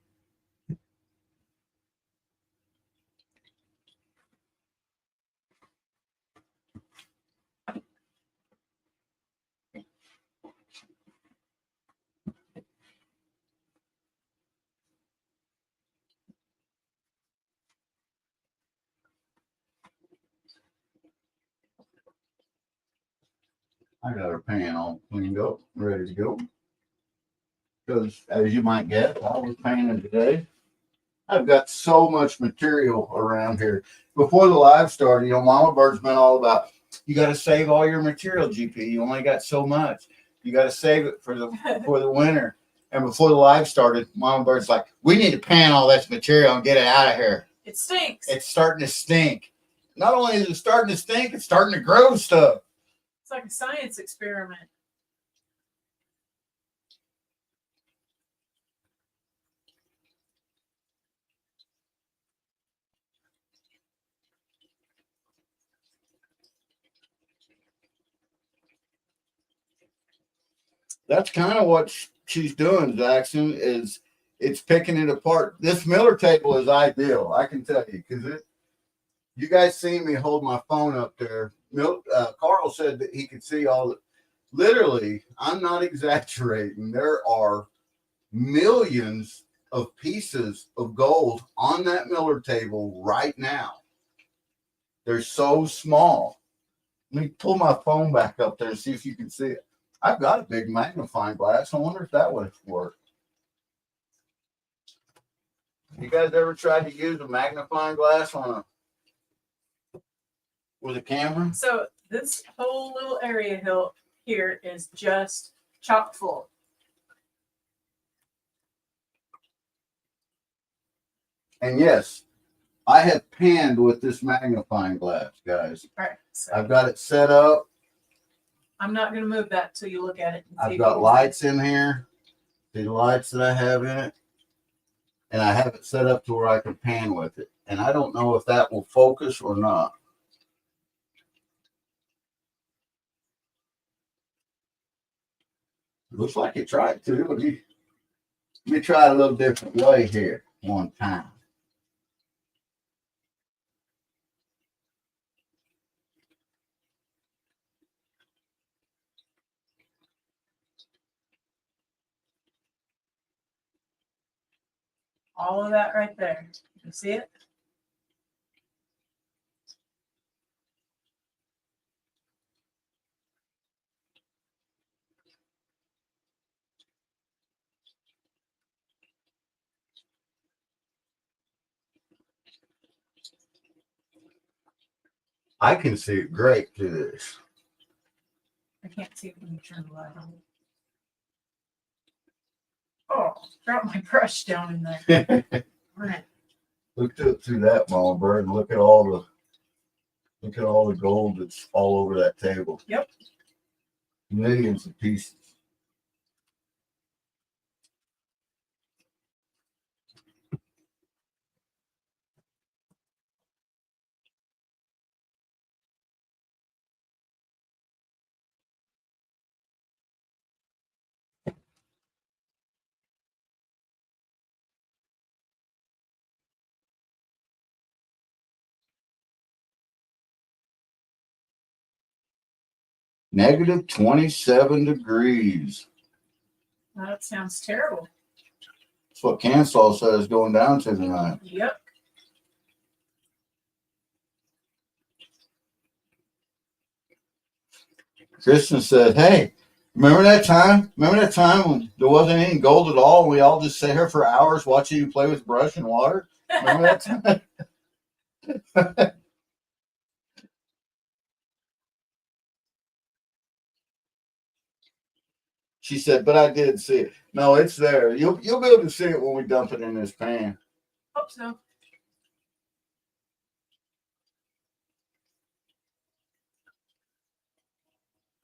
I got our pan all cleaned up, ready to go. Because as you might guess, I was panning today. I've got so much material around here. Before the live started, MamaBird's been all about, you got to save all your material, GP. You only got so much. You got to save it for the winter. And before the live started, MamaBird's like, we need to pan all this material and get it out of here. It stinks. It's starting to stink. Not only is it starting to stink, it's starting to grow stuff. It's like a science experiment. That's kind of what she's doing, Jackson, is it's picking it apart. This Miller table is ideal, I can tell you, because you guys see me hold my phone up there. Carl said that he could see all the, literally, I'm not exaggerating, there are millions of pieces of gold on that Miller table right now. They're so small. Let me pull my phone back up there and see if you can see it. I've got a big magnifying glass. I wonder if that would work. You guys ever tried to use a magnifying glass with a camera? So this whole little area here is just chock full. And yes, I have panned with this magnifying glass, guys. All right. So I've got it set up. I'm not going to move that till you look at it. And see I've if got you can lights in here. See the lights that I have in it. And I have it set up to where I can pan with it. And I don't know if that will focus or not. Looks like it tried to. Let me try it a little different way here one time. all of that right there. You see it? I can see it great through this. I can't see it when you turn the light on. Oh, dropped my brush down in there. Right. Look through that, MamaBird, and look at all the gold that's all over that table. Yep. Millions of pieces. Negative 27 degrees. That sounds terrible. That's what Cancel says is going down to tonight. Yep. Kristen said, hey, remember that time? Remember that time when there wasn't any gold at all and we all just sat here for hours watching you play with brush and water? Remember that time? She said, but I did see it. No, it's there. You'll be able to see it when we dump it in this pan. Hope so.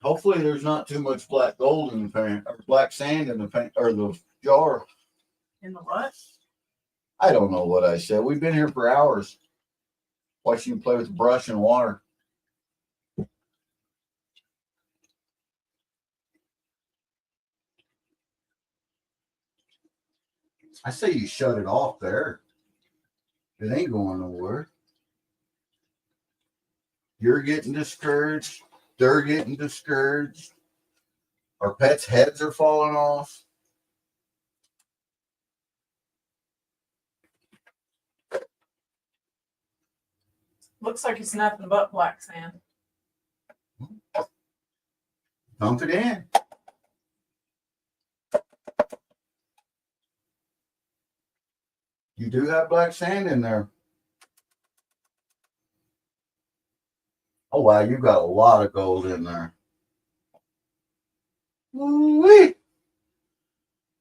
Hopefully there's not too much black gold in the pan or black sand in the pan or the jar. In the what? I don't know what I said. We've been here for hours watching you play with brush and water. I say you shut it off there. It ain't going nowhere. You're getting discouraged. They're getting discouraged. Our pets' heads are falling off. Looks like it's nothing but black sand. Dump it in. You do have black sand in there. Oh, wow, you got a lot of gold in there. Woo-wee.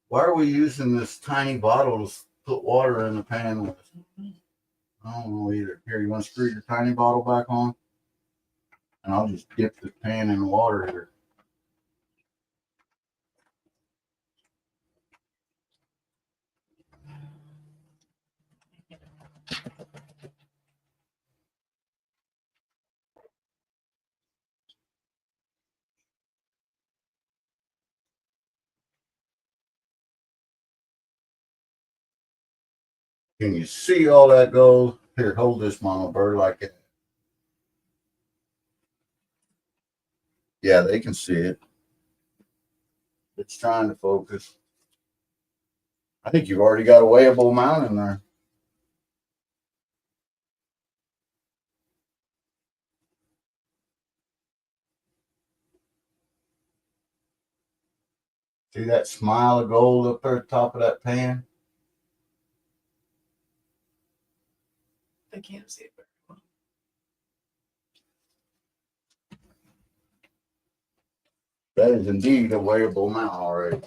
Why are we using this tiny bottle to put water in the pan with? I don't know either. Here, you want to screw your tiny bottle back on? And I'll just dip the pan in the water here. Can you see all that gold? Here, hold this, Mama Bird, like it. Yeah, they can see it. It's trying to focus. I think you've already got a weighable amount in there. See that smile of gold up there at the top of that pan? They can't see it very well. That is indeed a weighable amount already.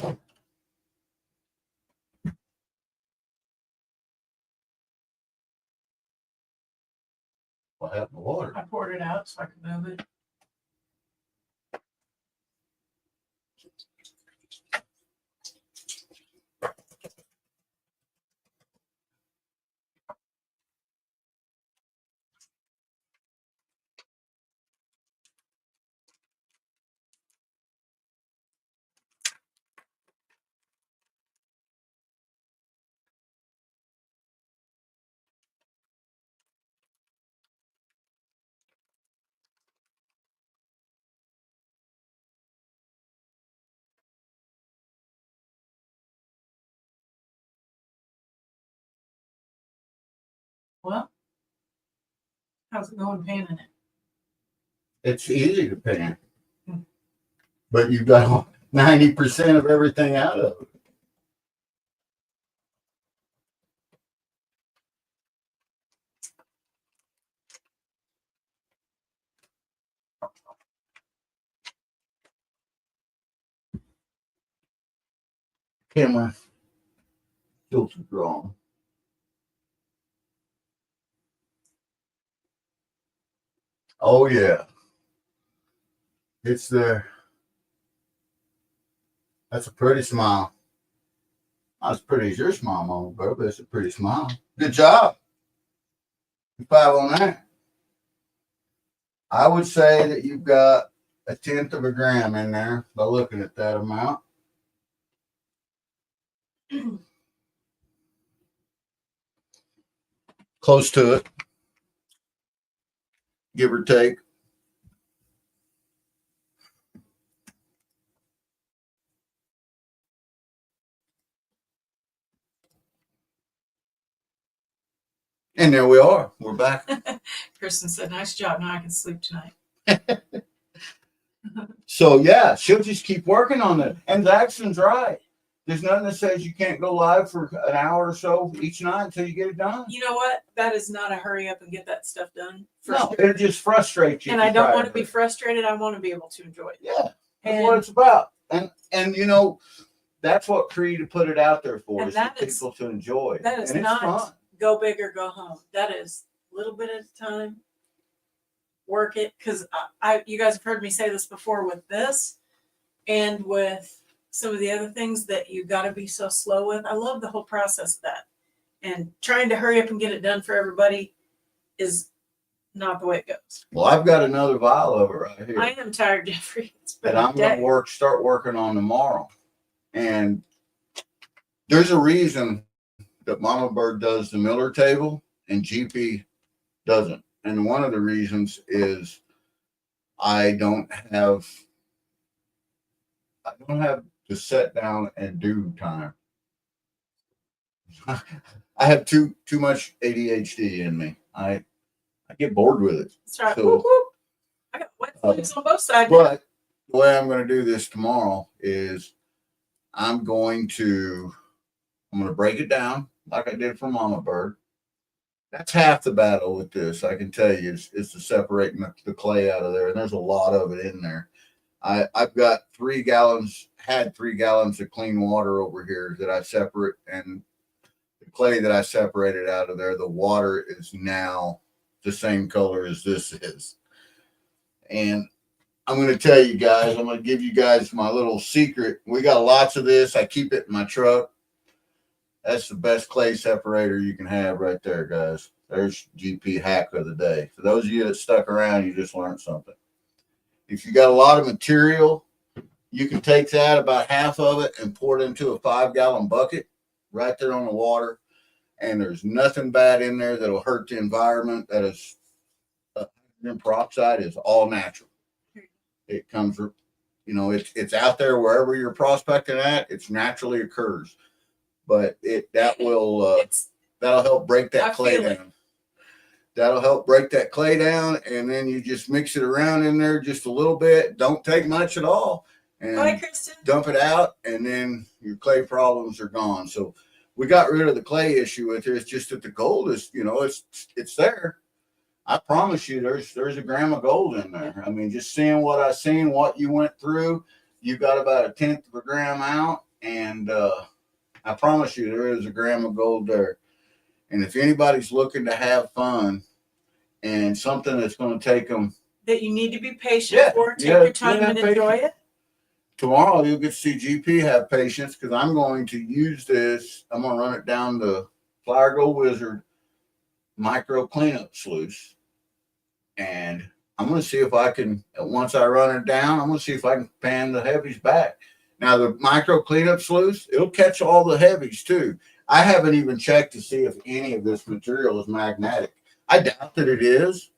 What happened to water? I poured it out so I could move it. Well, how's it going panning it? It's easy to pan, but you've got 90% of everything out of it. Camera filtered wrong. Oh yeah, it's there. That's a pretty smile. Not as pretty as your smile, Mama Bird, but it's a pretty smile. Good job. 5 on that. I would say that you've got 1/10 of a gram in there by looking at that amount. Close to it, give or take. And there we are. We're back. Kristen said, nice job. Now I can sleep tonight. So yeah, she'll just keep working on it. And Jackson's right. There's nothing that says you can't go live for an hour or so each night until you get it done. You know what? That is not a hurry up and get that stuff done. No, it just frustrates you. And I don't want to be frustrated. I want to be able to enjoy it. Yeah, that's what it's about. And you know, that's what Creed put it out there for, is for people to enjoy. That is not fun. Go big or go home. That is a little bit at a time. Work it, because you guys have heard me say this before with this and with some of the other things that you got to be so slow with. I love the whole process of that. And trying to hurry up and get it done for everybody is not the way it goes. Well, I've got another vial of it right here. I am tired, Jeffrey. It's been that I'm going to start working on tomorrow. And there's a reason that MamaBird does the Miller table and GP doesn't. And one of the reasons is I don't have to sit down and do time. I have too much ADHD in me. I get bored with it. That's right. So, whoop, whoop. I got wet sleeves on both sides. But the way I'm going to do this tomorrow is I'm going to break it down like I did for MamaBird. That's half the battle with this, I can tell you, is to separating the clay out of there. And there's a lot of it in there. I've got 3 gallons of clean water over here that I separate, and the clay that I separated out of there, the water is now the same color as this is. And I'm going to tell you guys, I'm going to give you guys my little secret. We got lots of this. I keep it in my truck. That's the best clay separator you can have right there, guys. There's GP hack of the day. For those of you that stuck around, you just learned something. If you got a lot of material, you can take that, about half of it, and pour it into a 5-gallon bucket right there on the water. And there's nothing bad in there that'll hurt the environment. That is, hydrogen peroxide is all natural. It comes, you know, it's out there wherever you're prospecting at. It naturally occurs. But that'll help break that clay down. That'll help break that clay down, and then you just mix it around in there just a little bit. Don't take much at all, and dump it out, and then your clay problems are gone. So we got rid of the clay issue with it. It's just that the gold is, you know, it's there. I promise you, there's a gram of gold in there. I mean, just seeing what I seen, what you went through, you got about 1/10 of a gram out, and I promise you, there is a gram of gold there. And if anybody's looking to have fun and something that's going to take them, that you need to be patient for, take your time and enjoy it. Tomorrow you'll get to see GP have patience, because I'm going to use this. I'm going to run it down the Flower Gold Wizard micro cleanup sluice, and I'm going to see if I can, once I run it down, I'm going to see if I can pan the heavies back. Now, the micro cleanup sluice, it'll catch all the heavies too. I haven't even checked to see if any of this material is magnetic. I doubt that it is.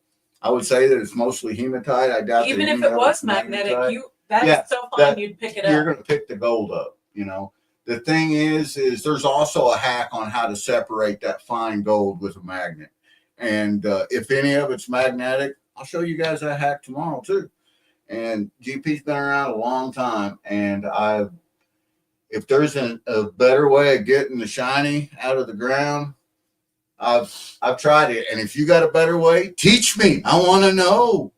I would say that it's mostly hematite. I doubt even if it was magnetic, that's so fine, you'd pick it up. You're going to pick the gold up, you know. The thing is there's also a hack on how to separate that fine gold with a magnet. And if any of it's magnetic, I'll show you guys that hack tomorrow too. And GP's been around a long time, and if there's a better way of getting the shiny out of the ground, I've tried it. And if you got a better way, teach me. I want to know,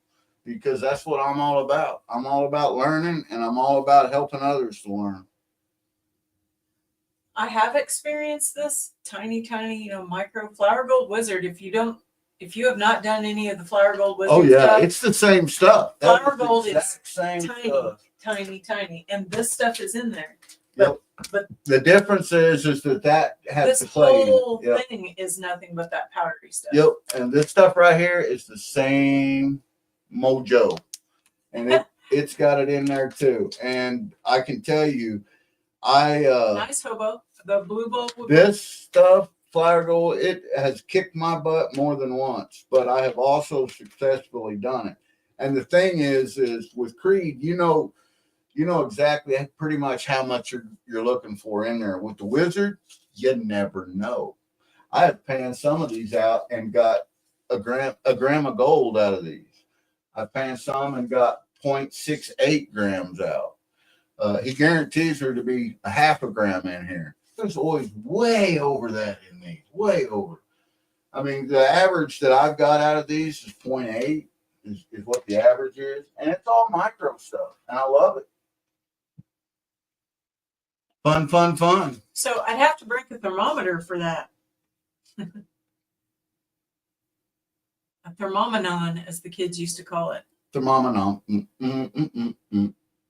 because that's what I'm all about. I'm all about learning, and I'm all about helping others to learn. I have experienced this tiny, you know, micro Flower Gold Wizard. If you have not done any of the Flower Gold Wizard stuff, it's the same stuff. Flower Gold is tiny, tiny, and this stuff is in there. But the difference is that has this the clay in it. whole thing is nothing but that powdery stuff. Yep, and this stuff right here is the same mojo, and it's got it in there too. And I can tell you, nice hobo, the blue bowl. This stuff, Flower Gold, it has kicked my butt more than once, but I have also successfully done it. And the thing is with Creed, you know exactly pretty much how much you're looking for in there. With the Wizard, you never know. I have panned some of these out and got a gram of gold out of these. I've panned some and got 0.68 grams out. He guarantees there to be a half a gram in here. There's always way over that in these, way over. I mean, the average that I've got out of these is 0.8 is what the average is. And it's all micro stuff. And I love it. Fun, fun, fun. So I'd have to bring a thermometer for that. A thermomenon, as the kids used to call it. Thermomenon.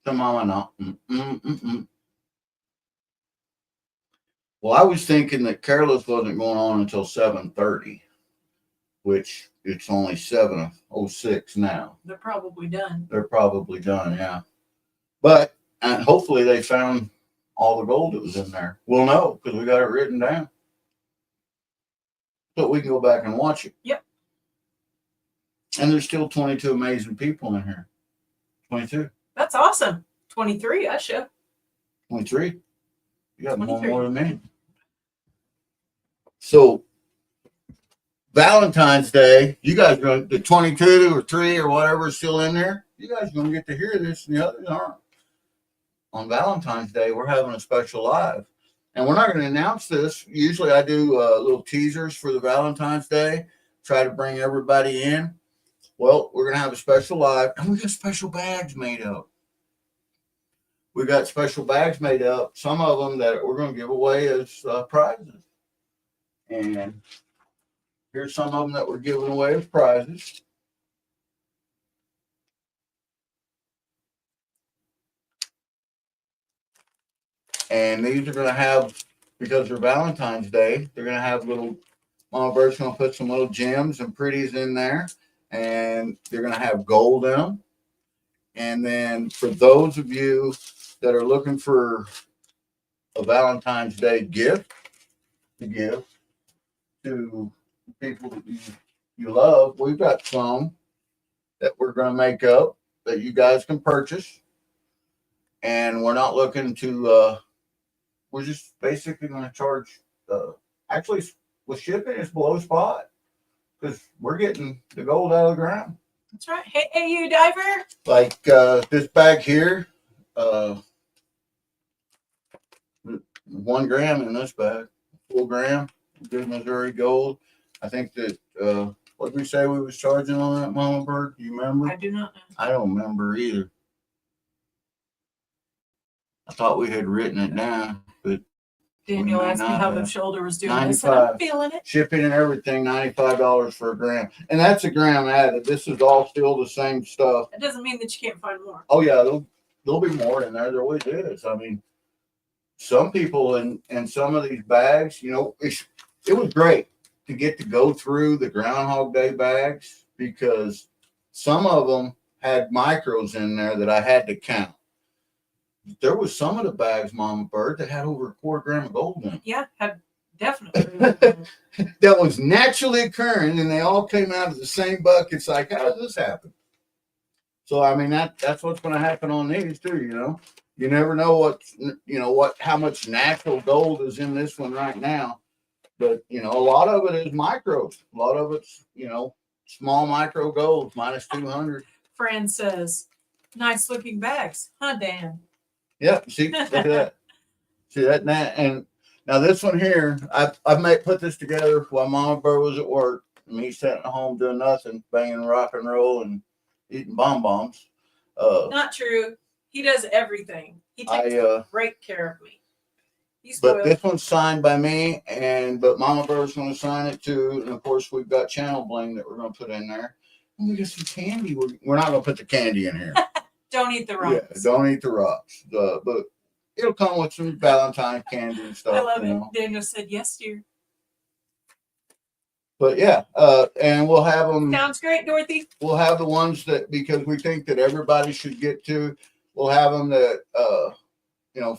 Thermomenon. Well, I was thinking that Careless wasn't going on until 7:30, which it's only 7:06 now. They're probably done. They're probably done, yeah. But and hopefully they found all the gold that was in there. We'll know because we got it written down. So we can go back and watch it. Yep. And there's still 22 amazing people in here. 22. That's awesome. 23, I show. 23. You got 23. more than me. So Valentine's Day, you guys are going the 22 or 3 or whatever is still in there. You guys are going to get to hear this and the others aren't. On Valentine's Day, we're having a special live. And we're not going to announce this. Usually I do little teasers for the Valentine's Day, try to bring everybody in. Well, we're going to have a special live, and we got special bags made up. We got special bags made up, some of them that we're going to give away as prizes. And here's some of them that we're giving away as prizes. And these are going to have, because they're Valentine's Day, they're going to have little, MamaBird's going to put some little gems and pretties in there. And they're going to have gold in them. And then for those of you that are looking for a Valentine's Day gift to give to people that you love, we've got some that we're going to make up that you guys can purchase. And we're not looking to, we're just basically going to charge, actually with shipping, it's below spot. Because we're getting the gold out of the ground. That's right. Hey, you diver. Like this bag here, 1 gram in this bag, 4 gram, good Missouri gold. I think that, what did we say we was charging on that, MamaBird? Do you remember? I do not know. I don't remember either. I thought we had written it down, but Daniel asked me how the shoulder was doing. I said, 95. I'm feeling it. Shipping and everything, $95 for a gram. And that's a gram added. This is all still the same stuff. It doesn't mean that you can't find more. Oh, yeah, there'll be more in there. There always is. I mean, some people in some of these bags, you know, it was great to get to go through the Groundhog Day bags because some of them had micros in there that I had to count. There was some of the bags, MamaBird, that had over 1/4 gram of gold in them. Yeah, definitely. That was naturally occurring, and they all came out of the same bucket. It's like, how does this happen? So, I mean, that's what's going to happen on these too. You know, you never know how much natural gold is in this one right now. But you know, a lot of it is micros. A lot of it's small micro gold, minus 200. Fran says, "Nice looking bags, huh, Dan?" Yep. See, look at that. See that, and now this one here, I put this together while MamaBird was at work. And me sitting at home doing nothing, banging rock and roll and eating bonbons. Not true. He does everything. He takes great care of me. He's but spoiled. this one's signed by me, but MamaBird's going to sign it too. And of course, we've got channel bling that we're going to put in there. And we got some candy. We're not going to put the candy in here. Don't eat the rocks. Yeah, don't eat the rocks. But it'll come with some Valentine candy and stuff. I love it. Daniel said, "Yes, dear." But yeah, and we'll have them. Sounds great, Dorothy. We'll have the ones that, because we think that everybody should get to, we'll have them that,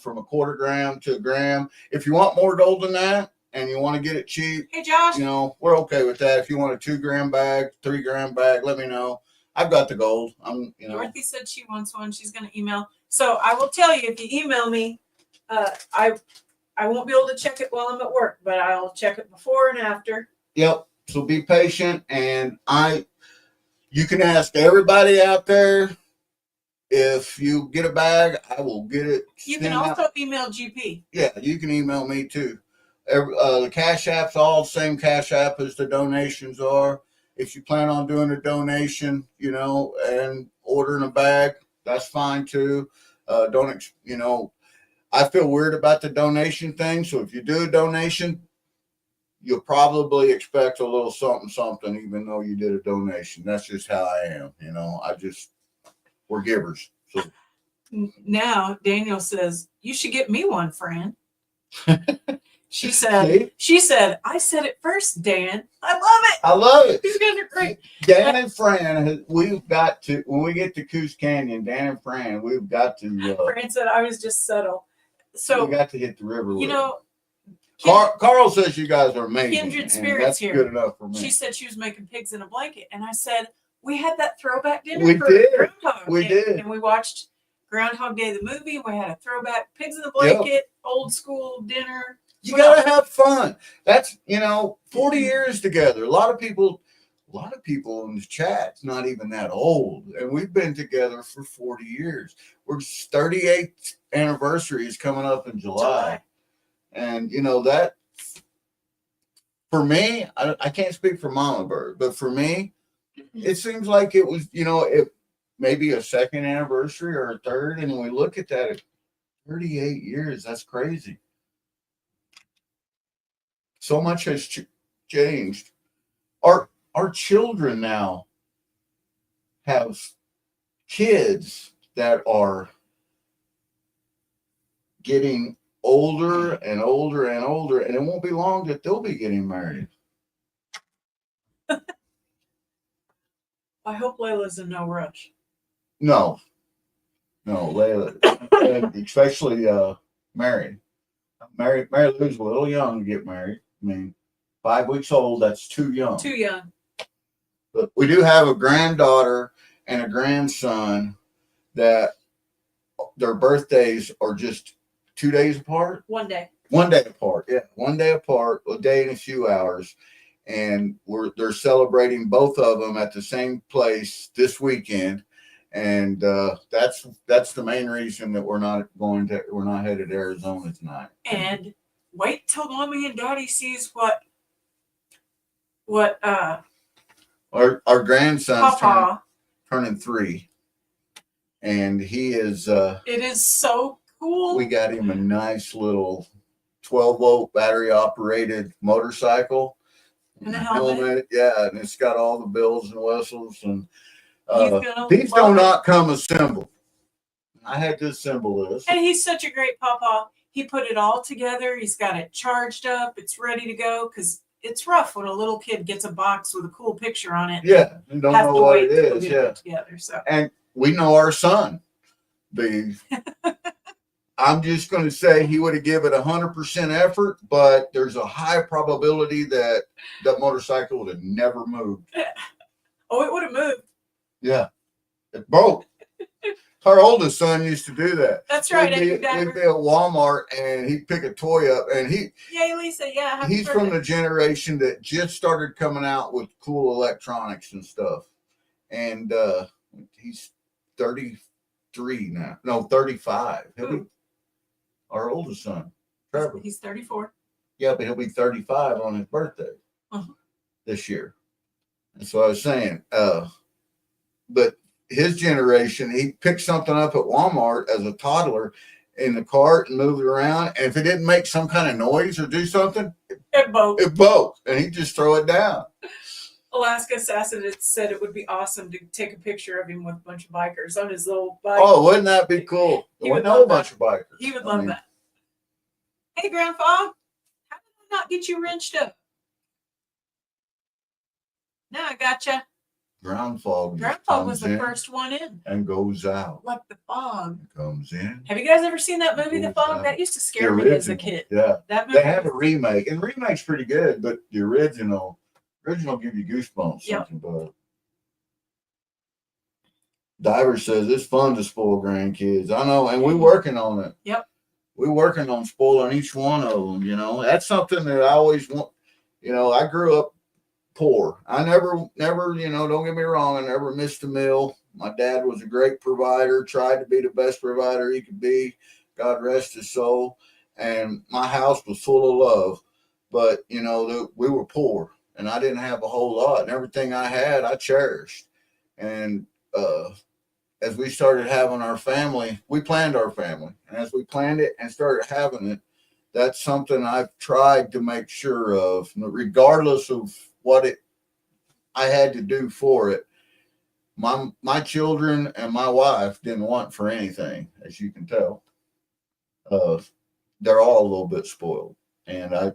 from 1/4 gram to 1 gram. If you want more gold than that and you want to get it cheap, hey, Josh, we're okay with that. If you want a 2 gram bag, 3 gram bag, let me know. I've got the gold. Dorothy said she wants one. She's going to email. So I will tell you, if you email me, I I won't be able to check it while I'm at work, but I'll check it before and after. Yep. So be patient, and you can ask everybody out there. If you get a bag, I will get it. You can also email GP. Yeah, you can email me too. The Cash App's all the same Cash App as the donations are. If you plan on doing a donation, and ordering a bag, that's fine too. I feel weird about the donation thing. So if you do a donation, you'll probably expect a little something, even though you did a donation. That's just how I am. We're givers. So now Daniel says, you should get me one, Fran. She said, I said it first, Dan. I love it. I love it. These guys are great. Dan and Fran, we've got to, when we get to Coos Canyon, Dan and Fran, we've got to. Fran said, I was just subtle. So we got to hit the river. Carl says you guys are amazing. Kindred spirits that's here. Good enough for me. She said she was making pigs in a blanket. And I said, we had that throwback dinner we for did. Groundhog we Day. did. And we watched Groundhog Day, the movie. And we had a throwback pigs in the blanket, old school dinner. You got to have fun. That's, 40 years together. A lot of people in the chat's not even that old. And we've been together for 40 years. Our 38th anniversary is coming up in July. And, that, for me, I can't speak for MamaBird, but for me, it seems like it was, it maybe a second anniversary or a third. And when we look at that, at 38 years, that's crazy. So much has changed. Our children now have kids that are getting older and older and older, and it won't be long that they'll be getting married. I hope Layla's in no rush. No, Layla, and especially married. Mary Lou's a little young to get married. I mean, 5 weeks old, that's too young. Too young. But we do have a granddaughter and a grandson that their birthdays are just 2 days apart. 1 day. 1 day apart. Yeah, 1 day apart, a day and a few hours. And they're celebrating both of them at the same place this weekend. And that's the main reason that we're not headed to Arizona tonight. And wait till Mommy and Daddy sees what our grandson's Papa turning 3, and he is. It is so cool. We got him a nice little 12-volt battery operated motorcycle. And a helmet. Yeah, and it's got all the bells and whistles, and these do not come assembled. I had to assemble this. And he's such a great papa. He put it all together. He's got it charged up. It's ready to go, because it's rough when a little kid gets a box with a cool picture on it. Yeah, and don't know what it is. Yeah, together. So, and we know our son. I'm just going to say he would have given 100% effort, but there's a high probability that motorcycle would have never moved. Oh, it would have moved. Yeah, it broke. Our oldest son used to do that. That's right. He'd be at Walmart and he'd pick a toy up, and Yay, Lisa! Yeah, he's from the generation that just started coming out with cool electronics and stuff, and he's 33 now. No, 35. Our oldest son, Trevor. He's 34. Yeah, but he'll be 35 on his birthday this year. That's what I was saying. But his generation, he picked something up at Walmart as a toddler in the cart and moved it around. And if it didn't make some kind of noise or do something, it broke. And he'd just throw it down. Alaska Assassin said it would be awesome to take a picture of him with a bunch of bikers on his little bike. Oh, wouldn't that be cool? He would love a bunch of bikers. He would love that. Hey, Grandpa, how did I not get you wrenched up? Now I gotcha. Ground fog was the first one in. And goes out. Like the fog. Comes in. Have you guys ever seen that movie, The Fog? That used to scare me as a kid. Yeah. That movie. They have a remake. And the remake's pretty good, but the original give you goosebumps. Yep. Something about it. Diver says it's fun to spoil grandkids. I know, and we're working on it. Yep. we're working on spoiling each one of them. You know, that's something that I always want. You know, I grew up poor. I never, you know, don't get me wrong, I never missed a meal. My dad was a great provider, tried to be the best provider he could be. God rest his soul. And my house was full of love. But, you know, we were poor and I didn't have a whole lot. And everything I had, I cherished. And as we started having our family, we planned our family. And as we planned it and started having it, that's something I've tried to make sure of, regardless of what I had to do for it. My children and my wife didn't want for anything, as you can tell. They're all a little bit spoiled, and I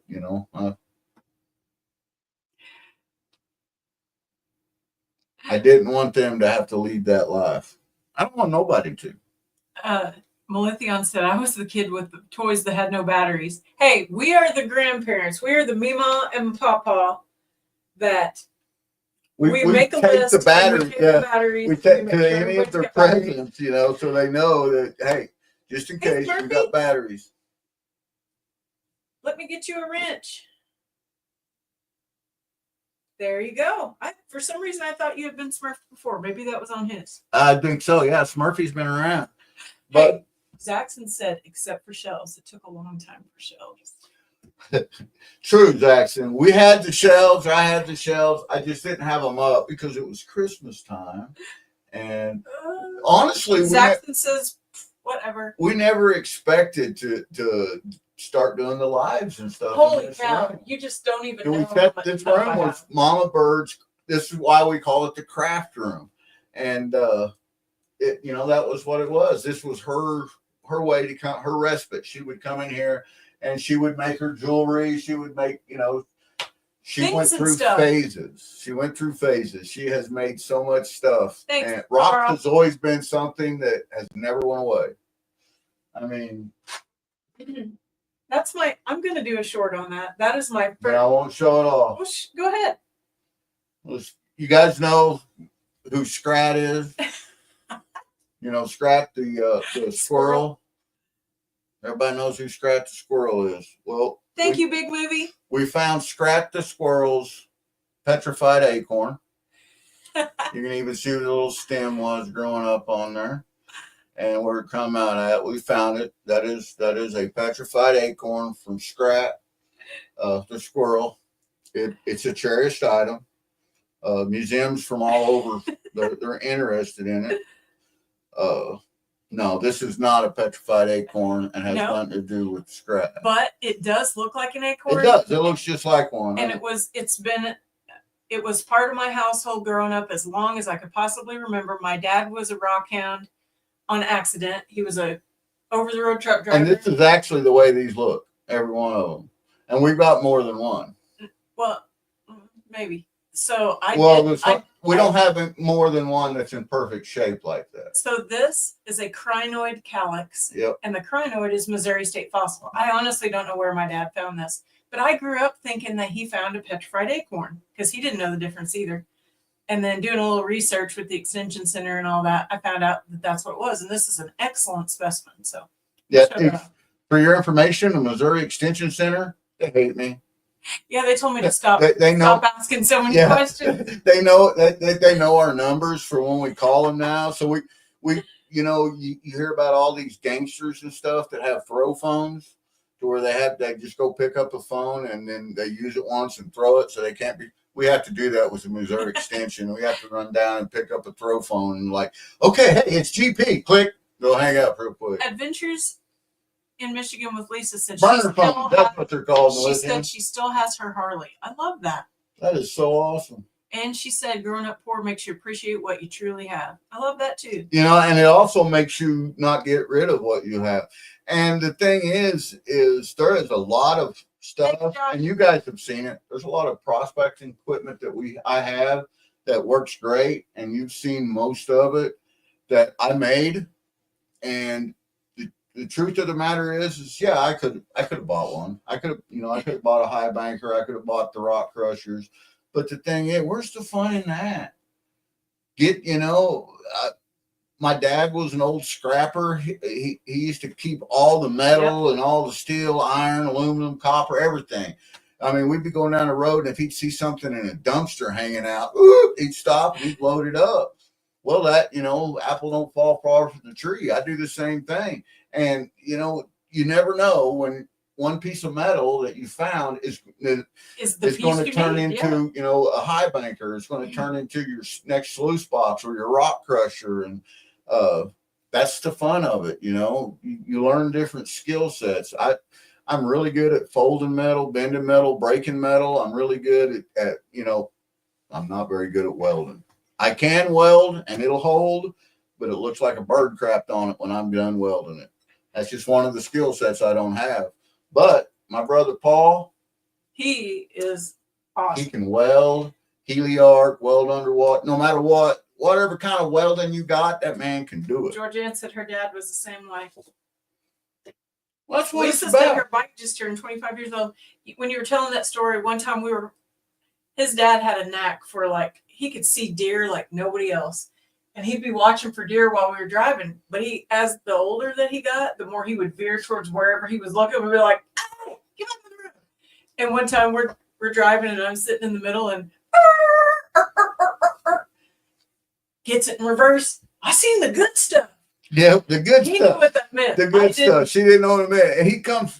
didn't want them to have to lead that life. I don't want nobody to. Melithion said, I was the kid with the toys that had no batteries. Hey, we are the grandparents. We are the Mima and Papa that we make a list. The battery, the batteries. We take to any of their presents, you know, so they know that, hey, just in case you got batteries. Let me get you a wrench. There you go. For some reason, I thought you had been Smurfed before. Maybe that was on his. I think so. Yeah, Smurfy's been around. But hey, Zaxxon said, except for shelves. It took a long time for shelves. True, Zaxxon. We had the shelves. I had the shelves. I just didn't have them up because it was Christmas time. And honestly, Zaxxon says, whatever. We never expected to start doing the lives and stuff. Holy cow. You just don't even know. This room was MamaBird's. This is why we call it the craft room. And, you know, that was what it was. This was her way to come, her respite. She would come in here and she would make her jewelry. She would make, you know, she went through phases. She went through phases. She has made so much stuff. Thanks, and rock has always been something that has never went away. I mean, that's I'm going to do a short on that. That is my first. I won't show it all. Well, go ahead. You guys know who Scrat is? You know, Scrat, the squirrel. Everybody knows who Scrat the squirrel is. Well, thank you, Big Movie. We found Scrat the squirrel's petrified acorn. You can even see the little stem was growing up on there. And where it come out at, we found it. That is a petrified acorn from Scrat, the squirrel. It's a cherished item. Museums from all over, they're interested in it. No, this is not a petrified acorn and has nothing to do with Scrat. But it does look like an acorn. It does. It looks just like one. And it was part of my household growing up as long as I could possibly remember. My dad was a rock hound on accident. He was a over-the-road truck driver. And this is actually the way these look, every one of them. And we've got more than one. Well, maybe. So we don't have more than one that's in perfect shape like that. So this is a crinoid calyx. Yep. And the crinoid is Missouri State fossil. I honestly don't know where my dad found this, but I grew up thinking that he found a petrified acorn because he didn't know the difference either. And then doing a little research with the Extension Center and all that, I found out that that's what it was. And this is an excellent specimen. So yeah, for your information, the Missouri Extension Center, they hate me. Yeah, they told me to stop. They know, stop asking so many questions. They know our numbers for when we call them now. So we you know, you hear about all these gangsters and stuff that have throw phones to where they just go pick up a phone and then they use it once and throw it so they can't be. We have to do that with the Missouri Extension. We have to run down and pick up a throw phone and like, okay, hey, it's GP. Click, they'll hang up real quick. Adventures in Michigan with Lisa said burner phone. That's what they're called. She said she still has her Harley. I love that. That is so awesome. And she said growing up poor makes you appreciate what you truly have. I love that too. You know, and it also makes you not get rid of what you have. And the thing is there is a lot of stuff, and you guys have seen it. There's a lot of prospecting equipment that I have that works great, and you've seen most of it that I made. And the truth of the matter is yeah, I could have bought one. I could have bought a high banker. I could have bought the rock crushers. But the thing is, where's the fun in that? my dad was an old scrapper. He used to keep all the metal and all the steel, iron, aluminum, copper, everything. I mean, we'd be going down the road, and if he'd see something in a dumpster hanging out, he'd stop and he'd load it up. Well, that, apple don't fall far from the tree. I do the same thing. And, you never know when one piece of metal that you found is going to turn into, a high banker. It's going to turn into your next sluice box or your rock crusher. And that's the fun of it. You learn different skill sets. I'm really good at folding metal, bending metal, breaking metal. I'm really good at I'm not very good at welding. I can weld and it'll hold, but it looks like a bird crapped on it when I'm done welding it. That's just one of the skill sets I don't have. But my brother Paul, he is awesome. He can weld, heliarc, weld underwater, no matter what, whatever kind of welding you got, that man can do it. Georgianne said her dad was the same way. Well, that's what Lisa it's about. said her bike just turned 25 years old. When you were telling that story, one time his dad had a knack for he could see deer like nobody else. And he'd be watching for deer while we were driving. But as the older that he got, the more he would veer towards wherever he was looking. We'd be like, "Hey, get up on the road." And one time we're driving and I'm sitting in the middle and gets it in reverse. I seen the good stuff. Yeah, the good He stuff. knew what that meant. The good stuff. She didn't know what it meant. And he comes,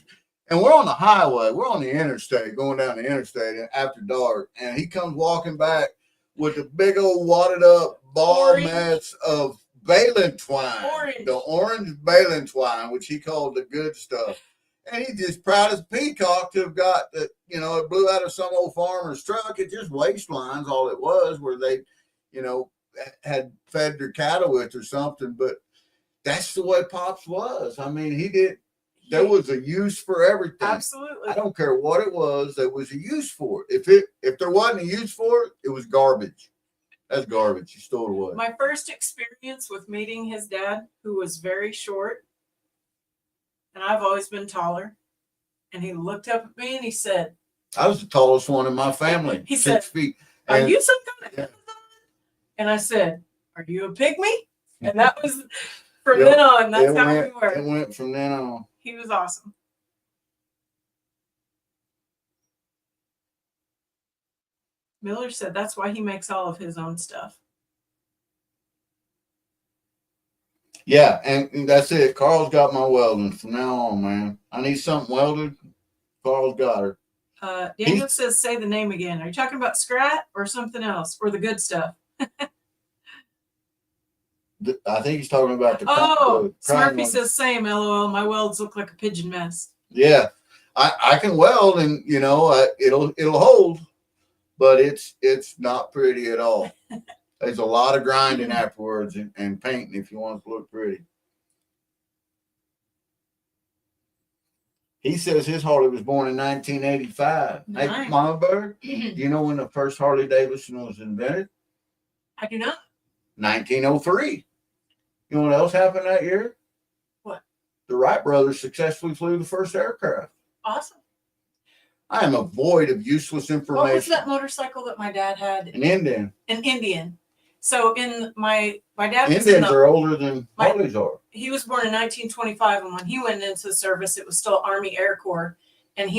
and we're on the highway. We're on the interstate, going down the interstate after dark. And he comes walking back with the big old wadded up ball mats of baling twine. The orange baling twine, which he called the good stuff. And he's just proud as a peacock to have got that, it blew out of some old farmer's truck. It just waistlines, all it was, where they, had fed their cattle with or something. But that's the way Pops was. I mean, there was a use for everything. Absolutely. I don't care what it was, there was a use for it. If there wasn't a use for it, it was garbage. That's garbage. You stole it away. My first experience with meeting his dad, who was very short, and I've always been taller, and he looked up at me and he said, I was the tallest one in my family. He 6 said, feet. "Are you some kind of Amazon?" And I said, "Are you a pygmy?" And that was from then on. That's how we were. It went from then on. He was awesome. Miller said that's why he makes all of his own stuff. Yeah, and that's it. Carl's got my welding from now on, man. I need something welded. Carl's got her. Daniel says, say the name again. Are you talking about Scrat or something else? Or the good stuff? I think he's talking about the Smurfy says same, LOL. My welds look like a pigeon mess. Yeah. I can weld and it'll hold, but it's not pretty at all. There's a lot of grinding afterwards and painting if you want it to look pretty. He says his Harley was born in 1985. Nice. Hey, MamaBird, do you know when the first Harley Davidson was invented? I do not. 1903. You know what else happened that year? What? The Wright brothers successfully flew the first aircraft. Awesome. I am a void of useless information. What was that motorcycle that my dad had? An Indian. An Indian. So in my dad was Indians are older than Harleys are. He was born in 1925, and when he went into the service, it was still Army Air Corps. And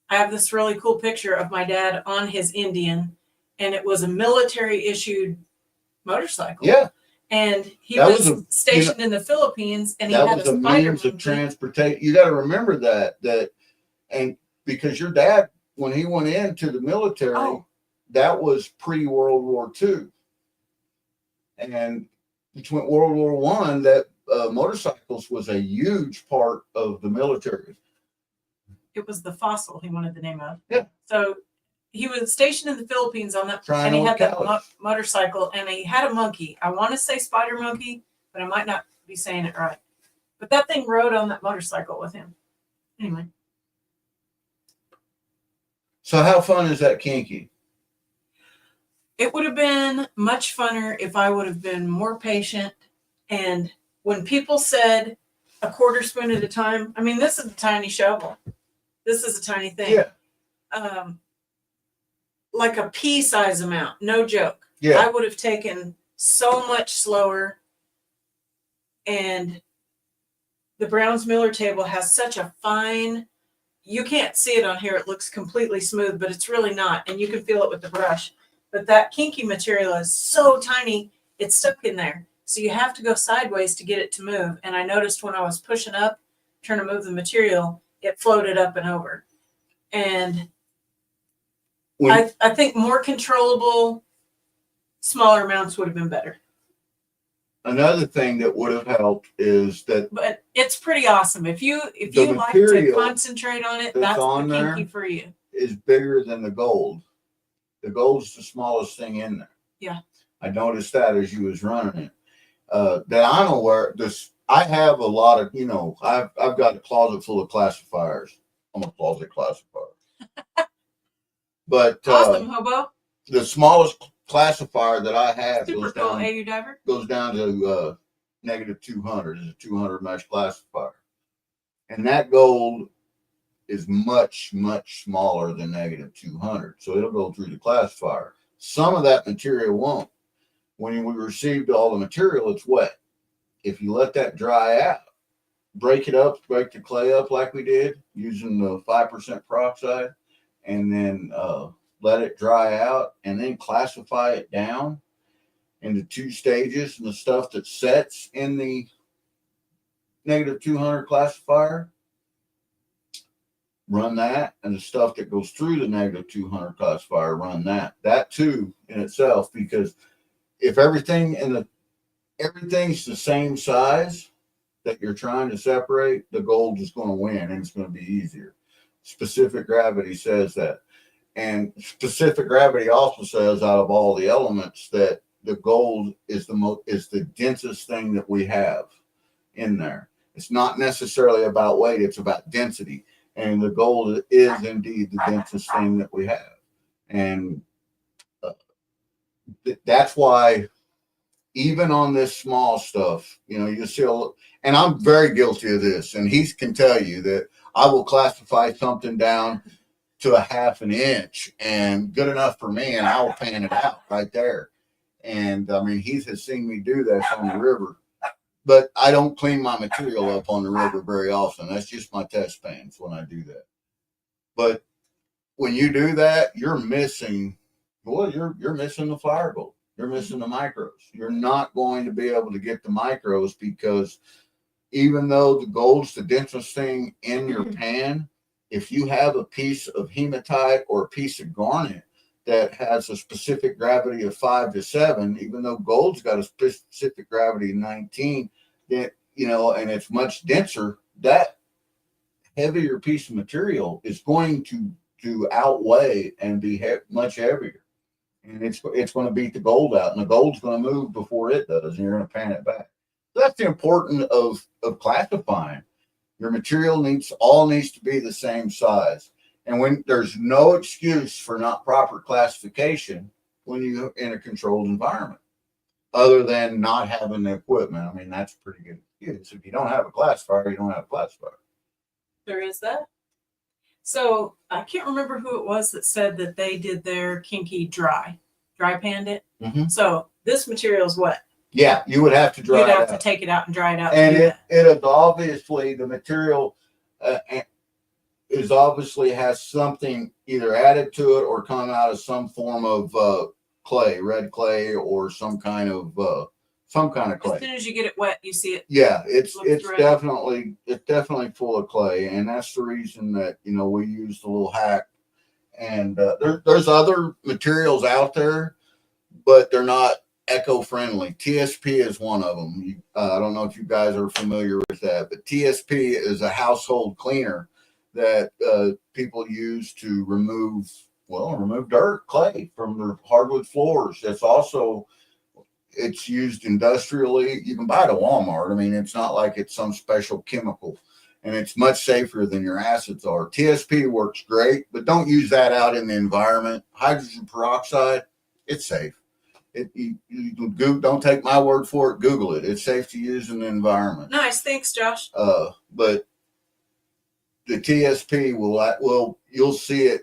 I have this really cool picture of my dad on his Indian, and it was a military issued motorcycle. Yeah. And he was stationed in the Philippines, and he had a spider means of transportation. You got to remember that, and because your dad, when he went into the military, that was pre-World War II, and between World War I, that motorcycles was a huge part of the military. It was the Fossil he wanted the name of. Yeah. So he was stationed in the Philippines on that, and he had that motorcycle, and he had a monkey. I want to say spider monkey, but I might not be saying it right. But that thing rode on that motorcycle with him. Anyway. So how fun is that kinky? It would have been much funner if I would have been more patient. And when people said a quarter spoon at a time, I mean, this is a tiny shovel. This is a tiny thing. Yeah. Like a pea size amount, no joke. Yeah. I would have taken so much slower. And the Browns Miller table has such a fine, you can't see it on here. It looks completely smooth, but it's really not. And you can feel it with the brush. But that Kinky material is so tiny, it's stuck in there. So you have to go sideways to get it to move. And I noticed when I was pushing up, trying to move the material, it floated up and over. And I think more controllable, smaller amounts would have been better. Another thing that would have helped is that, But it's pretty awesome. If you like to material concentrate on it, that's on the there Kinky for you. is bigger than the gold. The gold's the smallest thing in there. Yeah. I noticed that as you was running it. That I'm aware this. I have a lot of, I've got a closet full of classifiers. I'm a closet classifier. But Awesome, Hobo. the smallest classifier that I have Super cool, AU diver. goes down to negative 200. It's a 200 mesh classifier. And that gold is much, much smaller than negative 200. So it'll go through the classifier. Some of that material won't. When we received all the material, it's wet. If you let that dry out, break it up, break the clay up like we did using the 5% peroxide, and then let it dry out, and then classify it down into 2 stages. And the stuff that sets in the negative 200 classifier, run that, and the stuff that goes through the negative 200 classifier, run that. That too in itself, because if everything's the same size that you're trying to separate, the gold is going to win, and it's going to be easier. Specific gravity says that. And specific gravity also says, out of all the elements, that the gold is the densest thing that we have in there. It's not necessarily about weight, it's about density. And the gold is indeed the densest thing that we have. And that's why, even on this small stuff, you see, and I'm very guilty of this, and he can tell you that I will classify something down to a ½ an inch and good enough for me, and I will pan it out right there. And I mean, he has seen me do that on the river, but I don't clean my material up on the river very often. That's just my test pans when I do that. But when you do that, you're missing the fire gold. You're missing the micros. You're not going to be able to get the micros, because even though the gold's the densest thing in your pan, if you have a piece of hematite or a piece of garnet that has a specific gravity of 5 to 7, even though gold's got a specific gravity of 19, that and it's much denser, that heavier piece of material is going to outweigh and be much heavier. And it's going to beat the gold out, and the gold's going to move before it does, and you're going to pan it back. So that's the importance of classifying. Your material needs to be the same size. And when there's no excuse for not proper classification when you're in a controlled environment, other than not having the equipment. I mean, that's pretty good excuse. If you don't have a classifier, you don't have a classifier. There is that. So I can't remember who it was that said that they did their Kinky dry panned it. Mm-hmm. So this material is wet. Yeah, you would have to dry it out. You'd have to take it out and dry it out. And it is obviously, the material is obviously has something either added to it or come out of some form of clay, red clay, or some kind of clay. As soon as you get it wet, you see it. Yeah, it's red. definitely full of clay, and that's the reason that we used a little hack. And there's other materials out there, but they're not eco-friendly. TSP is one of them. I don't know if you guys are familiar with that, but TSP is a household cleaner that people use to remove dirt, clay from their hardwood floors. It's used industrially. You can buy it at Walmart. I mean, it's not like it's some special chemical, and it's much safer than your acids are. TSP works great, but don't use that out in the environment. Hydrogen peroxide, it's safe. Don't take my word for it. Google it. It's safe to use in the environment. Nice, thanks, Josh. But the TSP you'll see it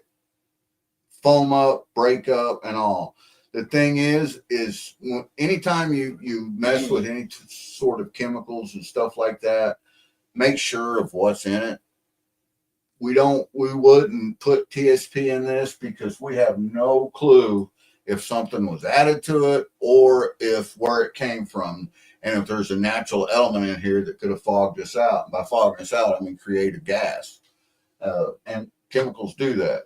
foam up, break up, and all. the thing is anytime you mess with any sort of chemicals and stuff like that, make sure of what's in it. We wouldn't put TSP in this because we have no clue if something was added to it or if where it came from. And if there's a natural element in here that could have fogged us out. By fogging us out, I mean create a gas. And chemicals do that.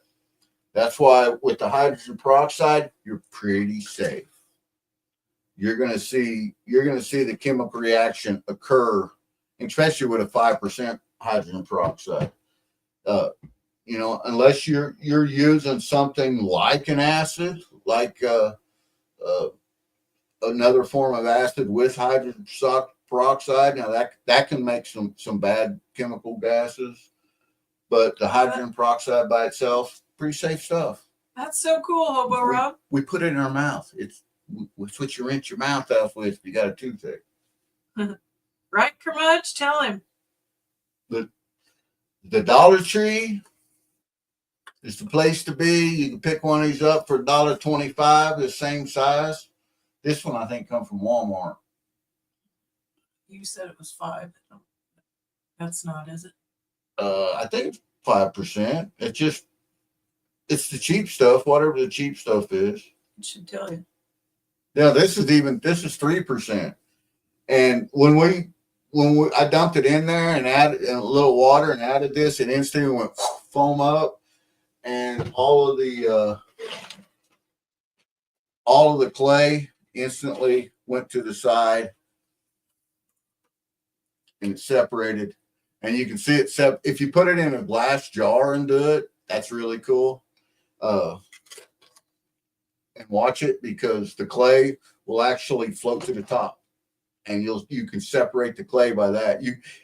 That's why with the hydrogen peroxide, you're pretty safe. You're gonna see the chemical reaction occur, especially with a 5% hydrogen peroxide. Unless you're using something like an acid, like another form of acid with hydrogen peroxide. Now that can make some bad chemical gases, but the hydrogen peroxide by itself, pretty safe stuff. That's so cool, Hobo Rob. We put it in our mouth. It's what you rinse your mouth off with if you got a toothache. Right, Kermudge? Tell him. The Dollar Tree is the place to be. You can pick one of these up for $1.25, the same size. This one, I think, comes from Walmart. You said it was 5. That's not, is it? I think it's 5%. It's the cheap stuff, whatever the cheap stuff is. It should tell you. Yeah, this is 3%. And when I dumped it in there and added a little water and added this, it instantly went foam up, and all of the clay instantly went to the side, and it separated. And you can see it if you put it in a glass jar and do it, that's really cool. And watch it, because the clay will actually float to the top. And you can separate the clay by that.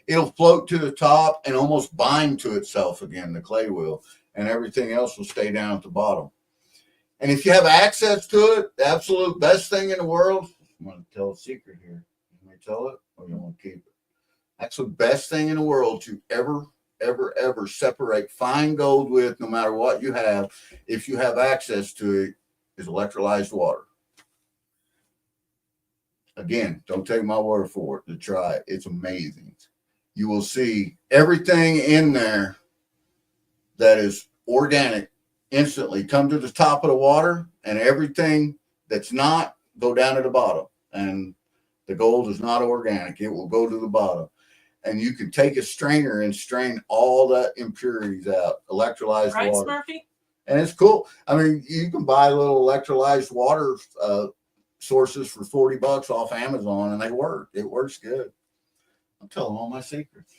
It'll float to the top and almost bind to itself again, the clay will, and everything else will stay down at the bottom. And if you have access to it, the absolute best thing in the world, I'm going to tell a secret here. You want to tell it, or you want to keep it? That's the best thing in the world to ever separate fine gold with, no matter what you have, if you have access to it, is electrolyzed water. Again, don't take my word for it. To try it. It's amazing. You will see everything in there that is organic instantly come to the top of the water, and everything that's not go down to the bottom. And the gold is not organic. It will go to the bottom. And you can take a strainer and strain all that impurities out, electrolyzed right, water. Smurfy? And it's cool. I mean, you can buy little electrolyzed water sources for $40 off Amazon, and they work. It works good. I'm telling all my secrets.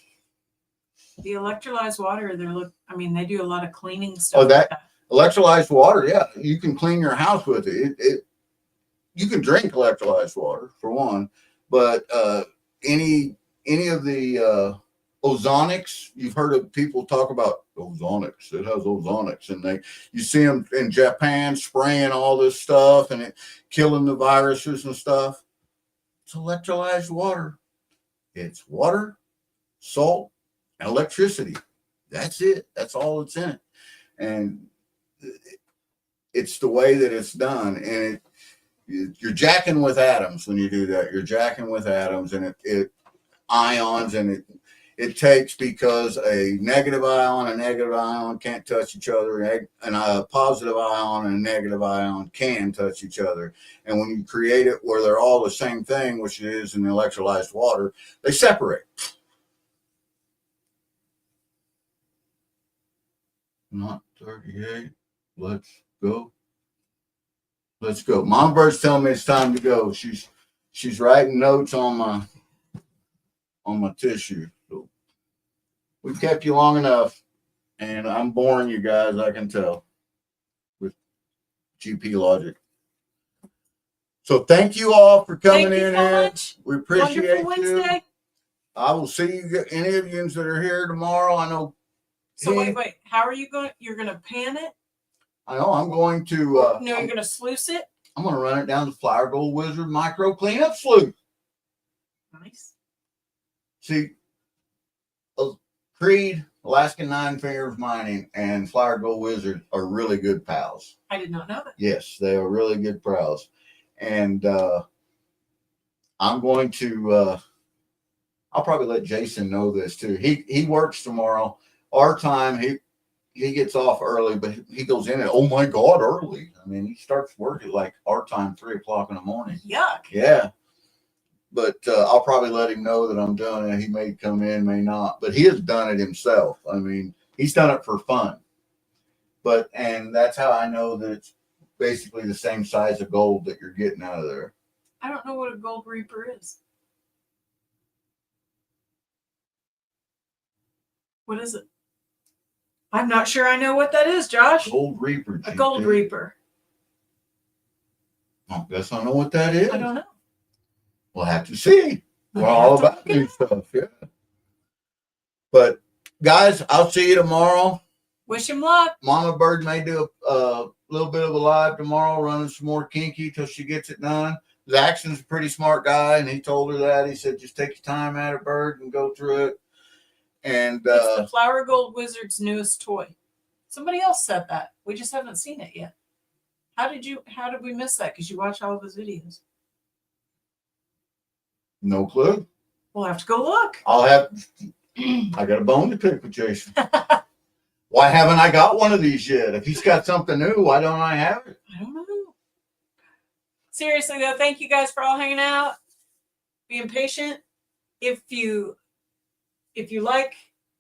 The electrolyzed water, they do a lot of cleaning stuff. Oh, that electrolyzed water, yeah. You can clean your house with it. You can drink electrolyzed water, for one, but any of the ozonics, you've heard of people talk about ozonics. It has ozonics, and you see them in Japan spraying all this stuff and it killing the viruses and stuff. It's electrolyzed water. It's water, salt, and electricity. That's it. That's all that's in it. And it's the way that it's done. And you're jacking with atoms when you do that. You're jacking with atoms, and it ions, and it takes, because a negative ion can't touch each other, and a positive ion and a negative ion can touch each other. And when you create it where they're all the same thing, which it is in the electrolyzed water, they separate. Not 38. Let's go. MamaBird's telling me it's time to go. She's writing notes on my tissue. So we've kept you long enough, and I'm boring you guys, I can tell, with GP logic. So thank you all for coming in here. We appreciate you. I will see any of you that are here tomorrow. I know. So wait. How are you going? You're going to pan it? I know. I'm going to. No, you're going to sluice it? I'm going to run it down the Flower Gold Wizard micro cleanup sluice. Nice. See, Creed Alaskan Nine Fingers Mining and Flower Gold Wizard are really good pals. I did not know that. Yes, they are really good pals. And I'm going to, I'll probably let Jason know this too. He works tomorrow. Our time, he gets off early, but he goes in at, oh my God, early. I mean, he starts work at like our time, 3 o'clock in the morning. Yuck. Yeah. But I'll probably let him know that I'm doing it. He may come in, may not, but he has done it himself. I mean, he's done it for fun. And that's how I know that it's basically the same size of gold that you're getting out of there. I don't know what a gold reaper is. What is it? I'm not sure I know what that is, Josh. Gold Reaper. A gold reaper. I guess I know what that is. I don't know. We'll have to see. We're all about new stuff, yeah. But guys, I'll see you tomorrow. Wish him luck. MamaBird may do a little bit of a live tomorrow, running some more kinky till she gets it done. Zaxton's a pretty smart guy, and he told her that. He said, just take your time at it, Bird, and go through it. And it's the Flower Gold Wizard's newest toy. Somebody else said that. We just haven't seen it yet. How did we miss that? Because you watch all of his videos. No clue. We'll have to go look. I got a bone to pick with Jason. Why haven't I got one of these yet? If he's got something new, why don't I have it? I don't know. Seriously though, thank you guys for all hanging out, being patient. If you like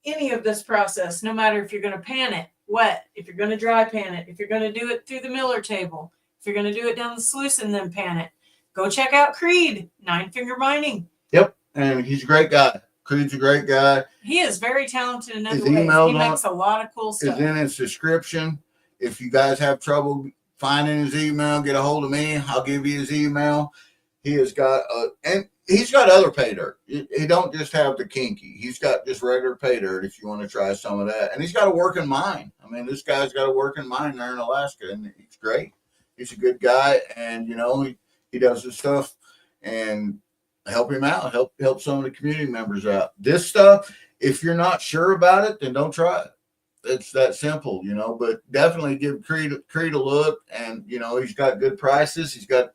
any of this process, no matter if you're going to pan it wet, if you're going to dry pan it, if you're going to do it through the miller table, if you're going to do it down the sluice and then pan it, go check out Creed, 9 Finger Mining. Yep, and he's a great guy. Creed's a great guy. He is very talented in other His ways. email's He makes a lot of cool stuff. Is in his description. If you guys have trouble finding his email, get a hold of me. I'll give you his email. He has got and he's got other pay dirt. He don't just have the kinky. He's got just regular pay dirt if you want to try some of that. And he's got a working mine. I mean, this guy's got a working mine there in Alaska, and he's great. He's a good guy, and he does his stuff and help him out, help some of the community members out. This stuff, if you're not sure about it, then don't try it. It's that simple, but definitely give Creed a look. And, he's got good prices. He's got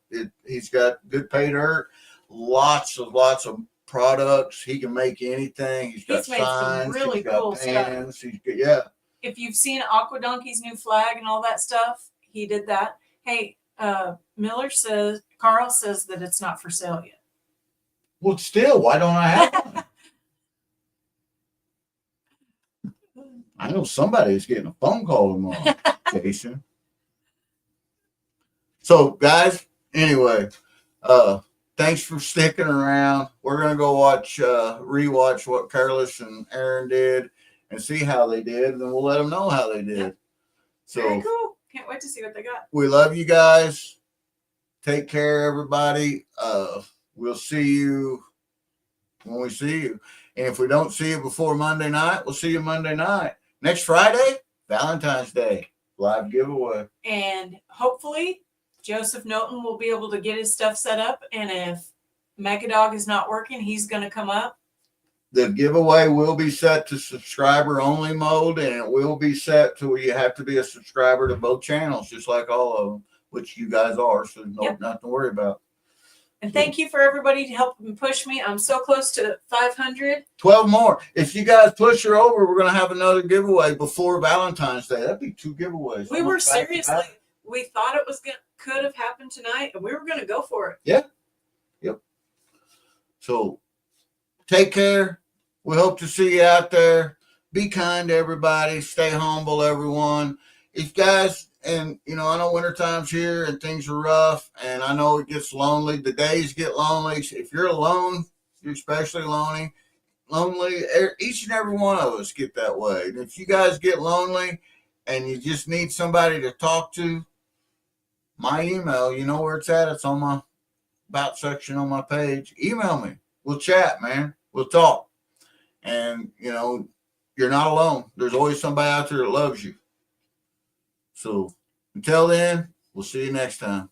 good pay dirt, lots of products. He can make anything. He's got made some signs. really cool pans. stuff. Yeah. If you've seen Aqua Donkey's new flag and all that stuff, he did that. Hey, Carl says that it's not for sale yet. Well, still, why don't I have one? I know somebody's getting a phone call tomorrow, Jason. So, guys, anyway, thanks for sticking around. We're going to go rewatch what Careless and Aaron did and see how they did, and then we'll let them know how they did. Yeah. So, very cool. Can't wait to see what they got. We love you guys. Take care, everybody. We'll see you when we see you. And if we don't see you before Monday night, we'll see you Monday night. Next Friday, Valentine's Day, live giveaway. And hopefully, Joseph Noten will be able to get his stuff set up. And if Megadog is not working, he's going to come up. The giveaway will be set to subscriber only mode, and it will be set to where you have to be a subscriber to both channels, just like all of them, which you guys are. So nothing to worry about. And thank you for everybody to help push me. I'm so close to 500. 12 more. If you guys push her over, we're going to have another giveaway before Valentine's Day. That'd be 2 giveaways. We were seriously, we thought it could have happened tonight, and we were going to go for it. Yeah. Yep. So take care. We hope to see you out there. Be kind to everybody. Stay humble, everyone. If guys, and I know wintertime's here and things are rough, and I know it gets lonely. The days get lonely. If you're alone, you're especially lonely. Each and every one of us get that way. And if you guys get lonely and you just need somebody to talk to, my email, you know where it's at. It's on my about section on my page. Email me. We'll chat, man. We'll talk. And, you're not alone. There's always somebody out there that loves you. So until then, we'll see you next time.